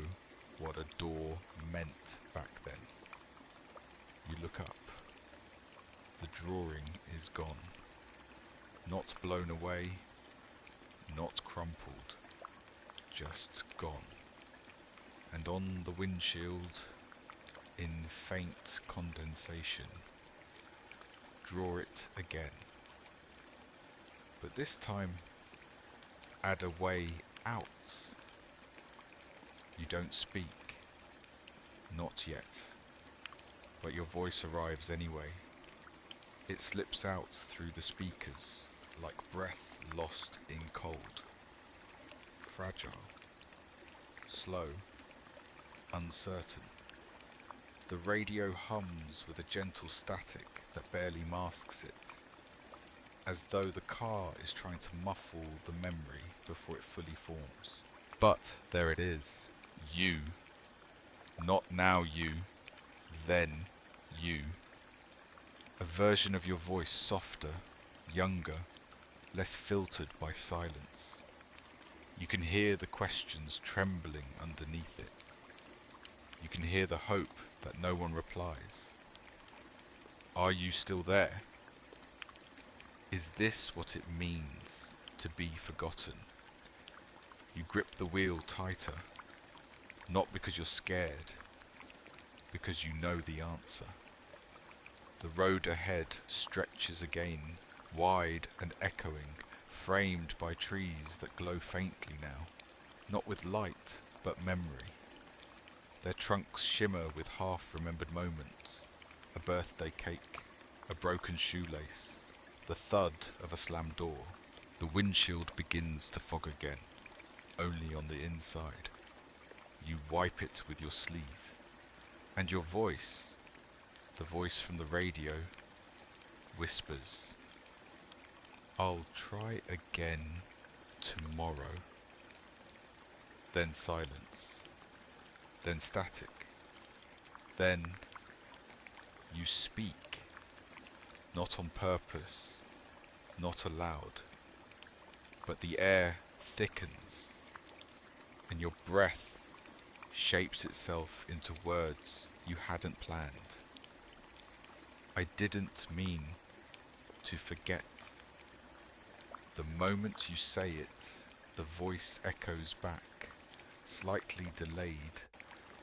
S1: what a door meant back then. You look up. The drawing is gone. Not blown away, not crumpled, just gone. And on the windshield, in faint condensation, draw it again. But this time, add a way out. You don't speak, not yet, but your voice arrives anyway. It slips out through the speakers like breath lost in cold. Fragile, slow, uncertain. The radio hums with a gentle static that barely masks it, as though the car is trying to muffle the memory before it fully forms. But there it is. You. Not now you, then you. A version of your voice softer, younger, less filtered by silence. You can hear the questions trembling underneath it. You can hear the hope that no one replies. Are you still there? Is this what it means to be forgotten? You grip the wheel tighter, not because you're scared, because you know the answer. The road ahead stretches again, wide and echoing, framed by trees that glow faintly now, not with light, but memory. Their trunks shimmer with half-remembered moments, a birthday cake, a broken shoelace, the thud of a slammed door. The windshield begins to fog again, only on the inside. You wipe it with your sleeve, and your voice, the voice from the radio, whispers, "I'll try again tomorrow." Then silence, then static, then you speak, not on purpose, not aloud, but the air thickens, and your breath shapes itself into words you hadn't planned. I didn't mean to forget. The moment you say it, the voice echoes back, slightly delayed,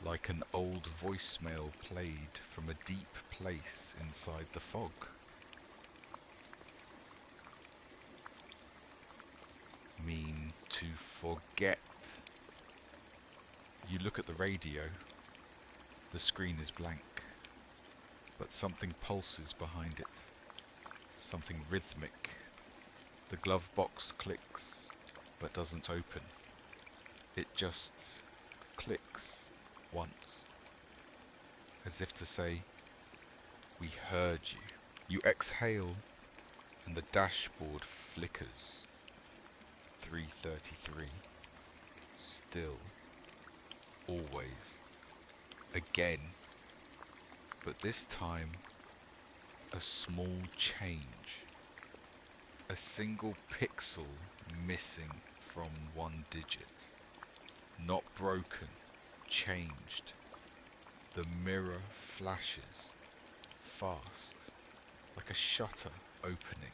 S1: like an old voicemail played from a deep place inside the fog. Mean to forget. You look at the radio. The screen is blank, but something pulses behind it. Something rhythmic. The glove box clicks, but doesn't open. It just clicks once, as if to say, "We heard you." You exhale, and the dashboard flickers. 3:33. Still. Always. Again. But this time, a small change. A single pixel missing from one digit. Not broken, changed. The mirror flashes, fast, like a shutter opening.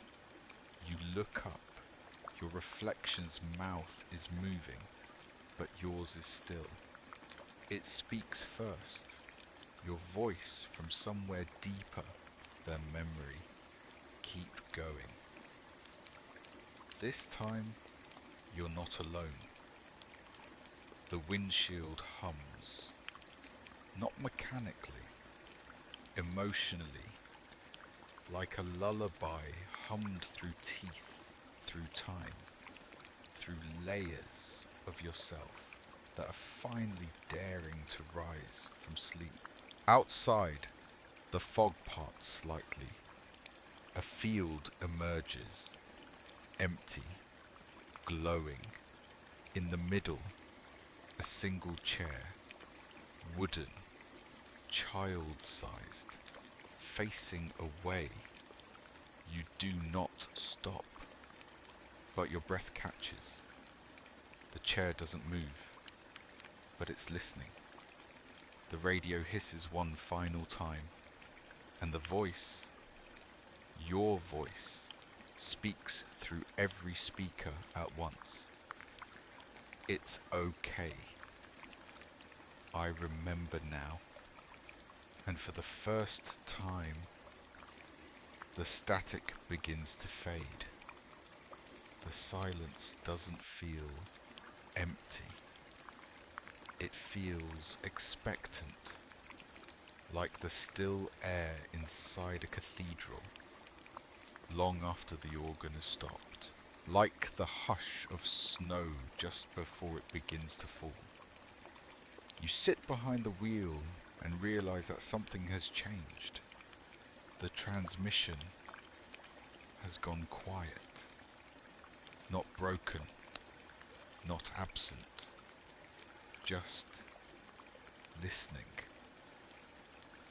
S1: You look up. Your reflection's mouth is moving, but yours is still. It speaks first. Your voice from somewhere deeper than memory. Keep going. This time, you're not alone. The windshield hums. Not mechanically, emotionally, like a lullaby hummed through teeth, through time, through layers of yourself that are finally daring to rise from sleep. Outside, the fog parts slightly. A field emerges, empty, glowing. In the middle, a single chair, wooden, child-sized, facing away. You do not stop, but your breath catches. The chair doesn't move, but it's listening. The radio hisses one final time, and the voice, your voice, speaks through every speaker at once. It's okay. I remember now. And for the first time, the static begins to fade. The silence doesn't feel empty. It feels expectant, like the still air inside a cathedral, long after the organ has stopped, like the hush of snow just before it begins to fall. You sit behind the wheel and realize that something has changed. The transmission has gone quiet, not broken, not absent, just listening.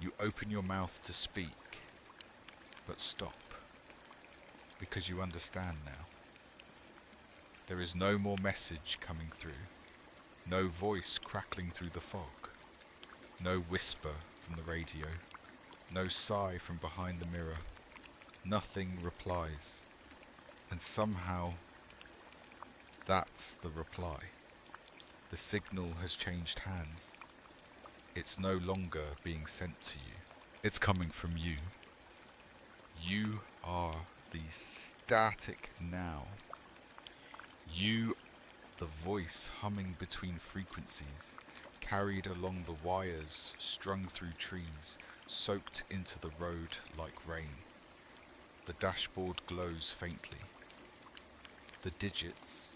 S1: You open your mouth to speak, but stop, because you understand now. There is no more message coming through, no voice crackling through the fog, no whisper from the radio, no sigh from behind the mirror. Nothing replies, and somehow that's the reply. The signal has changed hands. It's no longer being sent to you. It's coming from you. You are the static now. You, the voice humming between frequencies, carried along the wires, strung through trees, soaked into the road like rain. The dashboard glows faintly. The digits,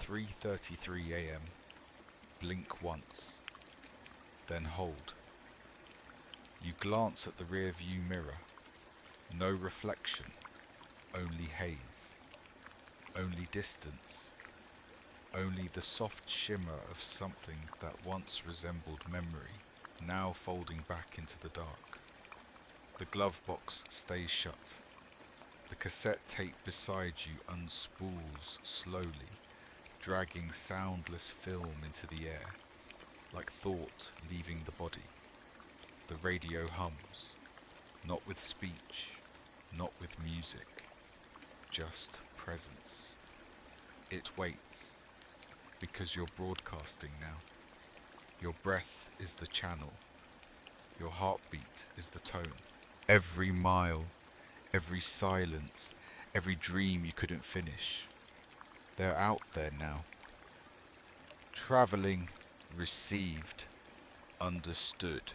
S1: 3:33 a.m., blink once, then hold. You glance at the rear view mirror. No reflection, only haze, only distance, only the soft shimmer of something that once resembled memory, now folding back into the dark. The glove box stays shut. The cassette tape beside you unspools slowly, dragging soundless film into the air, like thought leaving the body. The radio hums, not with speech, not with music, just presence. It waits, because you're broadcasting now. Your breath is the channel. Your heartbeat is the tone. Every mile, every silence, every dream you couldn't finish. They're out there now. Traveling Received, understood.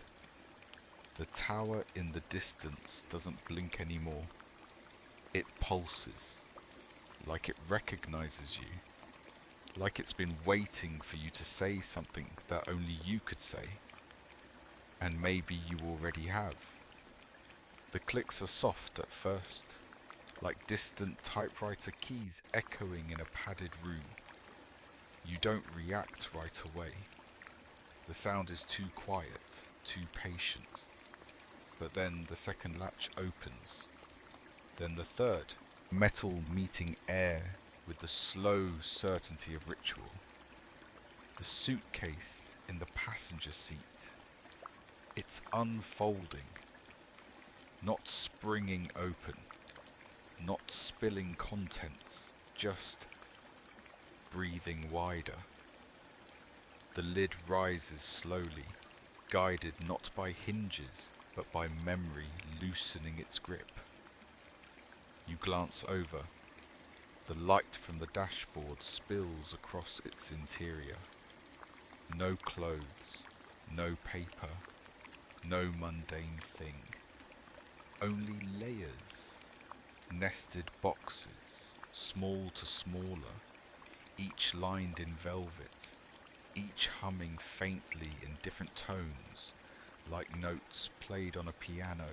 S1: The tower in the distance doesn't blink anymore. It pulses, like it recognizes you, like it's been waiting for you to say something that only you could say, and maybe you already have. The clicks are soft at first, like distant typewriter keys echoing in a padded room. You don't react right away. The sound is too quiet, too patient. But then the second latch opens. Then the third, metal meeting air with the slow certainty of ritual. The suitcase in the passenger seat. It's unfolding, not springing open, not spilling contents, just breathing wider. The lid rises slowly, guided not by hinges, but by memory loosening its grip. You glance over. The light from the dashboard spills across its interior. No clothes, no paper, no mundane thing. Only layers, nested boxes, small to smaller, each lined in velvet, each humming faintly in different tones, like notes played on a piano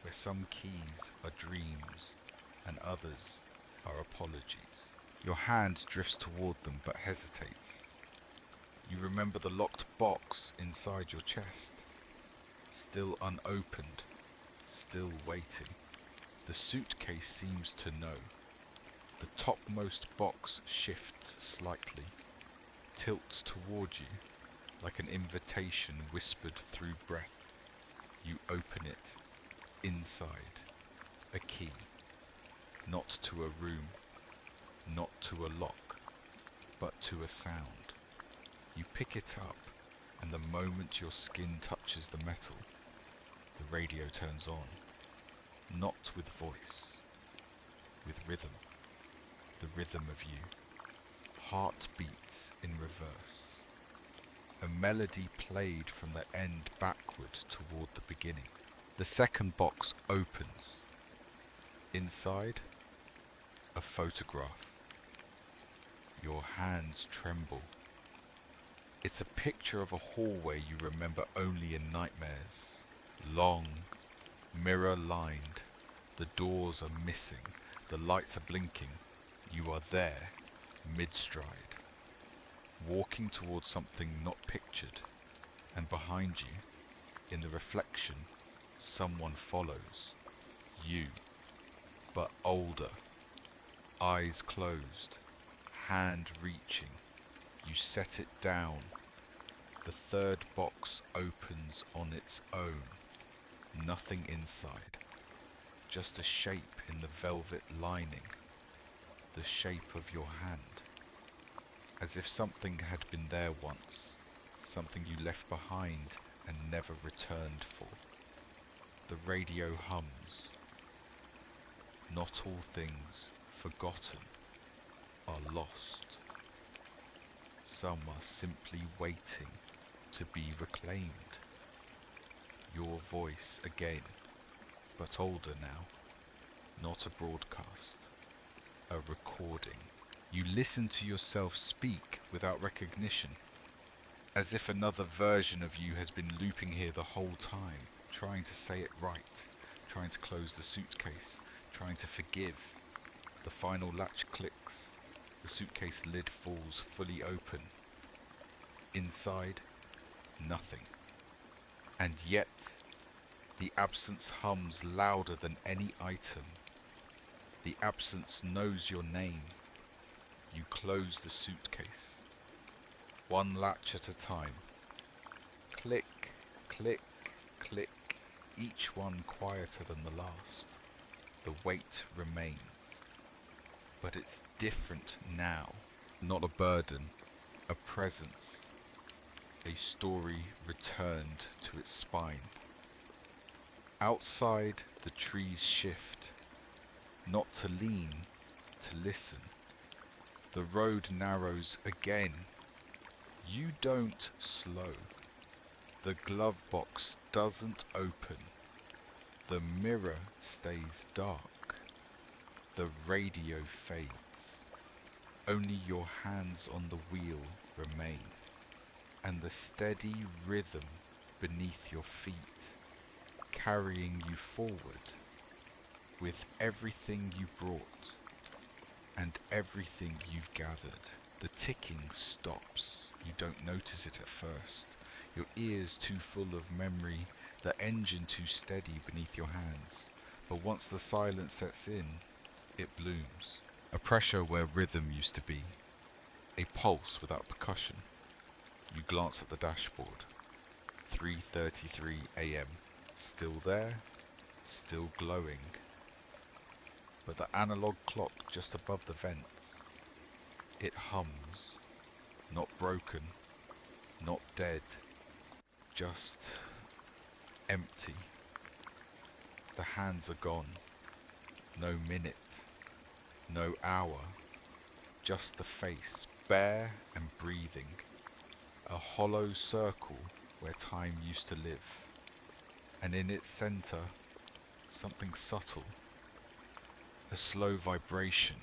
S1: where some keys are dreams and others are apologies. Your hand drifts toward them but hesitates. You remember the locked box inside your chest, still unopened, still waiting. The suitcase seems to know. The topmost box shifts slightly, tilts toward you like an invitation whispered through breath. You open it. Inside, a key. Not to a room, not to a lock, but to a sound. You pick it up, and the moment your skin touches the metal, the radio turns on. Not with voice, with rhythm. The rhythm of you. Heart beats in reverse. A melody played from the end backward toward the beginning. The second box opens. Inside, a photograph. Your hands tremble. It's a picture of a hallway you remember only in nightmares. Long, mirror-lined. The doors are missing. The lights are blinking. You are there, mid-stride. Walking towards something not pictured. And behind you, in the reflection, someone follows. You, but older. Eyes closed. Hand reaching. You set it down. The third box opens on its own. Nothing inside. Just a shape in the velvet lining. The shape of your hand. As if something had been there once. Something you left behind and never returned for. The radio hums. Not all things forgotten are lost. Some are simply waiting to be reclaimed. Your voice again, but older now. Not a broadcast, a recording. You listen to yourself speak without recognition, as if another version of you has been looping here the whole time, trying to say it right, trying to close the suitcase, trying to forgive. The final latch clicks. The suitcase lid falls fully open. Inside, nothing. And yet, the absence hums louder than any item. The absence knows your name. You close the suitcase. One latch at a time. Click, click, click. Each one quieter than the last. The weight remains. But it's different now. Not a burden, a presence. A story returned to its spine. Outside, the trees shift. Not to lean, to listen. The road narrows again. You don't slow. The glove box doesn't open. The mirror stays dark. The radio fades. Only your hands on the wheel remain, and the steady rhythm beneath your feet, carrying you forward with everything you brought and everything you've gathered. The ticking stops. You don't notice it at first. Your ears too full of memory, the engine too steady beneath your hands. But once the silence sets in, it blooms. A pressure where rhythm used to be. A pulse without percussion. You glance at the dashboard. 3:33 a.m. Still there, still glowing. But the analog clock just above the vents, it hums. Not broken, not dead, just empty. The hands are gone. No minute, no hour, just the face, bare and breathing. A hollow circle where time used to live. And in its center, something subtle. A slow vibration,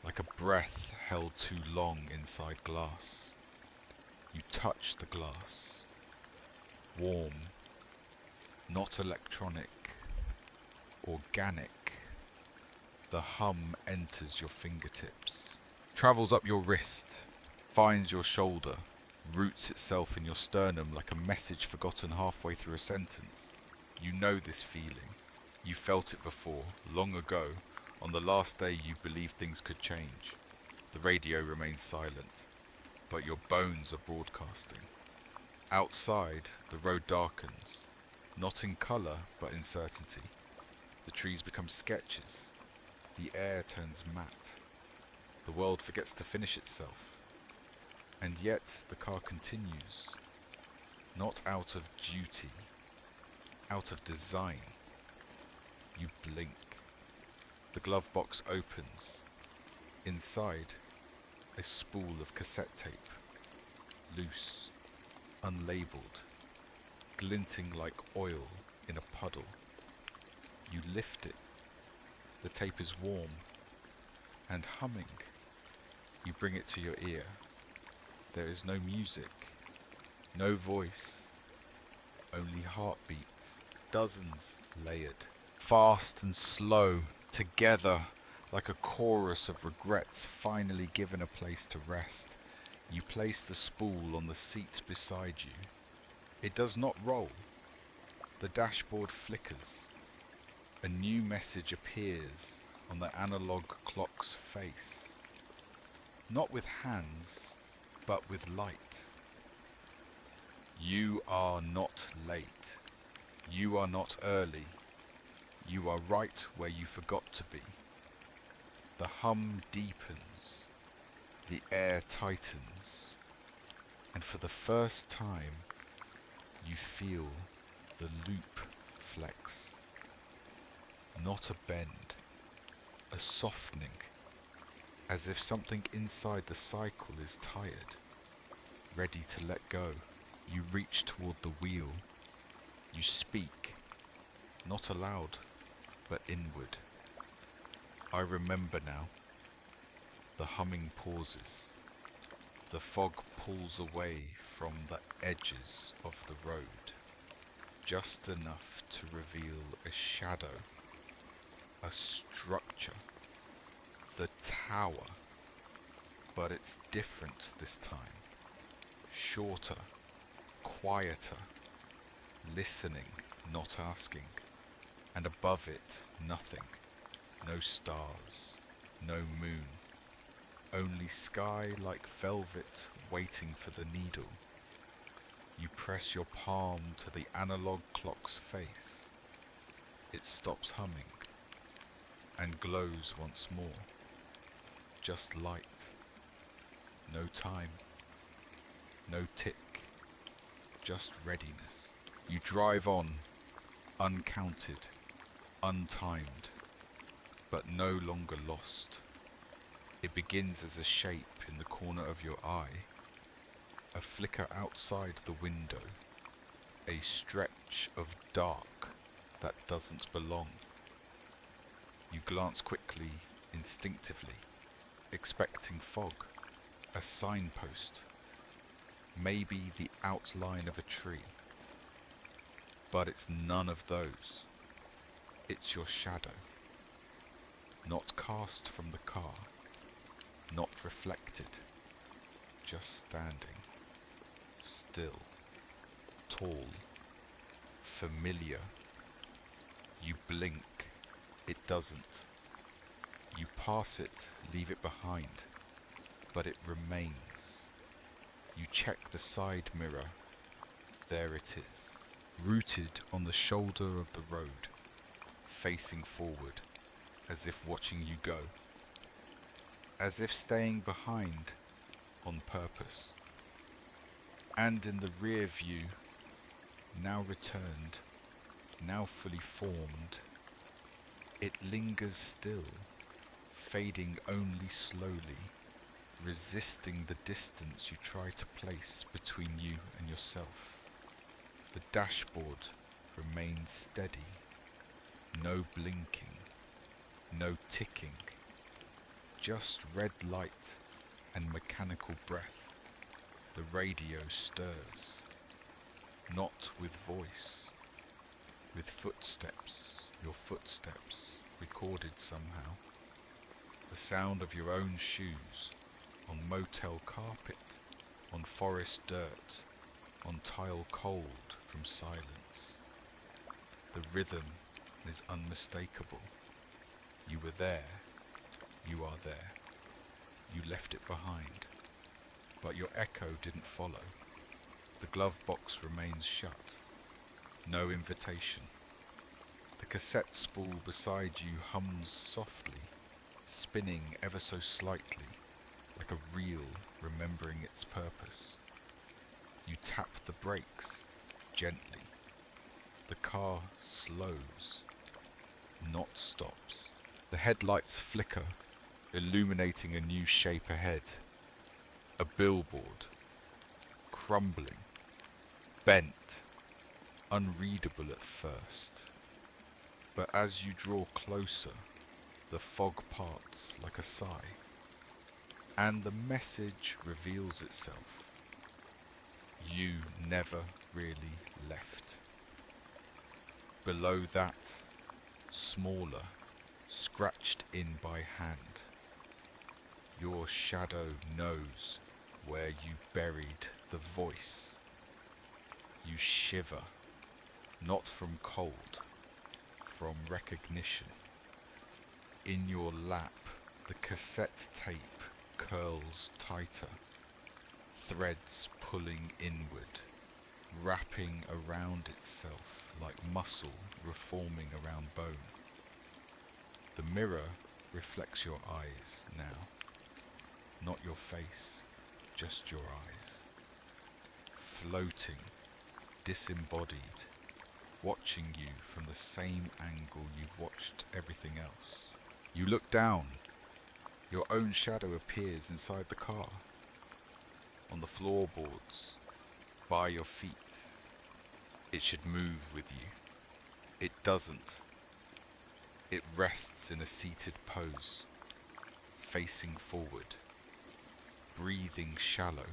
S1: like a breath held too long inside glass. You touch the glass. Warm, not electronic, organic. The hum enters your fingertips, travels up your wrist, finds your shoulder, roots itself in your sternum like a message forgotten halfway through a sentence. You know this feeling. You felt it before, long ago, on the last day you believed things could change. The radio remains silent, but your bones are broadcasting. Outside, the road darkens, not in colour, but in certainty. The trees become sketches. The air turns matte. The world forgets to finish itself. And yet the car continues, not out of duty, out of design. You blink. The glove box opens. Inside, a spool of cassette tape, loose, unlabeled, glinting like oil in a puddle. You lift it. The tape is warm and humming. You bring it to your ear. There is no music, no voice, only heartbeats, dozens layered, fast and slow, together like a chorus of regrets finally given a place to rest. You place the spool on the seat beside you. It does not roll. The dashboard flickers. A new message appears on the analog clock's face. Not with hands, but with light. You are not late. You are not early. You are right where you forgot to be. The hum deepens. The air tightens. And for the first time, you feel the loop flex. Not a bend, a softening, as if something inside the cycle is tired, ready to let go. You reach toward the wheel. You speak, not aloud, but inward. I remember now. The humming pauses. The fog pulls away from the edges of the road, just enough to reveal a shadow, a structure, the tower, but it's different this time. Shorter, quieter, listening, not asking, and above it, nothing. No stars, no moon, only sky like velvet waiting for the needle. You press your palm to the analog clock's face. It stops humming and glows once more. Just light, no time, no tick, just readiness. You drive on, uncounted, untimed, but no longer lost. It begins as a shape in the corner of your eye, A flicker outside the window, a stretch of dark that doesn't belong. You glance quickly, instinctively, expecting fog, a signpost, maybe the outline of a tree. But it's none of those. It's your shadow, not cast from the car, not reflected, just standing, still, tall, familiar. You blink, it doesn't. You pass it, leave it behind, but it remains. You check the side mirror, there it is, rooted on the shoulder of the road, facing forward, as if watching you go, as if staying behind on purpose. And in the rear view, now returned, now fully formed, it lingers still, fading only slowly, resisting the distance you try to place between you and yourself. The dashboard remains steady, no blinking, no ticking, just red light and mechanical breath. The radio stirs, not with voice, with footsteps, your footsteps, recorded somehow. The sound of your own shoes, on motel carpet, on forest dirt, on tile cold from silence. The rhythm is unmistakable. You were there, you are there. You left it behind, but your echo didn't follow. The glove box remains shut. No invitation. The cassette spool beside you hums softly, spinning ever so slightly, like a reel remembering its purpose. You tap the brakes, gently. The car slows, not stops. The headlights flicker, illuminating a new shape ahead. A billboard, crumbling, bent, unreadable at first. But as you draw closer, the fog parts like a sigh, and the message reveals itself. You never really left. Below that, smaller, scratched in by hand, your shadow knows where you buried the voice. You shiver, not from cold, from recognition. In your lap, the cassette tape curls tighter, threads pulling inward, wrapping around itself like muscle reforming around bone. The mirror reflects your eyes now, not your face, just your eyes, floating, disembodied, watching you from the same angle you've watched everything else. You look down. Your own shadow appears inside the car, on the floorboards, by your feet. It should move with you. It doesn't. It rests in a seated pose, facing forward, breathing shallow,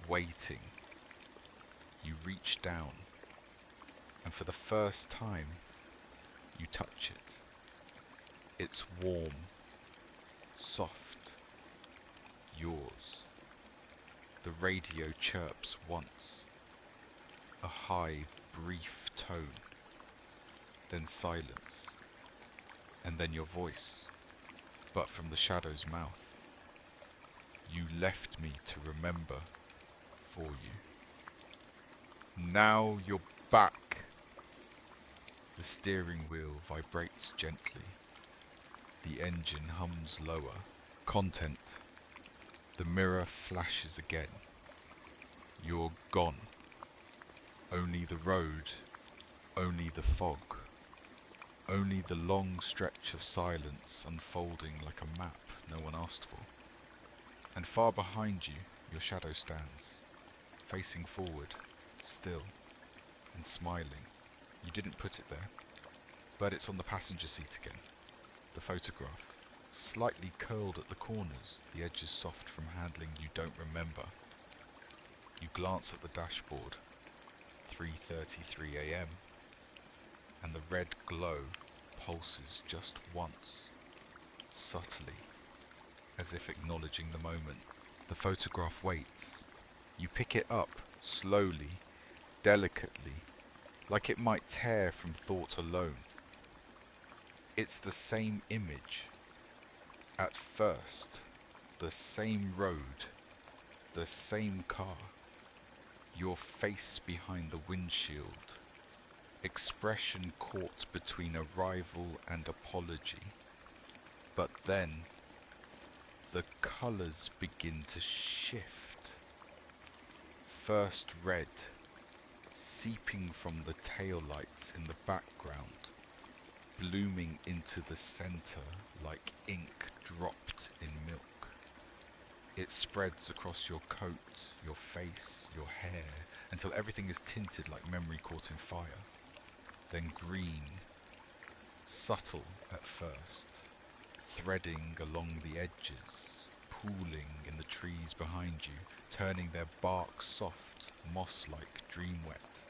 S1: waiting. You reach down, and for the first time, you touch it. It's warm, soft, yours. The radio chirps once, a high, brief tone, then silence, and then your voice, but from the shadow's mouth. You left me to remember for you. Now you're back. The steering wheel vibrates gently. The engine hums lower. Content. The mirror flashes again. You're gone. Only the road. Only the fog. Only the long stretch of silence unfolding like a map no one asked for. And far behind you, your shadow stands, facing forward, still, and smiling. You didn't put it there, but it's on the passenger seat again. The photograph, slightly curled at the corners, the edges soft from handling you don't remember. You glance at the dashboard, 3:33 a.m., and the red glow pulses just once, subtly, as if acknowledging the moment. The photograph waits. You pick it up, slowly, delicately, like it might tear from thought alone. It's the same image. At first, the same road, the same car, your face behind the windshield, expression caught between arrival and apology. But then, the colours begin to shift. First red, seeping from the taillights in the background, blooming into the centre like ink dropped in milk. It spreads across your coat, your face, your hair, until everything is tinted like memory caught in fire. Then green, subtle at first, threading along the edges, pooling in the trees behind you, turning their bark soft, moss-like, dream wet.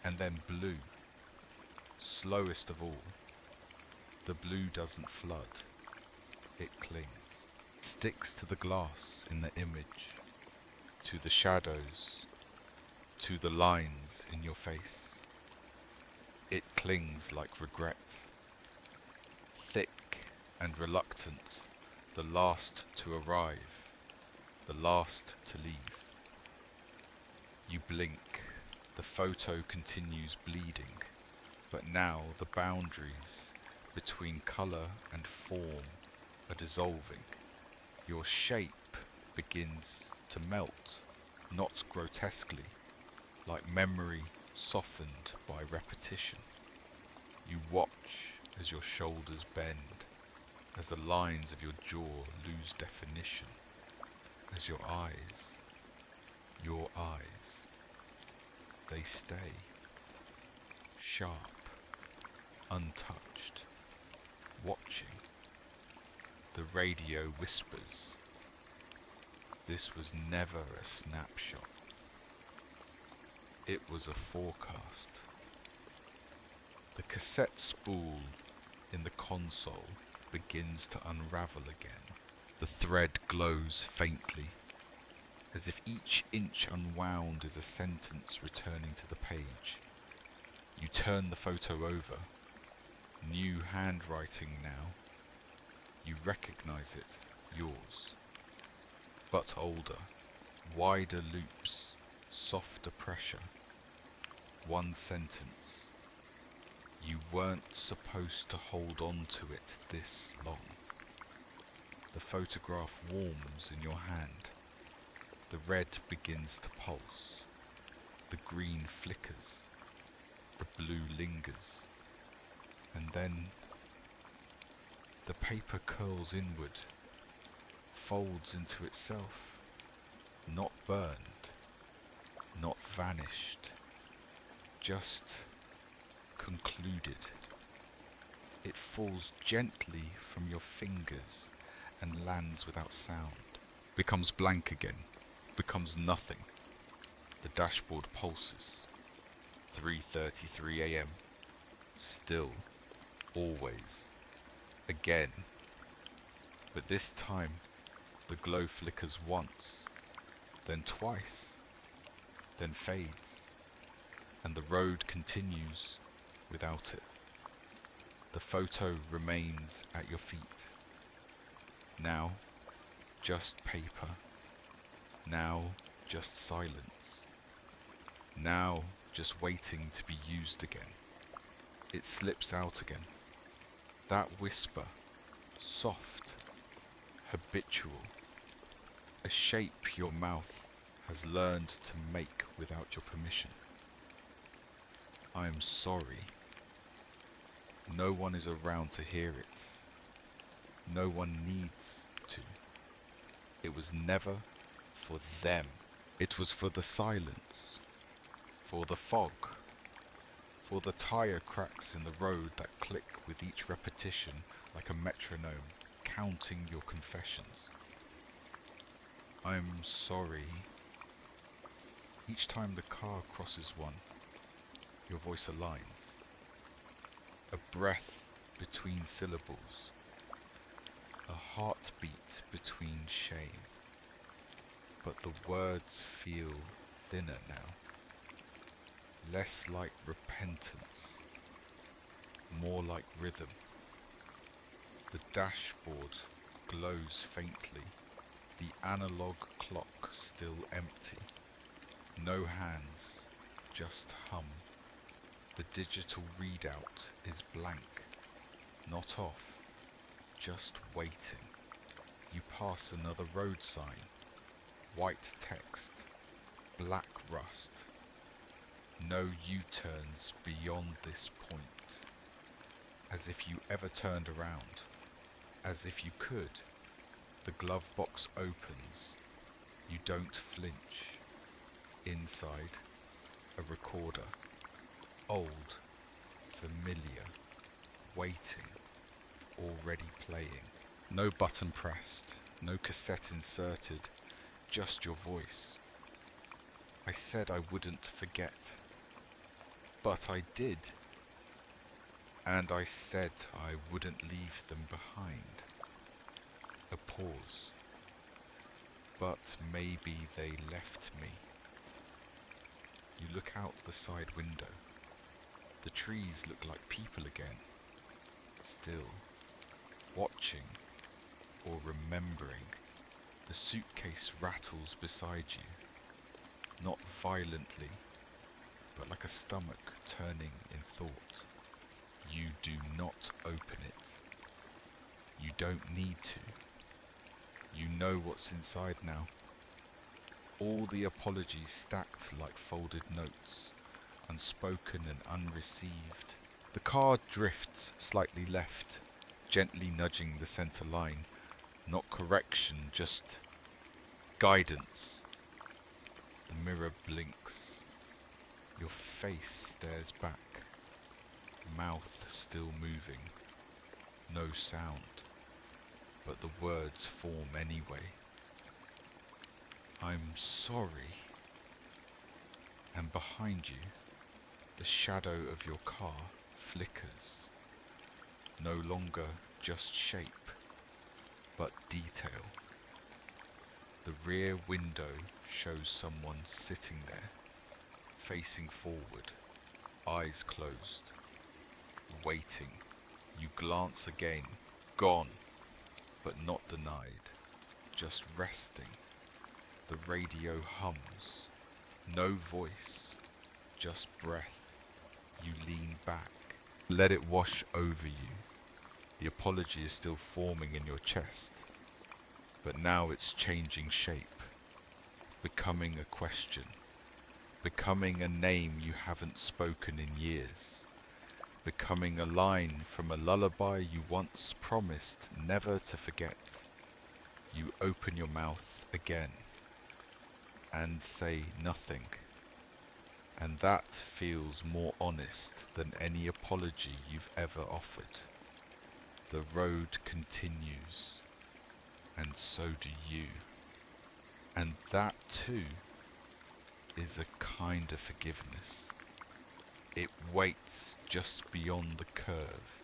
S1: And then blue, slowest of all. The blue doesn't flood, it clings. Sticks to the glass in the image, to the shadows, to the lines in your face. It clings like regret, thick and reluctant, the last to arrive, the last to leave. You blink, the photo continues bleeding, but now the boundaries between colour and form are dissolving. Your shape begins to melt, not grotesquely, like memory softened by repetition. You watch as your shoulders bend, as the lines of your jaw lose definition, as your eyes, they stay, sharp, untouched, watching. The radio whispers, this was never a snapshot. It was a forecast. The cassette spool in the console begins to unravel again. The thread glows faintly, as if each inch unwound is a sentence returning to the page. You turn the photo over, new handwriting now. You recognize it, yours, but older, wider loops, softer pressure. One sentence. You weren't supposed to hold on to it this long. The photograph warms in your hand. The red begins to pulse. The green flickers. The blue lingers. And then the paper curls inward, folds into itself, not burned, not vanished, just concluded. It falls gently from your fingers and lands without sound, becomes blank again, becomes nothing. The dashboard pulses. 3:33 a.m. Still, always. Again, but this time the glow flickers once, then twice, then fades, and the road continues without it. The photo remains at your feet. Now, just paper. Now, just silence. Now, just waiting to be used again. It slips out again. That whisper, soft, habitual, a shape your mouth has learned to make without your permission. I am sorry. No one is around to hear it. No one needs to. It was never for them. It was for the silence, for the fog, for the tire cracks in the road that click with each repetition like a metronome, counting your confessions. I'm sorry. Each time the car crosses one, your voice aligns. A breath between syllables, a heartbeat between shame. But the words feel thinner now, less like repentance, more like rhythm. The dashboard glows faintly, the analog clock still empty. No hands, just hum. The digital readout is blank, not off, just waiting. You pass another road sign, white text, black rust. No U-turns beyond this point. As if you ever turned around, as if you could. The glove box opens. You don't flinch. Inside, a recorder. Old, familiar, waiting, already playing. No button pressed, no cassette inserted, just your voice. I said I wouldn't forget, but I did. And I said I wouldn't leave them behind. A pause. But maybe they left me. You look out the side window. The trees look like people again. Still, watching or remembering. The suitcase rattles beside you. Not violently, but like a stomach turning in thought. You do not open it. You don't need to. You know what's inside now. All the apologies stacked like folded notes, unspoken and unreceived. The car drifts slightly left, gently nudging the center line. Not correction, just guidance. The mirror blinks. Your face stares back, mouth still moving. No sound, but the words form anyway. I'm sorry. And behind you, the shadow of your car flickers. No longer just shape, but detail. The rear window shows someone sitting there, facing forward, eyes closed, waiting. You glance again, gone, but not denied, just resting. The radio hums, no voice, just breath. You lean back, let it wash over you. The apology is still forming in your chest, but now it's changing shape, becoming a question, becoming a name you haven't spoken in years, becoming a line from a lullaby you once promised never to forget. You open your mouth again and say nothing, and that feels more honest than any apology you've ever offered. The road continues, and so do you. And that too is a kind of forgiveness. It waits just beyond the curve,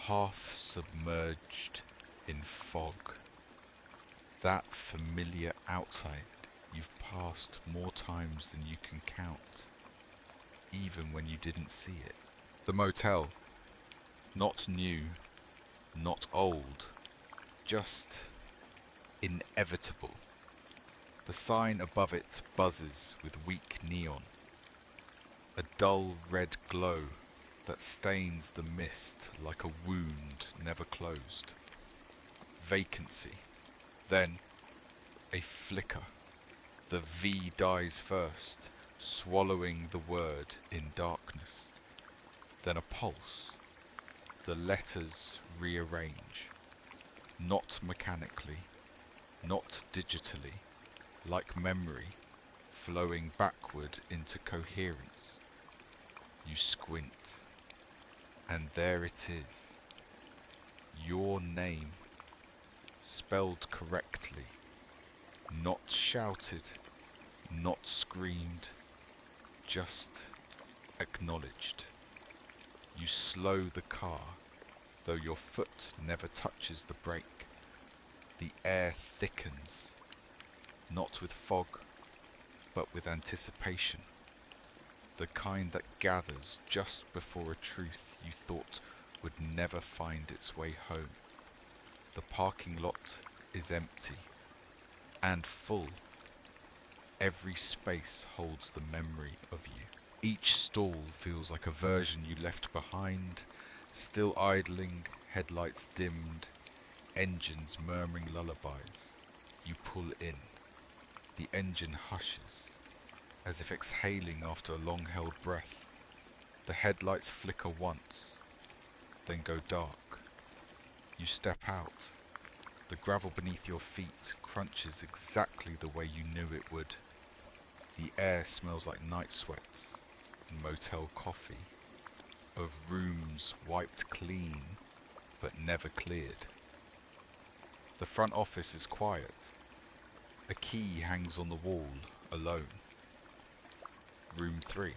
S1: half submerged in fog. That familiar outside you've passed more times than you can count, even when you didn't see it. The motel, not new, not old, just inevitable. The sign above it buzzes with weak neon, a dull red glow that stains the mist like a wound never closed. Vacancy, then a flicker. The V dies first, swallowing the word in darkness. Then a pulse. The letters rearrange. Not mechanically, not digitally, like memory flowing backward into coherence. You squint, and there it is. Your name, spelled correctly, not shouted, not screamed, just acknowledged. You slow the car, though your foot never touches the brake. The air thickens, not with fog, but with anticipation, the kind that gathers just before a truth you thought would never find its way home. The parking lot is empty and full. Every space holds the memory of you. Each stall feels like a version you left behind, still idling, headlights dimmed, engines murmuring lullabies. You pull in. The engine hushes, as if exhaling after a long-held breath. The headlights flicker once, then go dark. You step out. The gravel beneath your feet crunches exactly the way you knew it would. The air smells like night sweats and motel coffee, of rooms wiped clean but never cleared. The front office is quiet. A key hangs on the wall, alone. Room 3.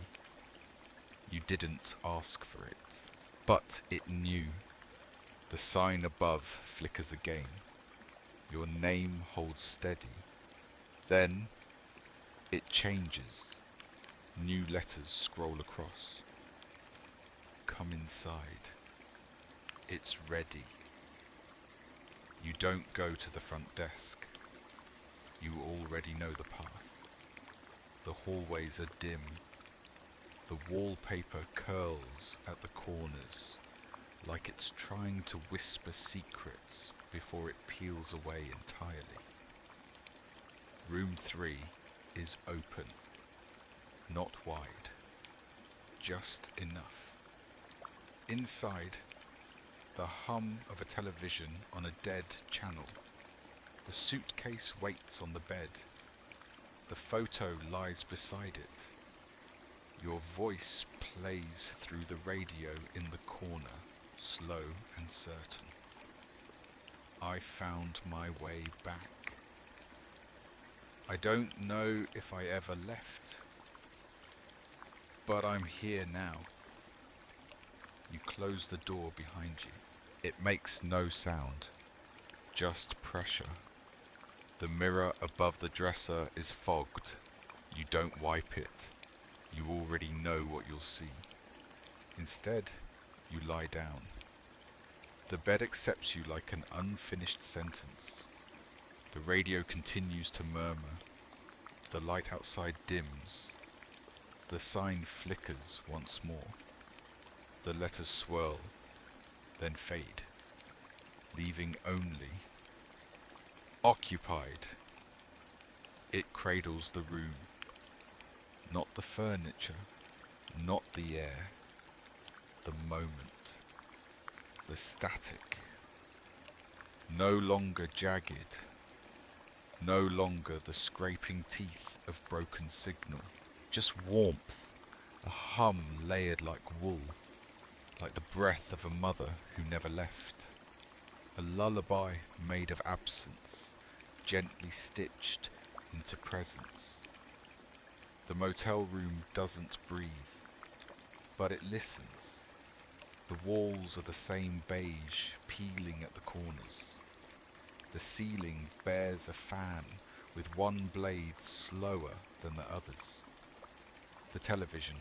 S1: You didn't ask for it, but it knew. The sign above flickers again. Your name holds steady. Then it changes. New letters scroll across. Come inside. It's ready. You don't go to the front desk. You already know the path. The hallways are dim. The wallpaper curls at the corners, like it's trying to whisper secrets before it peels away entirely. Room 3 is open, not wide, just enough. Inside, the hum of a television on a dead channel. The suitcase waits on the bed. The photo lies beside it. Your voice plays through the radio in the corner, slow and certain. I found my way back. I don't know if I ever left, but I'm here now. You close the door behind you. It makes no sound, just pressure. The mirror above the dresser is fogged. You don't wipe it. You already know what you'll see. Instead, you lie down. The bed accepts you like an unfinished sentence. The radio continues to murmur. The light outside dims. The sign flickers once more. The letters swirl, then fade, leaving only occupied. It cradles the room. Not the furniture, not the air, the moment, the static. No longer jagged, no longer the scraping teeth of broken signal, just warmth, a hum layered like wool, like the breath of a mother who never left. A lullaby made of absence, gently stitched into presence. The motel room doesn't breathe, but it listens. The walls are the same beige, peeling at the corners. The ceiling bears a fan with one blade slower than the others. The television,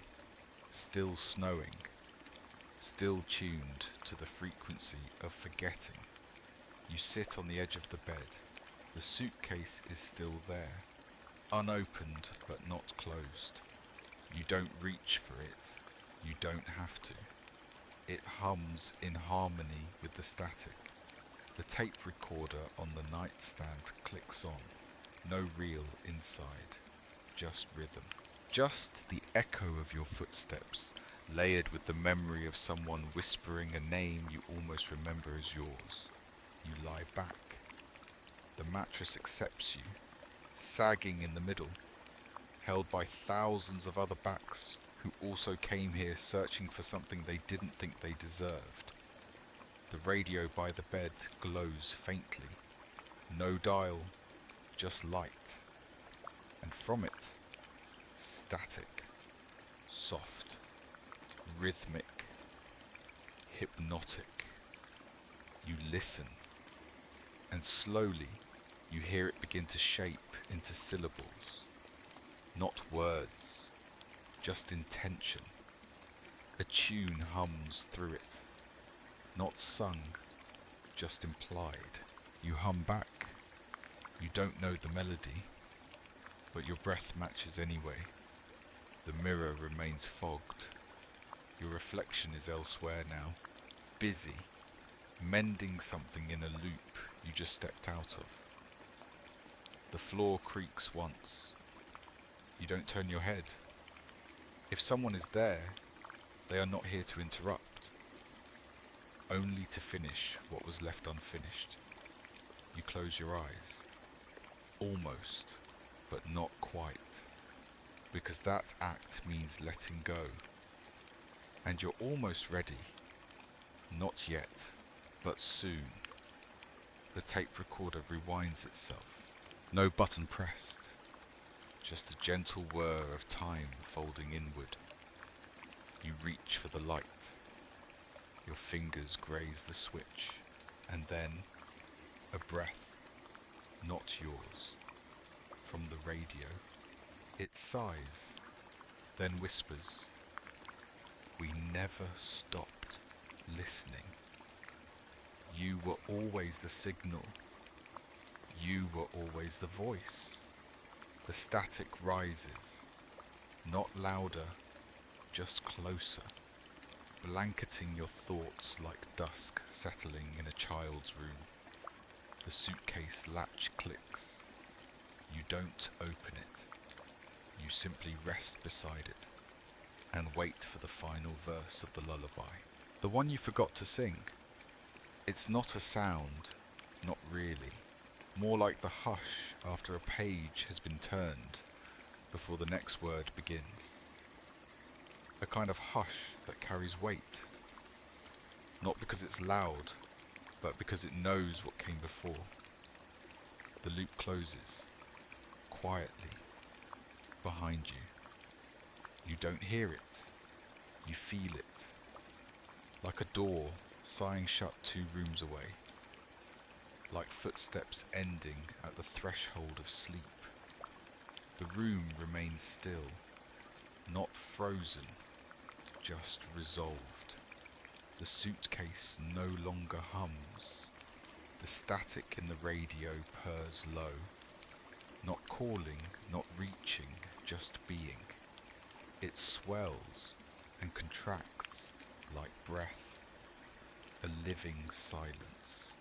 S1: still snowing, still tuned to the frequency of forgetting. You sit on the edge of the bed. The suitcase is still there, unopened but not closed. You don't reach for it. You don't have to. It hums in harmony with the static. The tape recorder on the nightstand clicks on. No reel inside, just rhythm. Just the echo of your footsteps, layered with the memory of someone whispering a name you almost remember as yours. You lie back. The mattress accepts you. sagging in the middle, held by thousands of other backs who also came here searching for something they didn't think they deserved. The radio by the bed glows faintly. No dial, just light. And from it, static, soft, rhythmic, hypnotic. You listen, and slowly you hear it begin to shape into syllables. Not words, just intention. A tune hums through it. Not sung, just implied. You hum back. You don't know the melody, but your breath matches anyway. The mirror remains fogged. Your reflection is elsewhere now, busy, mending something in a loop you just stepped out of. The floor creaks once. You don't turn your head. If someone is there, they are not here to interrupt, only to finish what was left unfinished. You close your eyes. Almost, but not quite, because that act means letting go. And you're almost ready. Not yet, but soon. The tape recorder rewinds itself. No button pressed, just a gentle whir of time folding inward. You reach for the light. Your fingers graze the switch, and then a breath, not yours, from the radio. It sighs, then whispers, "We never stopped listening. You were always the signal. You were always the voice." The static rises, not louder, just closer, blanketing your thoughts like dusk settling in a child's room. The suitcase latch clicks. You don't open it. You simply rest beside it and wait for the final verse of the lullaby. The one you forgot to sing. It's not a sound, not really. More like the hush after a page has been turned before the next word begins. A kind of hush that carries weight. Not because it's loud, but because it knows what came before. The loop closes, quietly, behind you. You don't hear it, you feel it. Like a door sighing shut 2 rooms away. Like footsteps ending at the threshold of sleep. The room remains still, not frozen, just resolved. The suitcase no longer hums. The static in the radio purrs low. Not calling, not reaching, just being. It swells and contracts like breath, a living silence.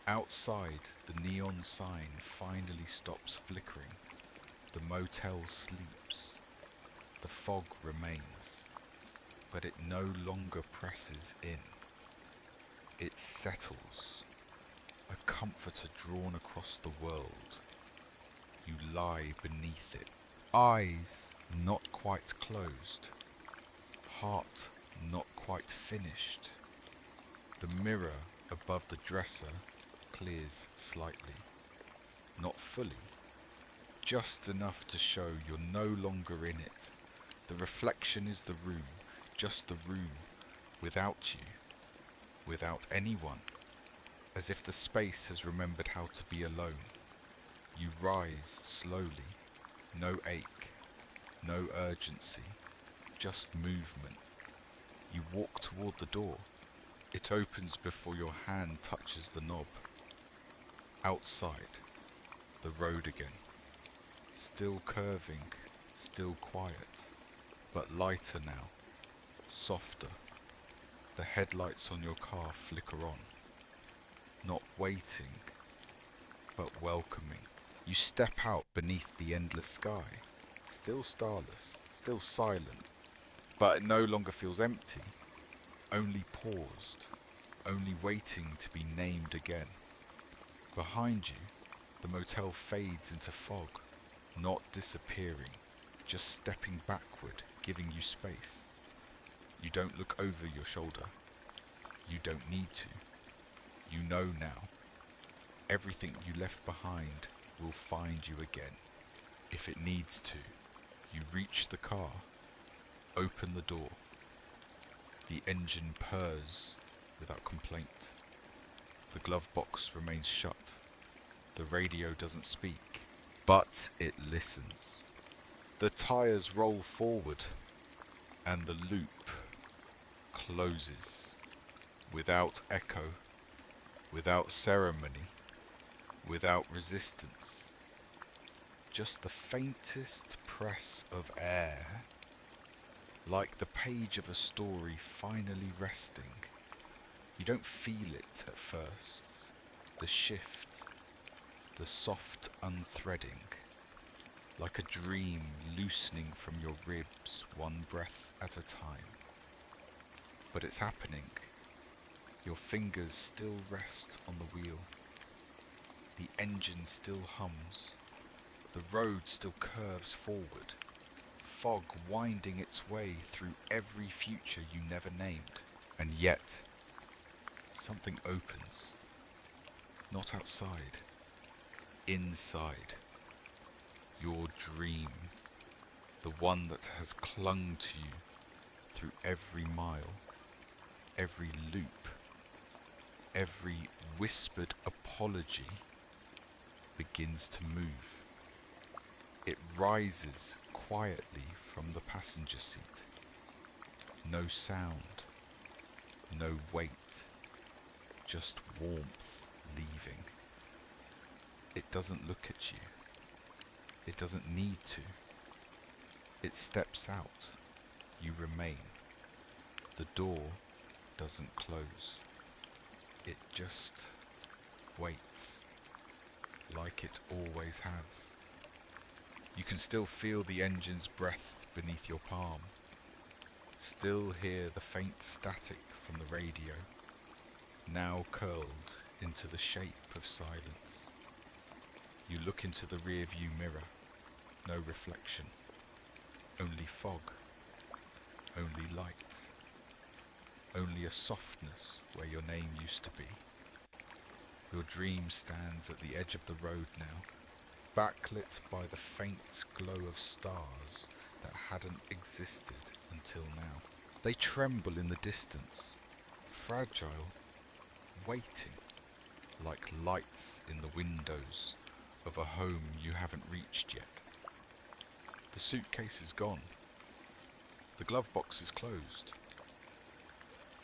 S1: Outside, the neon sign finally stops flickering. The motel sleeps. The fog remains, but it no longer presses in. It settles, a comforter drawn across the world. You lie beneath it, eyes not quite closed, heart not quite finished. The mirror above the dresser clears slightly, not fully, just enough to show you're no longer in it. The reflection is the room, just the room, without you, without anyone, as if the space has remembered how to be alone. You rise slowly, no ache, no urgency, just movement. You walk toward the door. It opens before your hand touches the knob. Outside, the road again. Still curving, still quiet, but lighter now, softer. The headlights on your car flicker on. Not waiting, but welcoming. You step out beneath the endless sky, still starless, still silent, but it no longer feels empty, only paused, only waiting to be named again. Behind you, The motel fades into fog, not disappearing, just stepping backward, giving you space. You don't look over your shoulder. You don't need to. You know now. Everything you left behind will find you again. If it needs to, you reach the car, open the door. The engine purrs without complaint. The glove box remains shut. The radio doesn't speak, but it listens. The tires roll forward, and the loop closes. Without echo, without ceremony, without resistance. Just the faintest press of air, like the page of a story finally resting. You don't feel it at first, the shift, the soft unthreading, like a dream loosening from your ribs one breath at a time. But it's happening. Your fingers still rest on the wheel. The engine still hums. The road still curves forward. Fog winding its way through every future you never named. And yet, something opens. Not outside. Inside. Your dream. The one that has clung to you through every mile, every loop, every whispered apology begins to move. It rises quietly from the passenger seat. No sound, no weight, just warmth leaving. It doesn't look at you. It doesn't need to. It steps out. You remain. The door doesn't close. It just waits, like it always has. You can still feel the engine's breath beneath your palm, still hear the faint static from the radio, now curled into the shape of silence. You look into the rear-view mirror, no reflection, only fog, only light. Only a softness where your name used to be. Your dream stands at the edge of the road now, backlit by the faint glow of stars that hadn't existed until now. They tremble in the distance, fragile, waiting, like lights in the windows of a home you haven't reached yet. The suitcase is gone. The glove box is closed.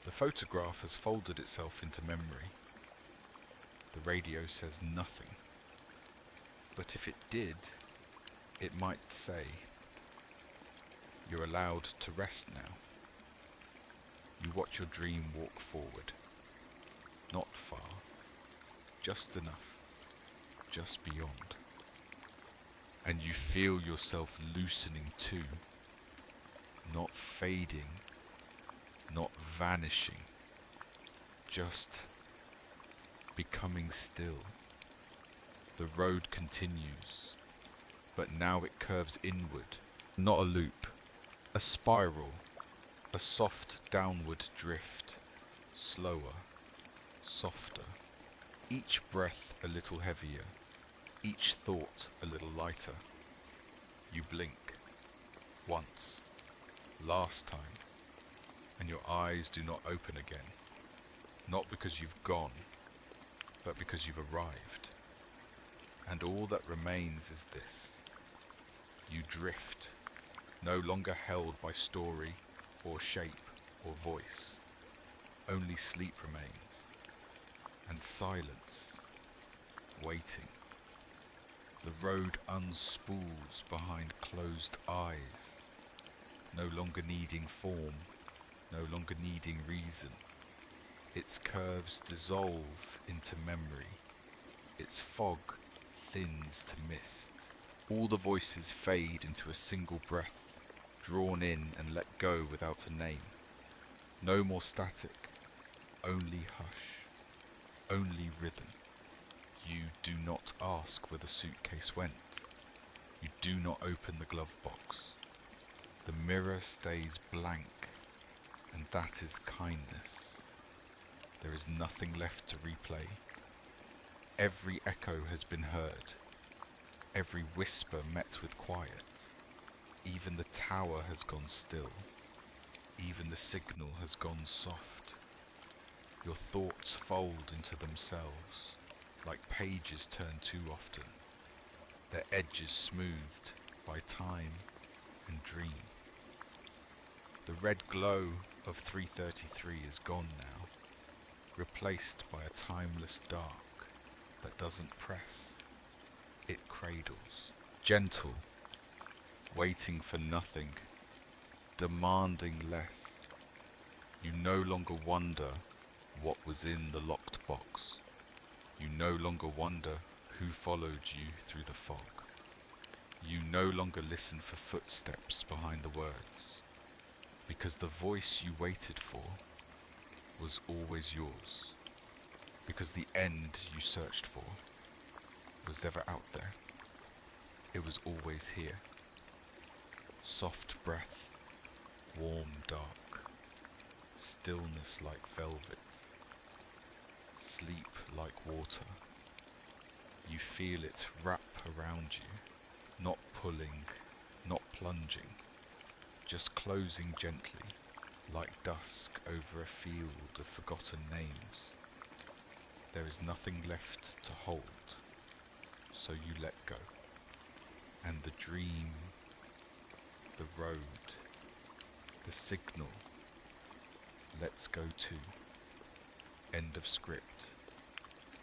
S1: The photograph has folded itself into memory. The radio says nothing. But if it did, it might say, you're allowed to rest now. You watch your dream walk forward. Not far. Just enough. Just beyond. And you feel yourself loosening too. Not fading. Not vanishing, just becoming still. The road continues, but now it curves inward, not a loop, a spiral, a soft downward drift, slower, softer, each breath a little heavier, each thought a little lighter. You blink, once, last time, and your eyes do not open again, not because you've gone, but because you've arrived. And all that remains is this. You drift, no longer held by story or shape or voice. Only sleep remains, and silence, waiting. The road unspools behind closed eyes, no longer needing form, no longer needing reason. Its curves dissolve into memory. Its fog thins to mist. All the voices fade into a single breath, drawn in and let go without a name. No more static, only hush, only rhythm. You do not ask where the suitcase went. You do not open the glove box. The mirror stays blank, and that is kindness. There is nothing left to replay. Every echo has been heard. Every whisper met with quiet. Even the tower has gone still. Even the signal has gone soft. Your thoughts fold into themselves, like pages turned too often, their edges smoothed by time and dream. The red glow of 333 is gone now, replaced by a timeless dark that doesn't press, it cradles. Gentle, waiting for nothing, demanding less. You no longer wonder what was in the locked box. You no longer wonder who followed you through the fog. You no longer listen for footsteps behind the words, because the voice you waited for was always yours, because the end you searched for was never out there. It was always here. Soft breath, warm dark, stillness like velvet, sleep like water. You feel it wrap around you, not pulling, not plunging, just closing gently, like dusk over a field of forgotten names. There is nothing left to hold, so you let go. And the dream, the road, the signal, lets go too. End of script.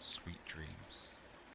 S1: Sweet dreams.